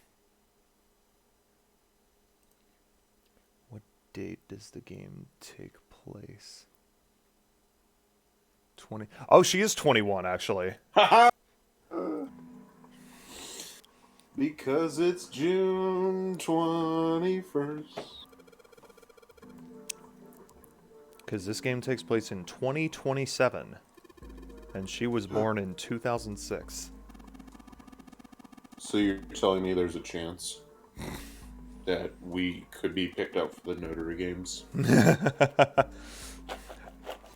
date does the game take place? 20. Oh, she is 21, actually. Because it's June 21st. Because this game takes place in 2027. And she was born in 2006. So you're telling me there's a chance that we could be picked up for the notary games?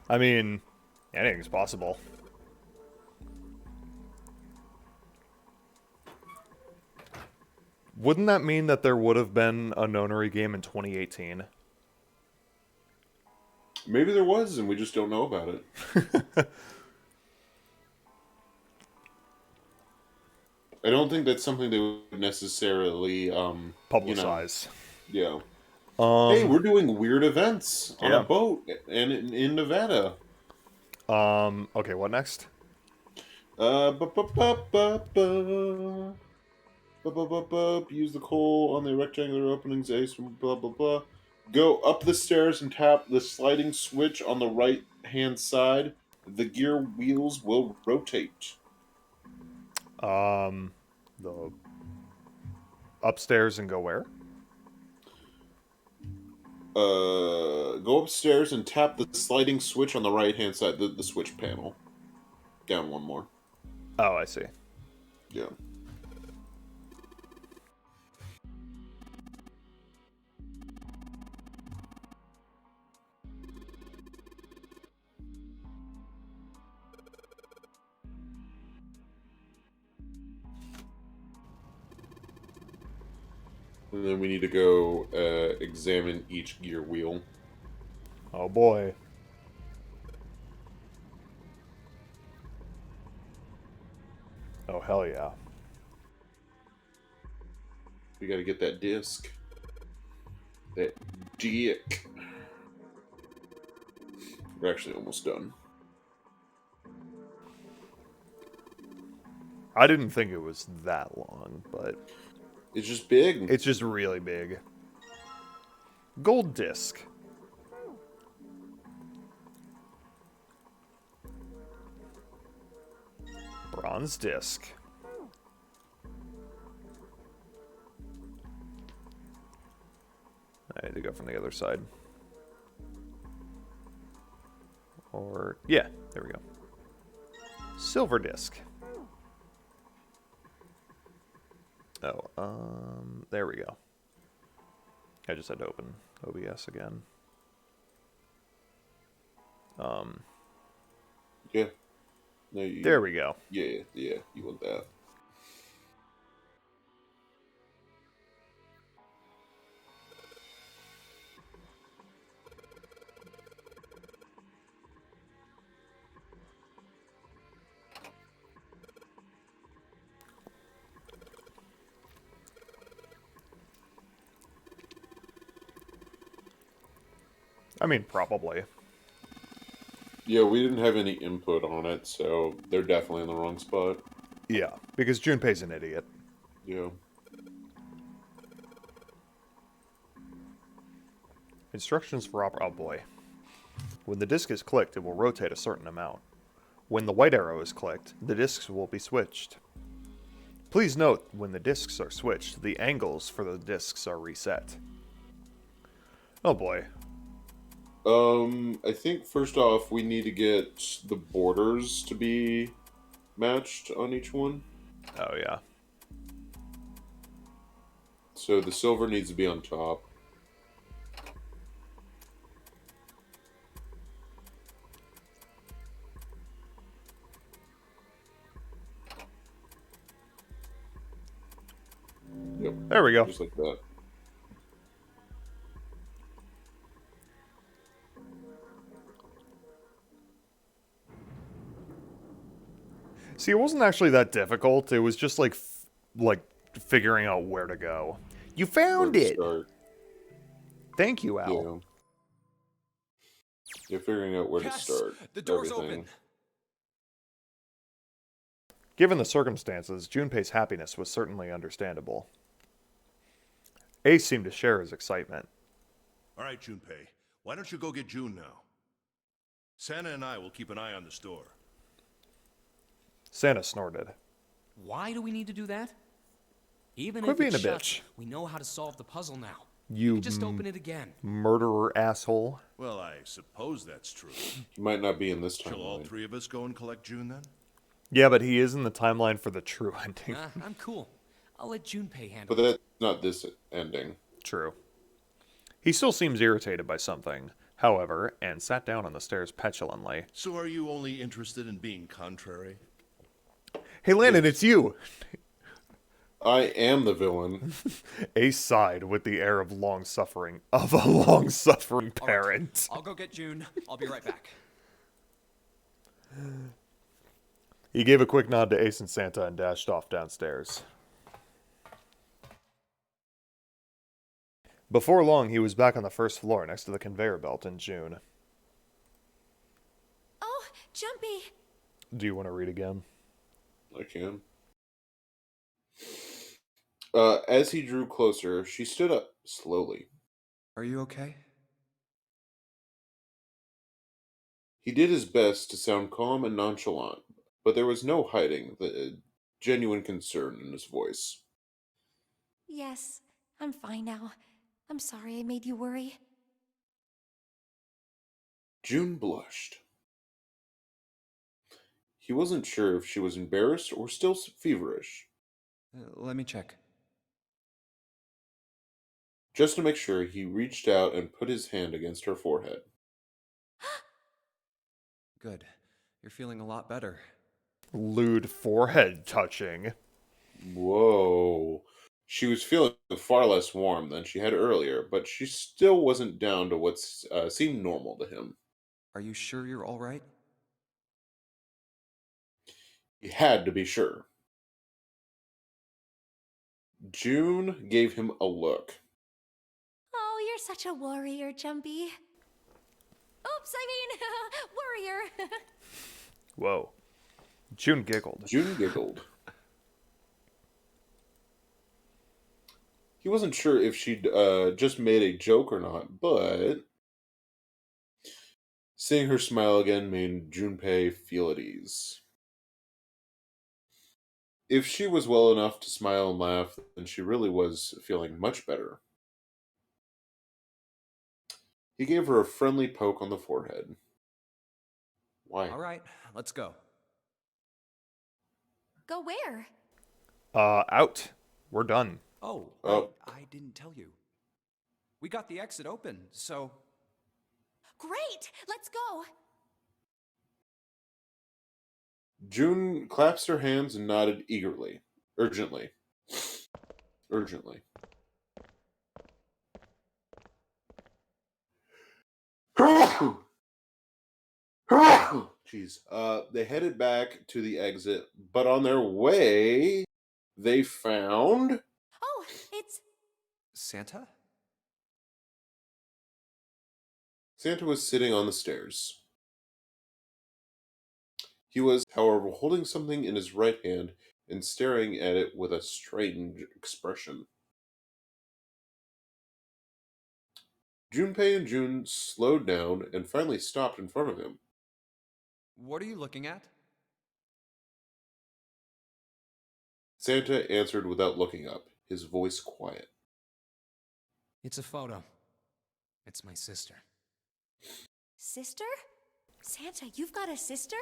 I mean, anything's possible. Wouldn't that mean that there would have been a nonary game in 2018? Maybe there was, and we just don't know about it. I don't think that's something they would necessarily Publicize. Yeah. Hey, we're doing weird events on yeah. a boat and in Nevada. Okay, what next? Use the coal on the rectangular openings. Ace. Blah blah blah. Go up the stairs and tap the sliding switch on the right hand side. The gear wheels will rotate. The upstairs and go where? Go upstairs and tap the sliding switch on the right hand side. The switch panel. Down one more. Oh, I see. Yeah. And then we need to go examine each gear wheel. Oh boy. Oh hell yeah. We gotta get that disc. That dick. We're actually almost done. I didn't think it was that long, but it's just big. It's just really big. Gold disc. Bronze disc. I need to go from the other side. Or, yeah, there we go. Silver disc. Oh, there we go. I just had to open OBS again. Yeah. No, there we go. Yeah, you want that. I mean, probably. Yeah, we didn't have any input on it, so they're definitely in the wrong spot. Yeah, because Junpei's an idiot. Yeah. Instructions for oh boy. When the disc is clicked, it will rotate a certain amount. When the white arrow is clicked, the discs will be switched. Please note, when the discs are switched, the angles for the discs are reset. Oh boy. I think first off, we need to get the borders to be matched on each one. Oh, yeah. So the silver needs to be on top. Yep. There we go. Just like that. See, it wasn't actually that difficult. It was just like figuring out where to go. You found it. Start. Thank you, Al. Yeah. You're figuring out where to start. The door's open. Given the circumstances, Junpei's happiness was certainly understandable. Ace seemed to share his excitement. All right, Junpei. Why don't you go get June now? Santa and I will keep an eye on the store. Santa snorted. Why do we need to do that? Even Quit if being it's a shut, bitch. we know how to solve the puzzle now. You we can just open it again. Murderer asshole. Well, I suppose that's true. He might not be in this timeline. Shall all three of us go and collect June then? Yeah, but he is in the timeline for the true ending. I'm cool. I'll let Junpei handle But it. that's not this ending. True. He still seems irritated by something, however, and sat down on the stairs petulantly. So are you only interested in being contrary? Hey, Landon, Yes. it's you! I am the villain. Ace sighed with the air of a long-suffering All right, parent. I'll go get June. I'll be right back. He gave a quick nod to Ace and Santa and dashed off downstairs. Before long, he was back on the first floor next to the conveyor belt in June. Oh, Jumpy! Do you want to read again? I can. As he drew closer, she stood up slowly. Are you okay? He did his best to sound calm and nonchalant, but there was no hiding the genuine concern in his voice. Yes, I'm fine now. I'm sorry I made you worry. June blushed. He wasn't sure if she was embarrassed or still feverish. Let me check. Just to make sure, he reached out and put his hand against her forehead. Good. You're feeling a lot better. Lewd forehead touching. Whoa. She was feeling far less warm than she had earlier, but she still wasn't down to what seemed normal to him. Are you sure you're all right? He had to be sure. June gave him a look. Oh, you're such a warrior, Jumpy. Oops, I mean, warrior. Whoa. June giggled. June giggled. He wasn't sure if she'd just made a joke or not, but seeing her smile again made Junpei feel at ease. If she was well enough to smile and laugh, then she really was feeling much better. He gave her a friendly poke on the forehead. Why? All right, let's go. Go where? Out. We're done. Oh, Oh. right, I didn't tell you. We got the exit open, so... Great, let's go. June clasped her hands and nodded eagerly, urgently. Urgently. Jeez. They headed back to the exit, but on their way, they found... Oh, it's... Santa? Santa was sitting on the stairs. He was, however, holding something in his right hand and staring at it with a strange expression. Junpei and June slowed down and finally stopped in front of him. What are you looking at? Santa answered without looking up, his voice quiet. It's a photo. It's my sister. Sister? Santa, you've got a sister?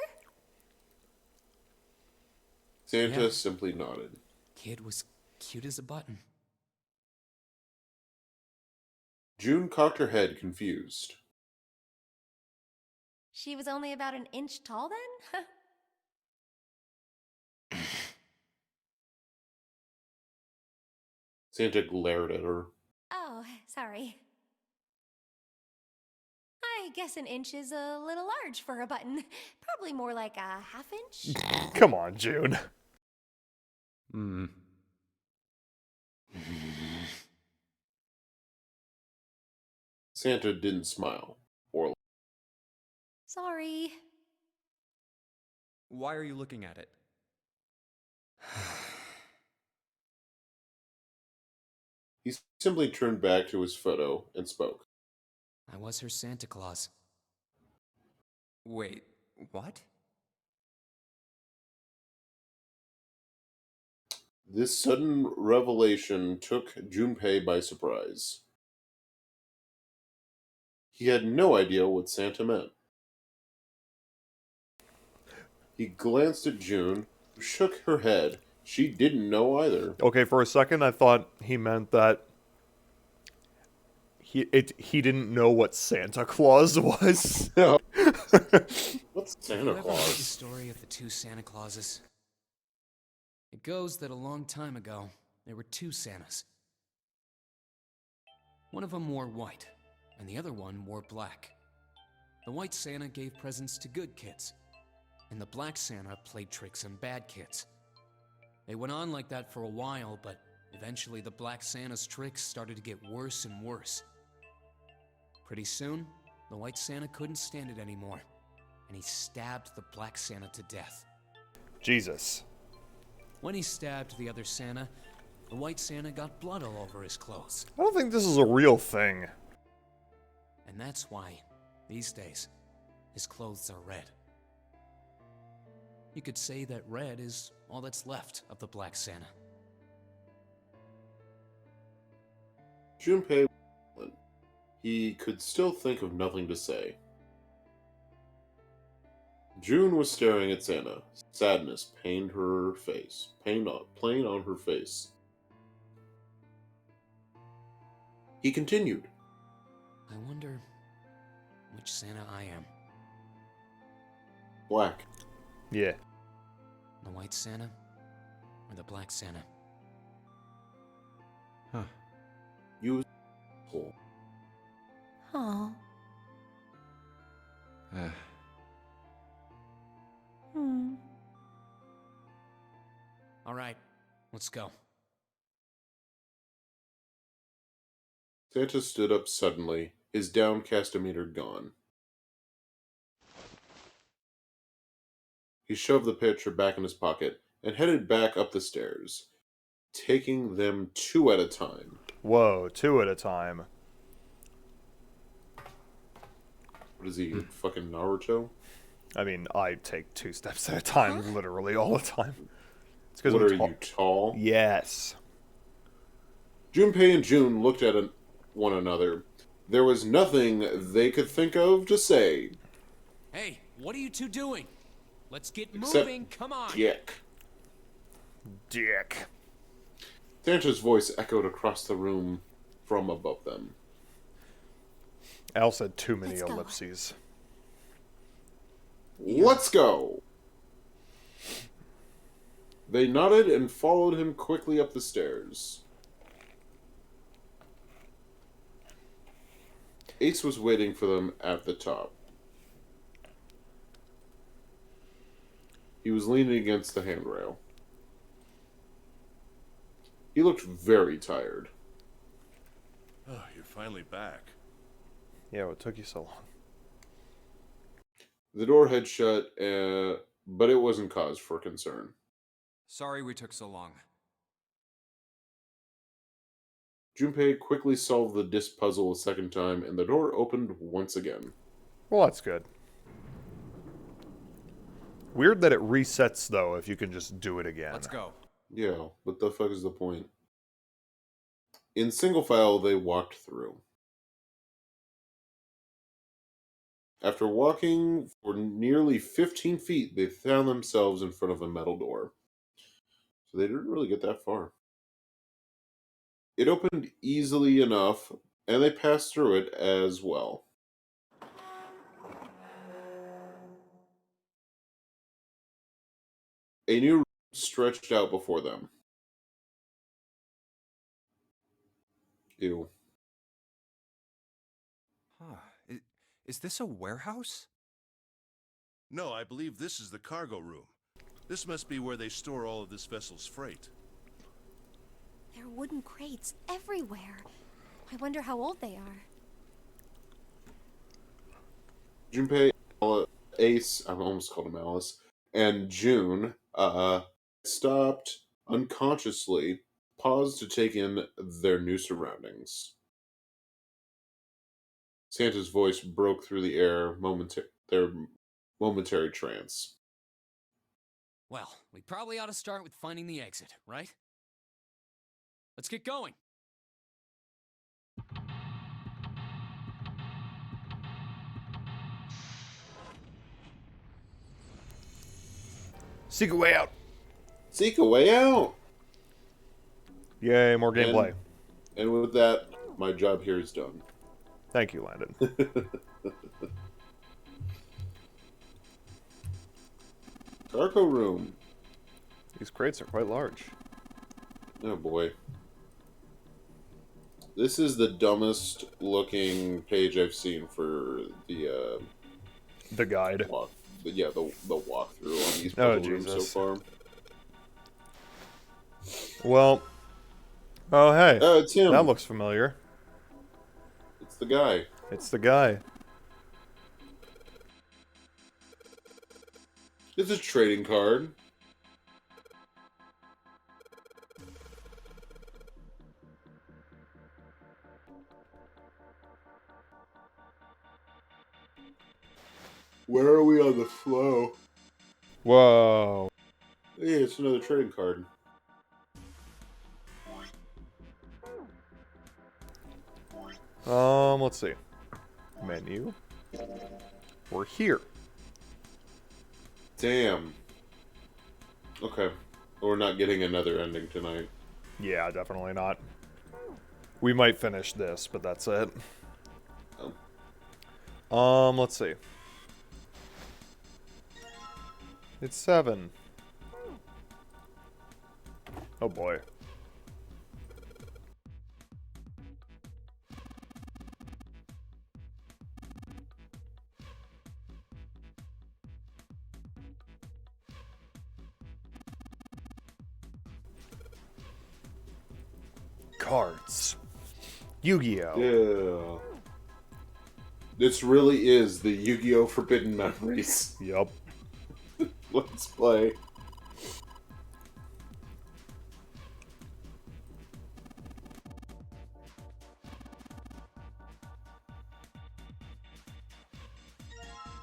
Santa Yeah. simply nodded. Kid was cute as a button. June cocked her head, confused. She was only about an inch tall then? Santa glared at her. Oh, sorry. I guess an inch is a little large for a button. Probably more like a half inch. Come on, June. Hmm. Santa didn't smile or Sorry. Why are you looking at it? he simply turned back to his photo and spoke. I was her Santa Claus. Wait, what? This sudden revelation took Junpei by surprise. He had no idea what Santa meant. He glanced at June, who shook her head She didn't know either. Okay, for a second I thought he meant that he didn't know what Santa Claus was. What's Have Santa you ever heard the Claus? story of the two Santa Clauses? It goes that a long time ago, there were two Santas. One of them wore white, and the other one wore black. The white Santa gave presents to good kids, and the black Santa played tricks on bad kids. They went on like that for a while, but eventually the black Santa's tricks started to get worse and worse. Pretty soon, the white Santa couldn't stand it anymore, and he stabbed the black Santa to death. Jesus. When he stabbed the other Santa, the white Santa got blood all over his clothes. I don't think this is a real thing. And that's why, these days, his clothes are red. You could say that red is all that's left of the black Santa. Junpei, he could still think of nothing to say. June was staring at Santa. Sadness pained her face. Plain on her face. He continued. I wonder which Santa I am. Black. Yeah. The white Santa or the black Santa? You was Oh. Uh, All right, let's go. Santa stood up suddenly, his downcast demeanor gone. He shoved the picture back in his pocket and headed back up the stairs, taking them two at a time. Whoa, two at a time. What is he, fucking Naruto? I mean, I take 2 steps at a time, literally all the time. It's because What I'm are tall. you, tall? Yes. Junpei and June looked at one another. There was nothing they could think of to say. Hey, what are you two doing? Let's get Except moving, come on! Dick. Dick. Santa's voice echoed across the room from above them. Al said too many Let's go. ellipses. Let's go! They nodded and followed him quickly up the stairs. Ace was waiting for them at the top. He was leaning against the handrail. He looked very tired. Oh, you're finally back. Yeah, what took you so long? The door had shut, but it wasn't cause for concern. Sorry we took so long. Junpei quickly solved the disc puzzle a second time, and the door opened once again. Well, that's good. Weird that it resets, though, if you can just do it again. Let's go. Yeah, what the fuck is the point? In single file, they walked through. After walking for nearly 15 feet, they found themselves in front of a metal door. So they didn't really get that far. It opened easily enough, and they passed through it as well. A new room stretched out before them. Ew. Huh. Is this a warehouse? No, I believe this is the cargo room. This must be where they store all of this vessel's freight. There are wooden crates everywhere. I wonder how old they are. Junpei, Ace, I almost called him Alice, and June stopped unconsciously, paused to take in their new surroundings. Santa's voice broke through the air, their momentary trance. Well, we probably ought to start with finding the exit, right? Let's get going. Secret way out. Seek a way out. Yay, more gameplay. And with that, my job here is done. Thank you, Landon. Cargo room. These crates are quite large. Oh boy. This is the dumbest looking page I've seen for the guide. the walkthrough on these Oh, puzzle rooms so Jesus. far. Well, oh hey, Oh, it's him. that looks familiar. It's the guy. It's the guy. It's a trading card. Where are we on the flow? Whoa. Yeah, it's another trading card. Let's see. Menu. We're here. Damn. Okay. We're not getting another ending tonight. Yeah, definitely not. We might finish this, but that's it. Let's see. It's 7. Oh boy. Cards. Yu-Gi-Oh! Yeah. This really is the Yu-Gi-Oh! Forbidden Memories. Yup. Let's play.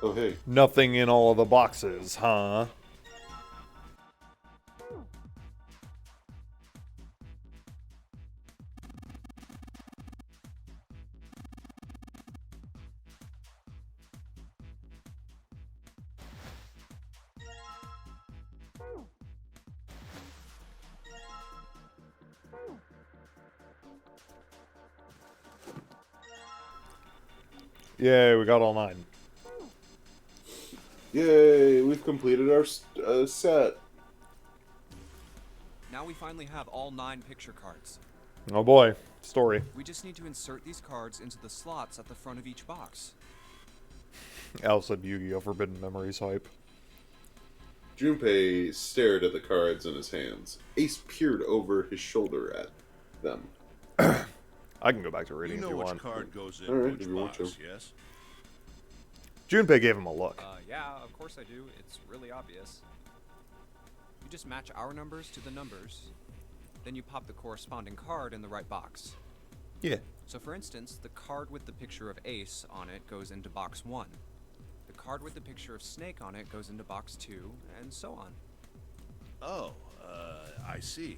Oh, hey. Nothing in all of the boxes, huh? Yay, we got all 9. Yay, we've completed our set. Now we finally have all 9 picture cards. Oh boy, story. We just need to insert these cards into the slots at the front of each box. Al said Yu-Gi-Oh! Forbidden Memories hype. Junpei stared at the cards in his hands. Ace peered over his shoulder at them. I can go back to reading You know if you which want. card goes in All right, which if you want box, to. yes? Junpei gave him a look. Yeah, of course I do. It's really obvious. You just match our numbers to the numbers, then you pop the corresponding card in the right box. Yeah. So for instance, the card with the picture of Ace on it goes into box 1. The card with the picture of Snake on it goes into box 2, and so on. Oh, I see.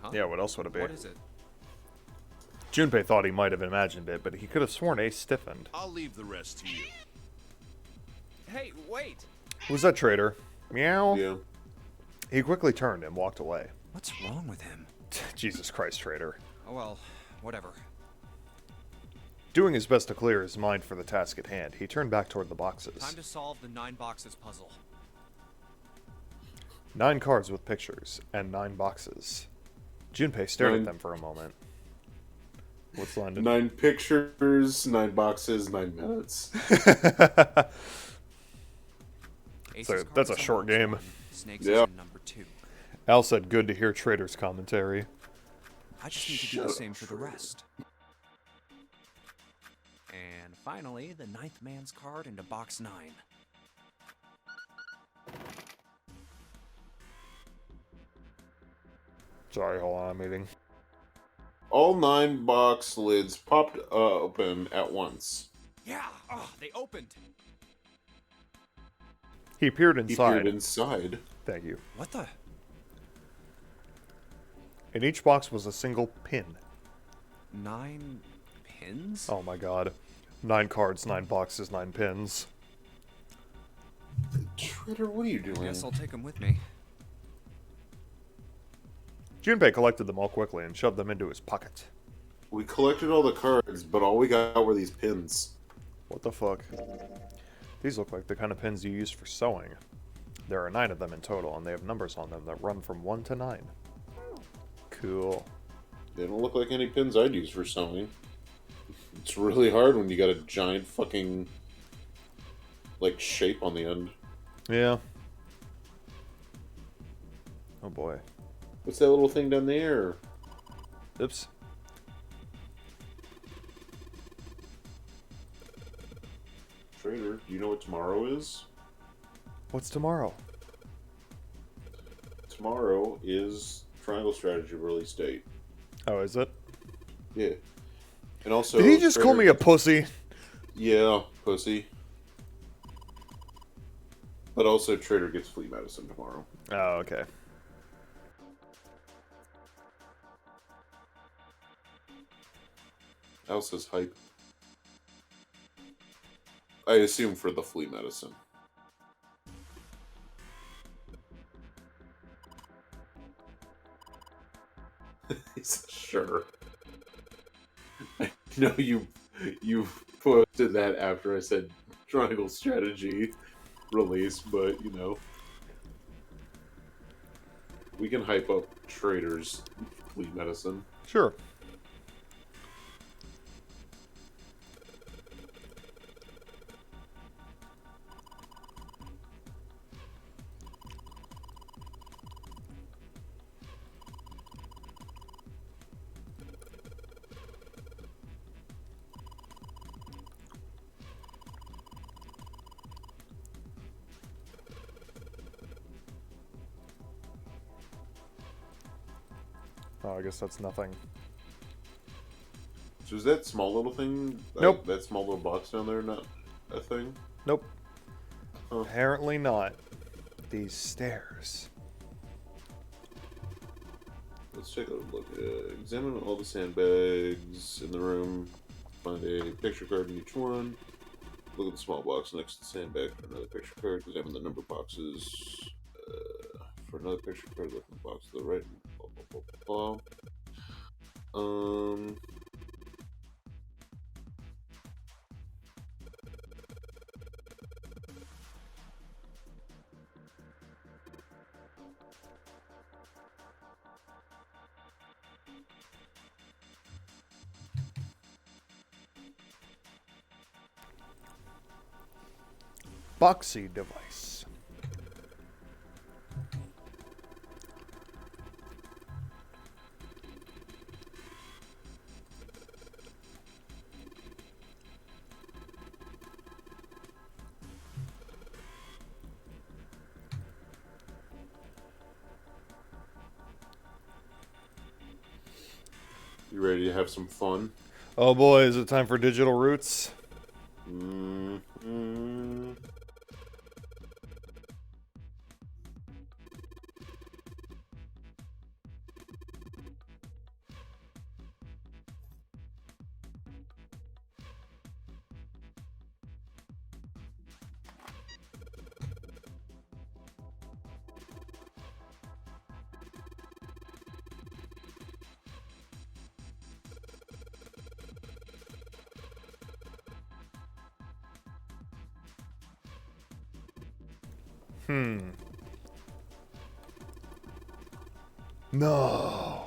Huh? Yeah, what else would it be? What is it? Junpei thought he might have imagined it, but he could have sworn Ace stiffened. I'll leave the rest to you. Hey, wait! Who's that traitor? Meow. Yeah. He quickly turned and walked away. What's wrong with him? Jesus Christ, traitor. Oh well, whatever. Doing his best to clear his mind for the task at hand, he turned back toward the boxes. Time to solve the 9 boxes puzzle. 9 cards with pictures, and 9 boxes. Junpei stared 9. at them for a moment. What's London? 9 pictures, 9 boxes, 9 minutes. Ace's card that's a is in short box game. 1, Snake's Yeah. is in number 2. Al said good to hear Trader's commentary. I just need to do the same for the rest. And finally, the 9th man's card into box 9. Sorry, hold on, I'm eating. All 9 box lids popped open at once. Yeah! Oh, they opened! He peered He inside. peered inside. Thank you. What the? In each box was a single pin. 9 pins? Oh my god. 9 cards, 9 boxes, 9 pins. Trader, what are you doing? Guess I'll take them with me. Junpei collected them all quickly and shoved them into his pocket. We collected all the cards, but all we got were these pins. What the fuck? These look like the kind of pins you use for sewing. There are 9 of them in total, and they have numbers on them that run from 1 to 9. Cool. They don't look like any pins I'd use for sewing. It's really hard when you got a giant fucking, like, shape on the end. Yeah. Oh boy. What's that little thing down there? Oops. Trader, do you know what tomorrow is? What's tomorrow? Tomorrow is Triangle Strategy release date. Oh, is it? Yeah. And also... Did he just call Trader- me a pussy? Yeah, pussy. But also, Trader gets flea medicine tomorrow. Oh, okay. Elsa's hype. I assume for the flea medicine. Sure. I know you posted that after I said Triangle Strategy release, but you know, we can hype up Trader's flea medicine. Sure. Oh, I guess that's nothing. So is that small little thing? Nope. That small little box down there not a thing? Nope. Huh. Apparently not. These stairs. Let's take a look. Examine all the sandbags in the room. Find a picture card in each one. Look at the small box next to the sandbag for another picture card. Examine the number boxes for another picture card. Look at the box to the right. Blah, blah, blah, blah. Boxy device. You ready to have some fun? Oh boy, is it time for digital roots? Mm-hmm. No.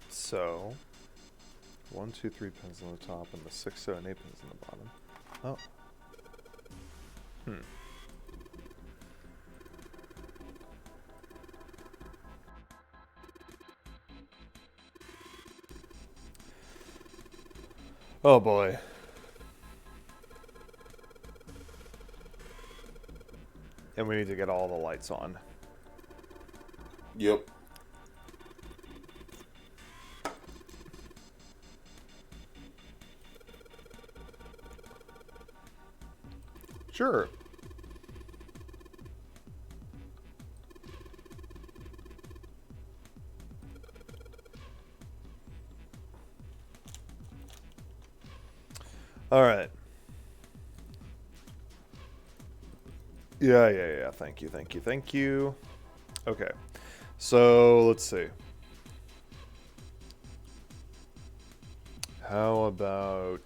So, 1, 2, 3 pins on the top and the 6, 7, 8 pins on the bottom. Oh. Oh boy. And we need to get all the lights on. Yep. Sure. All right. Yeah. Thank you. Okay. So, let's see. How about...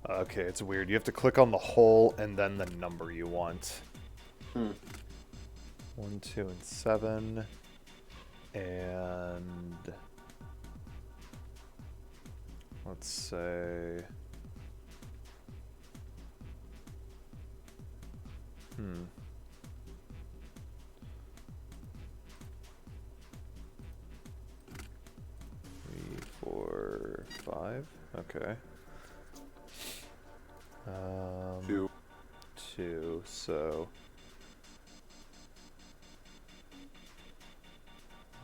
Okay, it's weird. You have to click on the hole and then the number you want. 1, 2, and 7. And... let's say... 3, 4, 5. Okay. 2. 2. So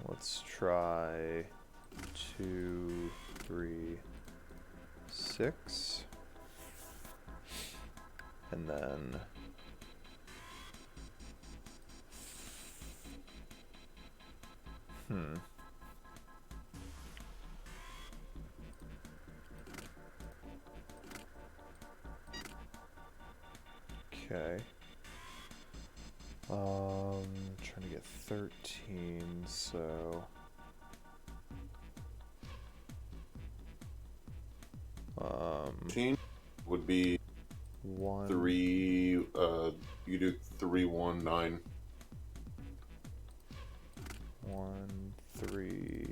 let's try 2, 3, 6, and then okay. Trying to get 13, so 13 would be 1, 3. You do 3, 1, 9. 1, 3,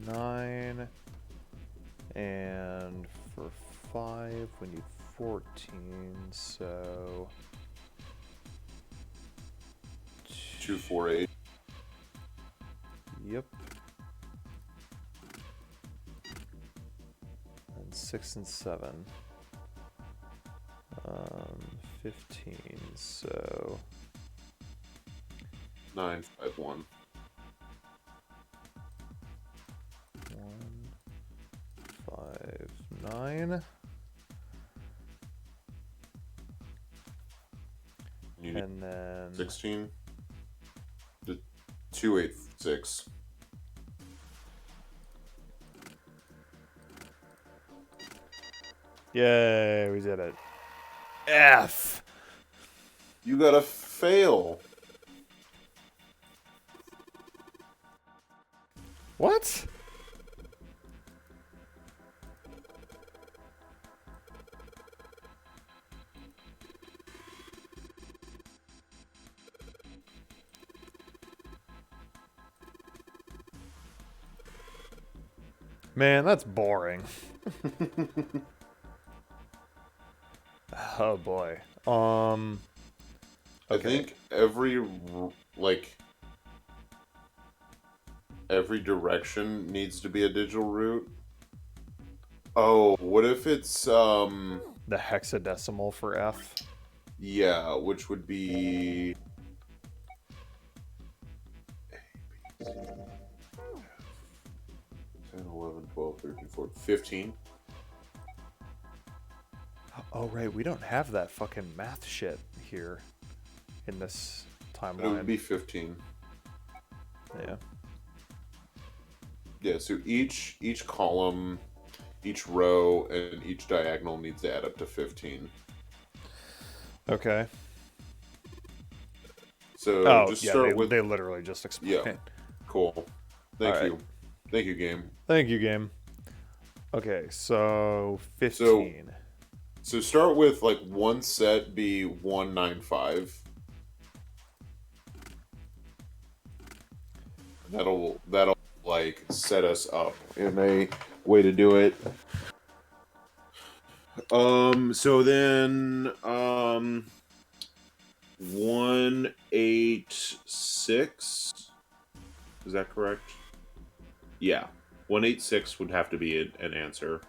9, and for 5 we need 14, so 2, 4, 8. Yep. And 6 and 7. 15, so 9, 5, 1. 1, 5, 9. You need And then 16. 2, 8, 6. yay, we did it. F. You gotta fail. What? Man, that's boring. Oh boy. I think every direction needs to be a digital route. Oh, what if it's the hexadecimal for F. yeah, which would be 10, 11, 12, 13, 14, 15. Oh right, we don't have that fucking math shit here in this It would timeline. be 15. Yeah. Yeah, so each column, each row, and each diagonal needs to add up to 15. Okay. So Oh, just yeah, start with they literally just explain. yeah. Cool. Thank All you. Thank you, game. Thank you, game. Okay, so 15. So start with like one set be 195. That'll like set us up in a way to do it. So then 186. Is that correct? Yeah. 186 would have to be an answer.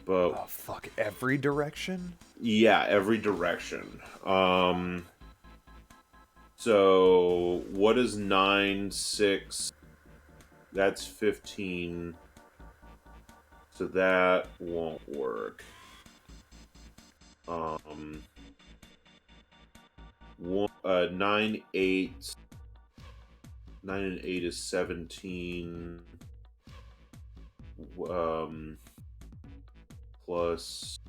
But Oh fuck, every direction? yeah, every direction. So what is 9, 6? That's 15. So that won't work. Nine, 8. 9 and 8 is 17. Plus.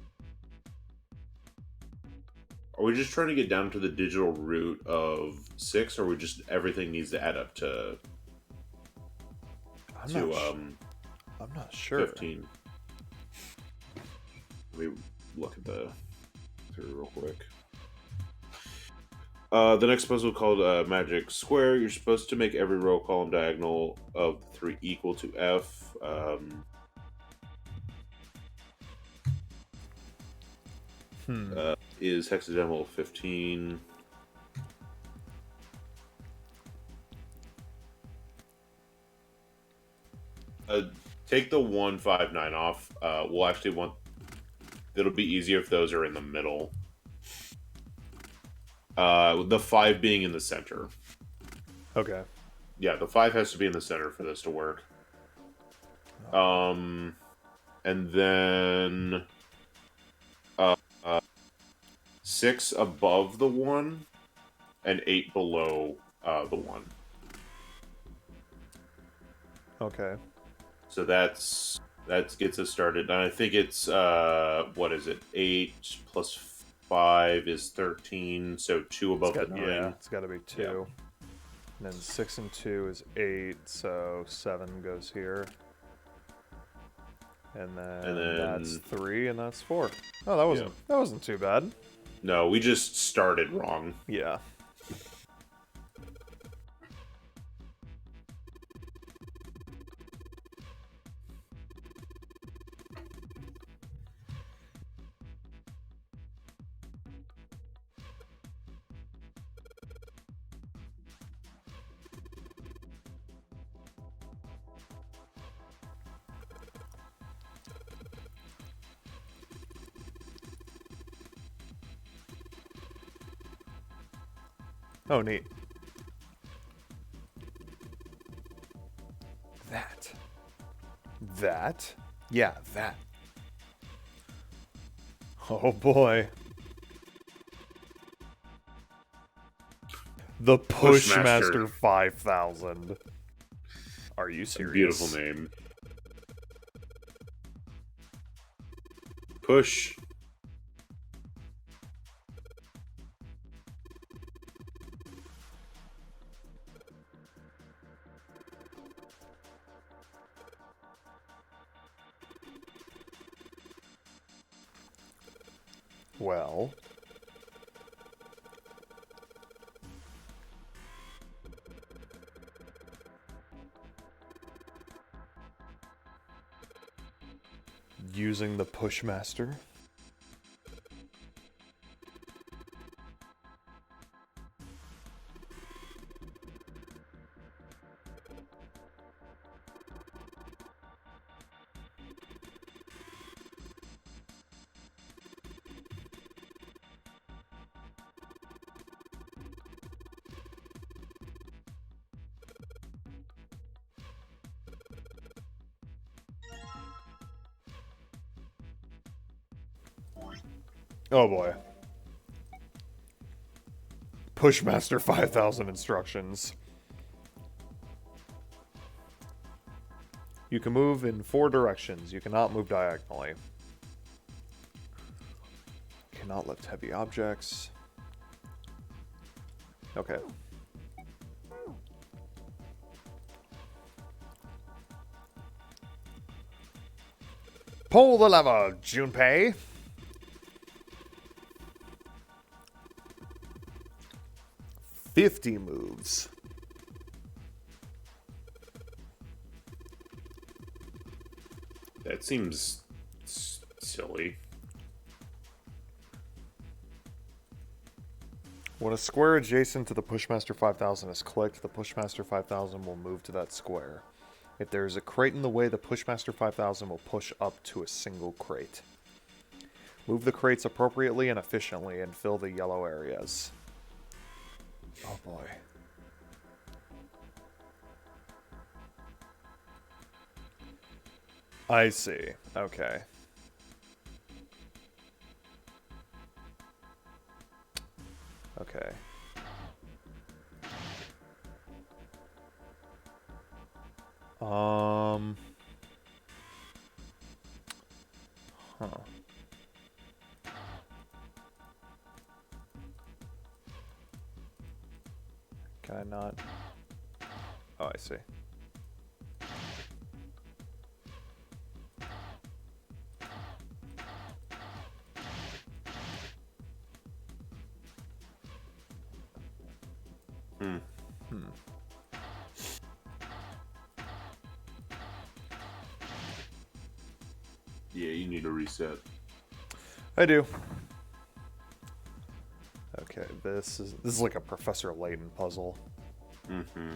Are we just trying to get down to the digital root of 6, or we just everything needs to add up to I'm not sure. 15? Let me look at the through real quick. The next puzzle called Magic Square. You're supposed to make every row, column, diagonal of 3 equal to F. Is hexadecimal 15. Take the 159 off. We'll actually want. It'll be easier if those are in the middle. The 5 being in the center. Okay. Yeah, the 5 has to be in the center for this to work. And then 6 above the 1 and 8 below the 1. Okay. So that gets us started. And I think it's what is it? 8 plus 5 is 13. So 2 above the 9. Yeah, it's got to be 2. Yeah. And then 6 and 2 is 8. So 7 goes here. And then that's 3, and that's 4. Oh, that wasn't too bad. No, we just started wrong. Yeah. Oh, neat. That? Yeah, that. Oh, boy. The Pushmaster 5000. Are you serious? Beautiful name. Push. Well, using the Pushmaster. Oh boy. Pushmaster 5000 instructions. You can move in 4 directions. You cannot move diagonally. Cannot lift heavy objects. Okay. Pull the lever, Junpei. $50 moves. That seems silly. When a square adjacent to the Pushmaster 5000 is clicked, the Pushmaster 5000 will move to that square. If there is a crate in the way, the Pushmaster 5000 will push up to a single crate. Move the crates appropriately and efficiently and fill the yellow areas. Oh boy. I see. Okay. Okay. Huh. Can I not? Oh, I see. Hmm. Yeah, you need a reset. I do. Okay, this is like a Professor Layton puzzle. Mm-hmm.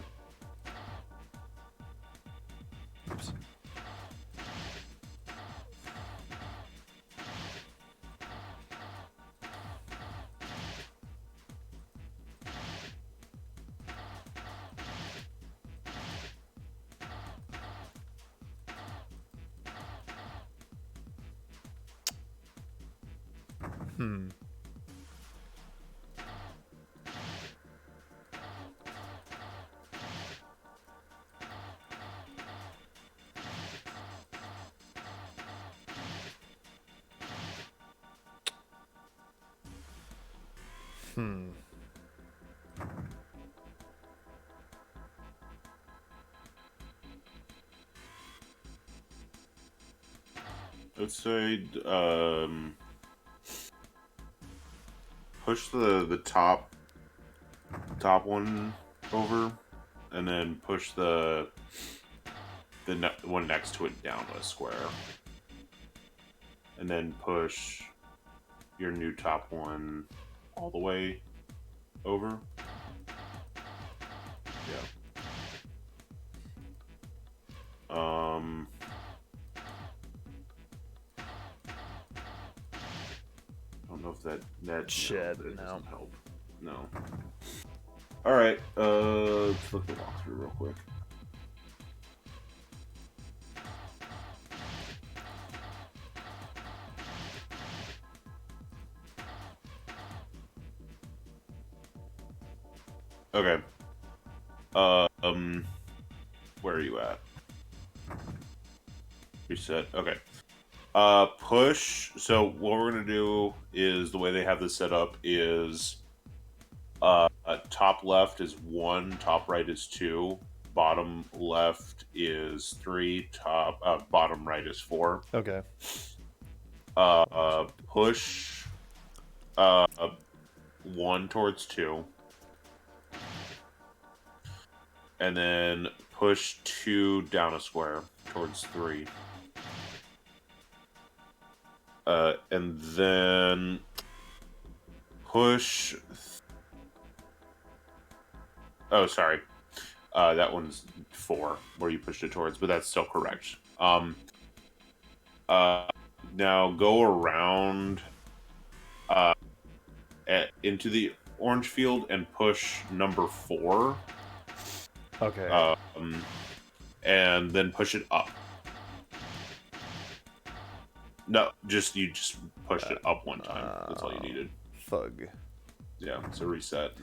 Oops. Hmm. Hmm. Let's say push the top one over, and then push the one next to it down a square, and then push your new top one all the way over. Yeah. I don't know if that Shit, no, that no. doesn't help. No. All right. Let's look the walkthrough real quick. Okay. Where are you at? Reset. Okay. Push. So what we're gonna do is the way they have this set up is, top left is 1, top right is 2, bottom left is 3, bottom right is 4. Okay. Push 1 towards 2, and then push 2 down a square towards 3. And then push. Oh, sorry. That one's 4, where you pushed it towards, but that's still correct. Now go around into the orange field and push number 4. Okay. And then push it up. No, you just pushed it up one time. That's all you needed. Thug. Yeah, so reset.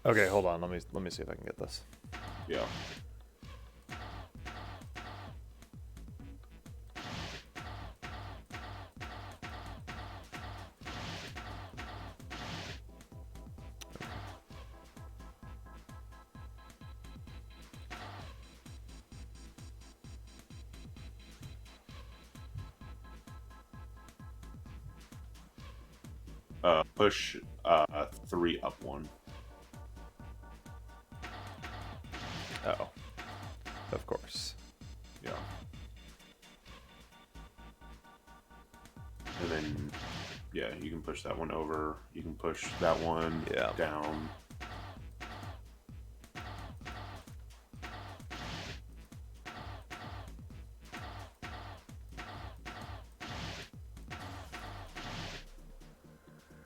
Okay, hold on. Let me see if I can get this. Yeah. Push 3 up 1. Oh. Of course. Yeah. And then, yeah, you can push that one over. You can push that one down.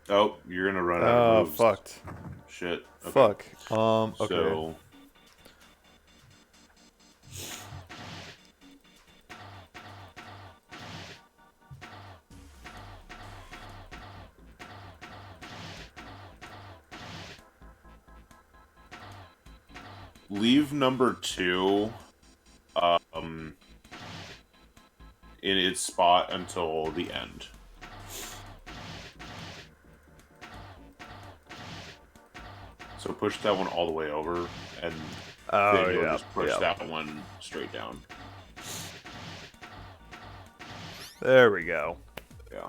Oh, you're gonna run out of moves. Fucked. Shit. Okay. Fuck. Okay. So, leave number 2 in its spot until the end. So push that one all the way over, and then you'll just push that one straight down. There we go. Yeah.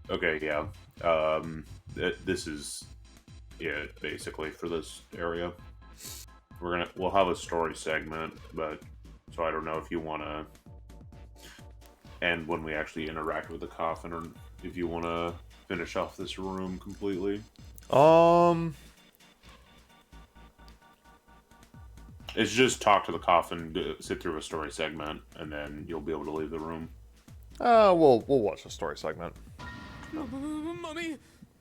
Okay, yeah. This is it basically for this area. We'll have a story segment, but so I don't know if you want to end when we actually interact with the coffin, or if you want to finish off this room completely. It's just talk to the coffin, sit through a story segment, and then you'll be able to leave the room. We'll watch the story segment. Mummy.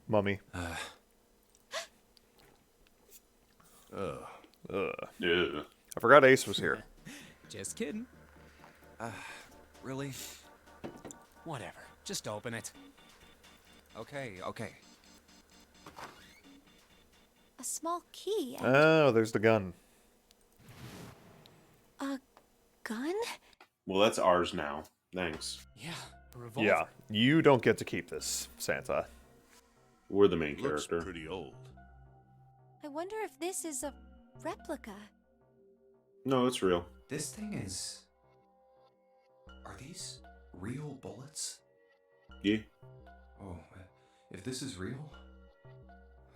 Mummy. Yeah. I forgot Ace was here. Just kidding. Really? Whatever. Just open it. Okay. A small key and Oh, there's the gun. a gun? Well, that's ours now. Thanks. Yeah, a revolver. Yeah, you don't get to keep this, Santa. We're the main Looks character. pretty old. I wonder if this is a replica. No, it's real. This thing is... Are these real bullets? Yeah. Oh, if this is real...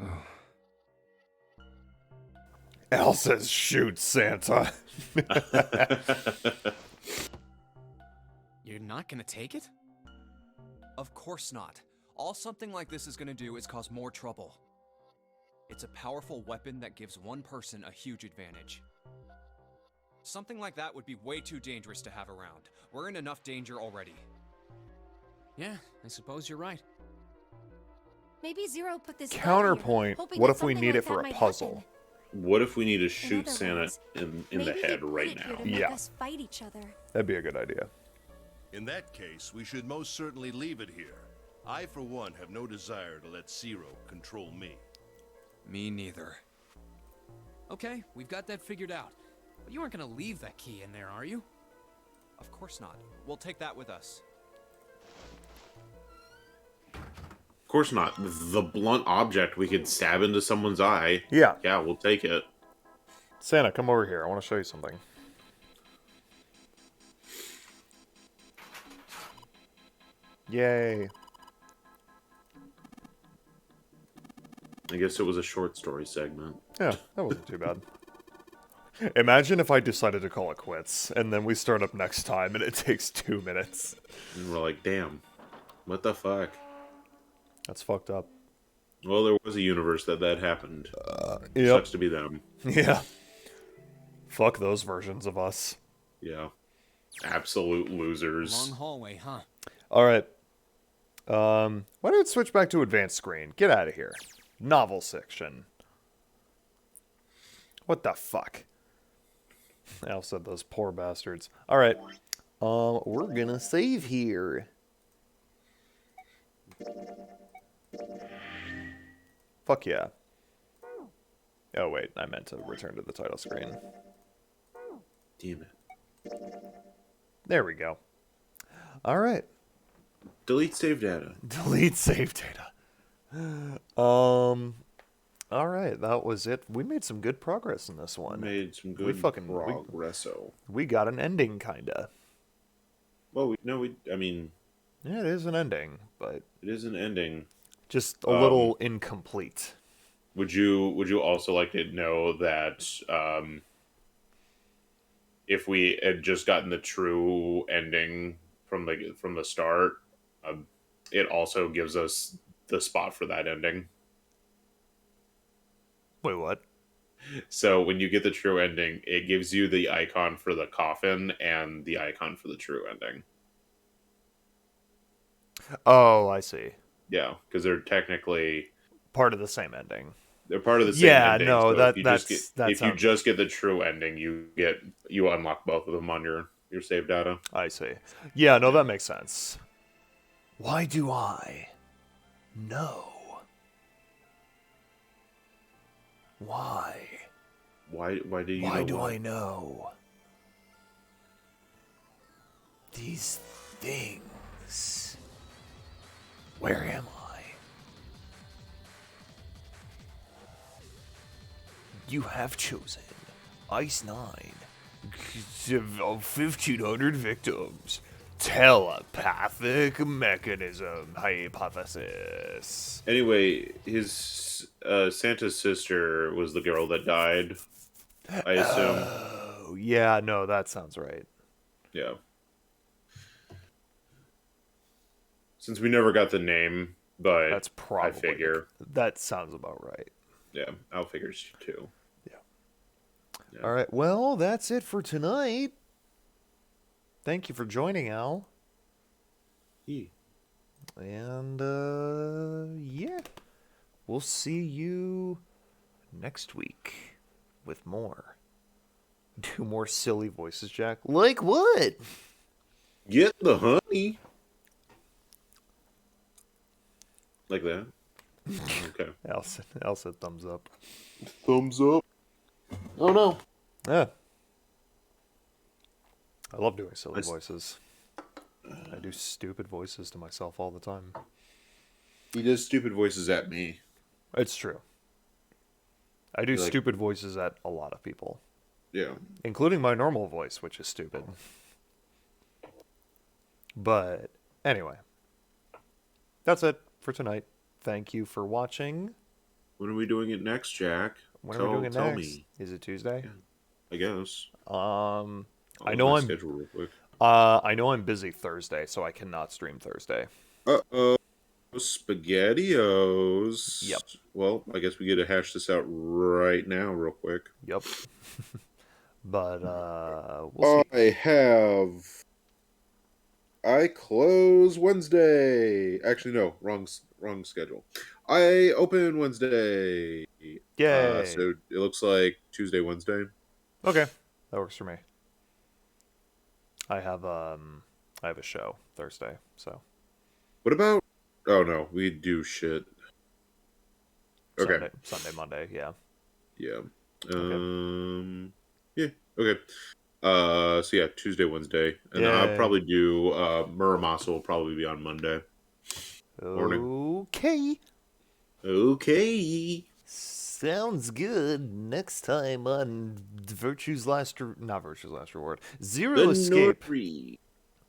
Oh. Al says, shoot, Santa. You're not gonna take it? Of course not. All something like this is gonna do is cause more trouble. It's a powerful weapon that gives one person a huge advantage. Something like that would be way too dangerous to have around. We're in enough danger already. Yeah, I suppose you're right. Maybe Zero put this Counterpoint, hoping what that if we something need like it for that a might puzzle? happen. What if we need to In shoot other Santa words, in the maybe head he put right it here now? to make Yeah. us fight each other. That'd be a good idea. In that case, we should most certainly leave it here. I, for one, have no desire to let Zero control me. Me neither. Okay, we've got that figured out. But you aren't gonna leave that key in there, are you? Of course not. We'll take that with us. Of course not. The blunt object we could stab into someone's eye. Yeah. Yeah, we'll take it. Santa, come over here. I want to show you something. Yay. I guess it was a short story segment. Yeah, that wasn't too bad. Imagine if I decided to call it quits, and then we start up next time, and it takes 2 minutes. And we're like, damn, what the fuck? That's fucked up. Well, there was a universe that happened. Yep. Sucks to be them. Yeah. Fuck those versions of us. Yeah. Absolute losers. Long hallway, huh? Alright. Why don't we switch back to advanced screen? Get out of here. Novel section. What the fuck? Al said those poor bastards. Alright. We're gonna save here. Fuck yeah. Oh wait, I meant to return to the title screen. Damn it. There we go. Alright. Delete save data. Delete save data. Alright, that was it. We made some good progress in this one. Made some good progresso. We got an ending, kinda. Well, I mean... Yeah, it is an ending, but... It is an ending. Just a little incomplete. Would you also like to know that if we had just gotten the true ending from the start, it also gives us the spot for that ending. Wait, what? So when you get the true ending, it gives you the icon for the coffin and the icon for the true ending. Oh, I see. Yeah, because they're technically Part of the same ending. they're part of the same Yeah, ending. no, So that if you that's just get that if you sounds. just get the true ending, you unlock both of them on your save data. I see. Yeah, no, Yeah. that makes sense. Why do I know? Why? Why do you Why know do what? I know these things? Where am I? You have chosen Ice 9 of 1,500 victims. Telepathic mechanism hypothesis. Anyway, his Santa's sister was the girl that died. I assume. Oh, yeah, no, that sounds right. Yeah. Since we never got the name, but That's probably. I figure. That sounds about right. Yeah, Al figures too. Yeah. All right, well, that's it for tonight. Thank you for joining, Al. And, yeah. We'll see you next week with more. Do more silly voices, Jack. Like what? Get the honey. Like that. Okay. Al said thumbs up. Thumbs up. Oh no. Yeah. I love doing silly voices. I do stupid voices to myself all the time. He does stupid voices at me. It's true. I do Like- stupid voices at a lot of people. Yeah. Including my normal voice, which is stupid. But anyway. That's it for tonight. Thank you for watching. When are we doing it next, Jack? When are we doing it tell next? me. Is it Tuesday? Yeah, I guess. I know I'm schedule real quick. I know I'm busy Thursday, so I cannot stream Thursday. Uh-oh. SpaghettiOs. Yep. Well, I guess we get to hash this out right now real quick. Yep. But we'll see. I close Wednesday. Actually, no, wrong schedule. I open Wednesday. Yay. So it looks like Tuesday, Wednesday. Okay. That works for me. I have a show Thursday, so What about? Oh no, we do shit. Okay. Sunday, Monday, yeah. Yeah. Okay. Yeah. Okay. So yeah, Tuesday, Wednesday, and then I'll Yay. probably do Muramasa will probably be on Monday. Morning. Okay. Okay. Sounds good. Next time on not Virtue's Last Reward. Zero Escape. Notary.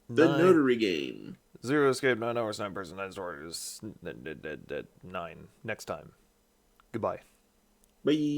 The Nine- Notary game. Zero Escape, 9 hours, 9 person, 9 stories, 9. Next time. Goodbye. Bye.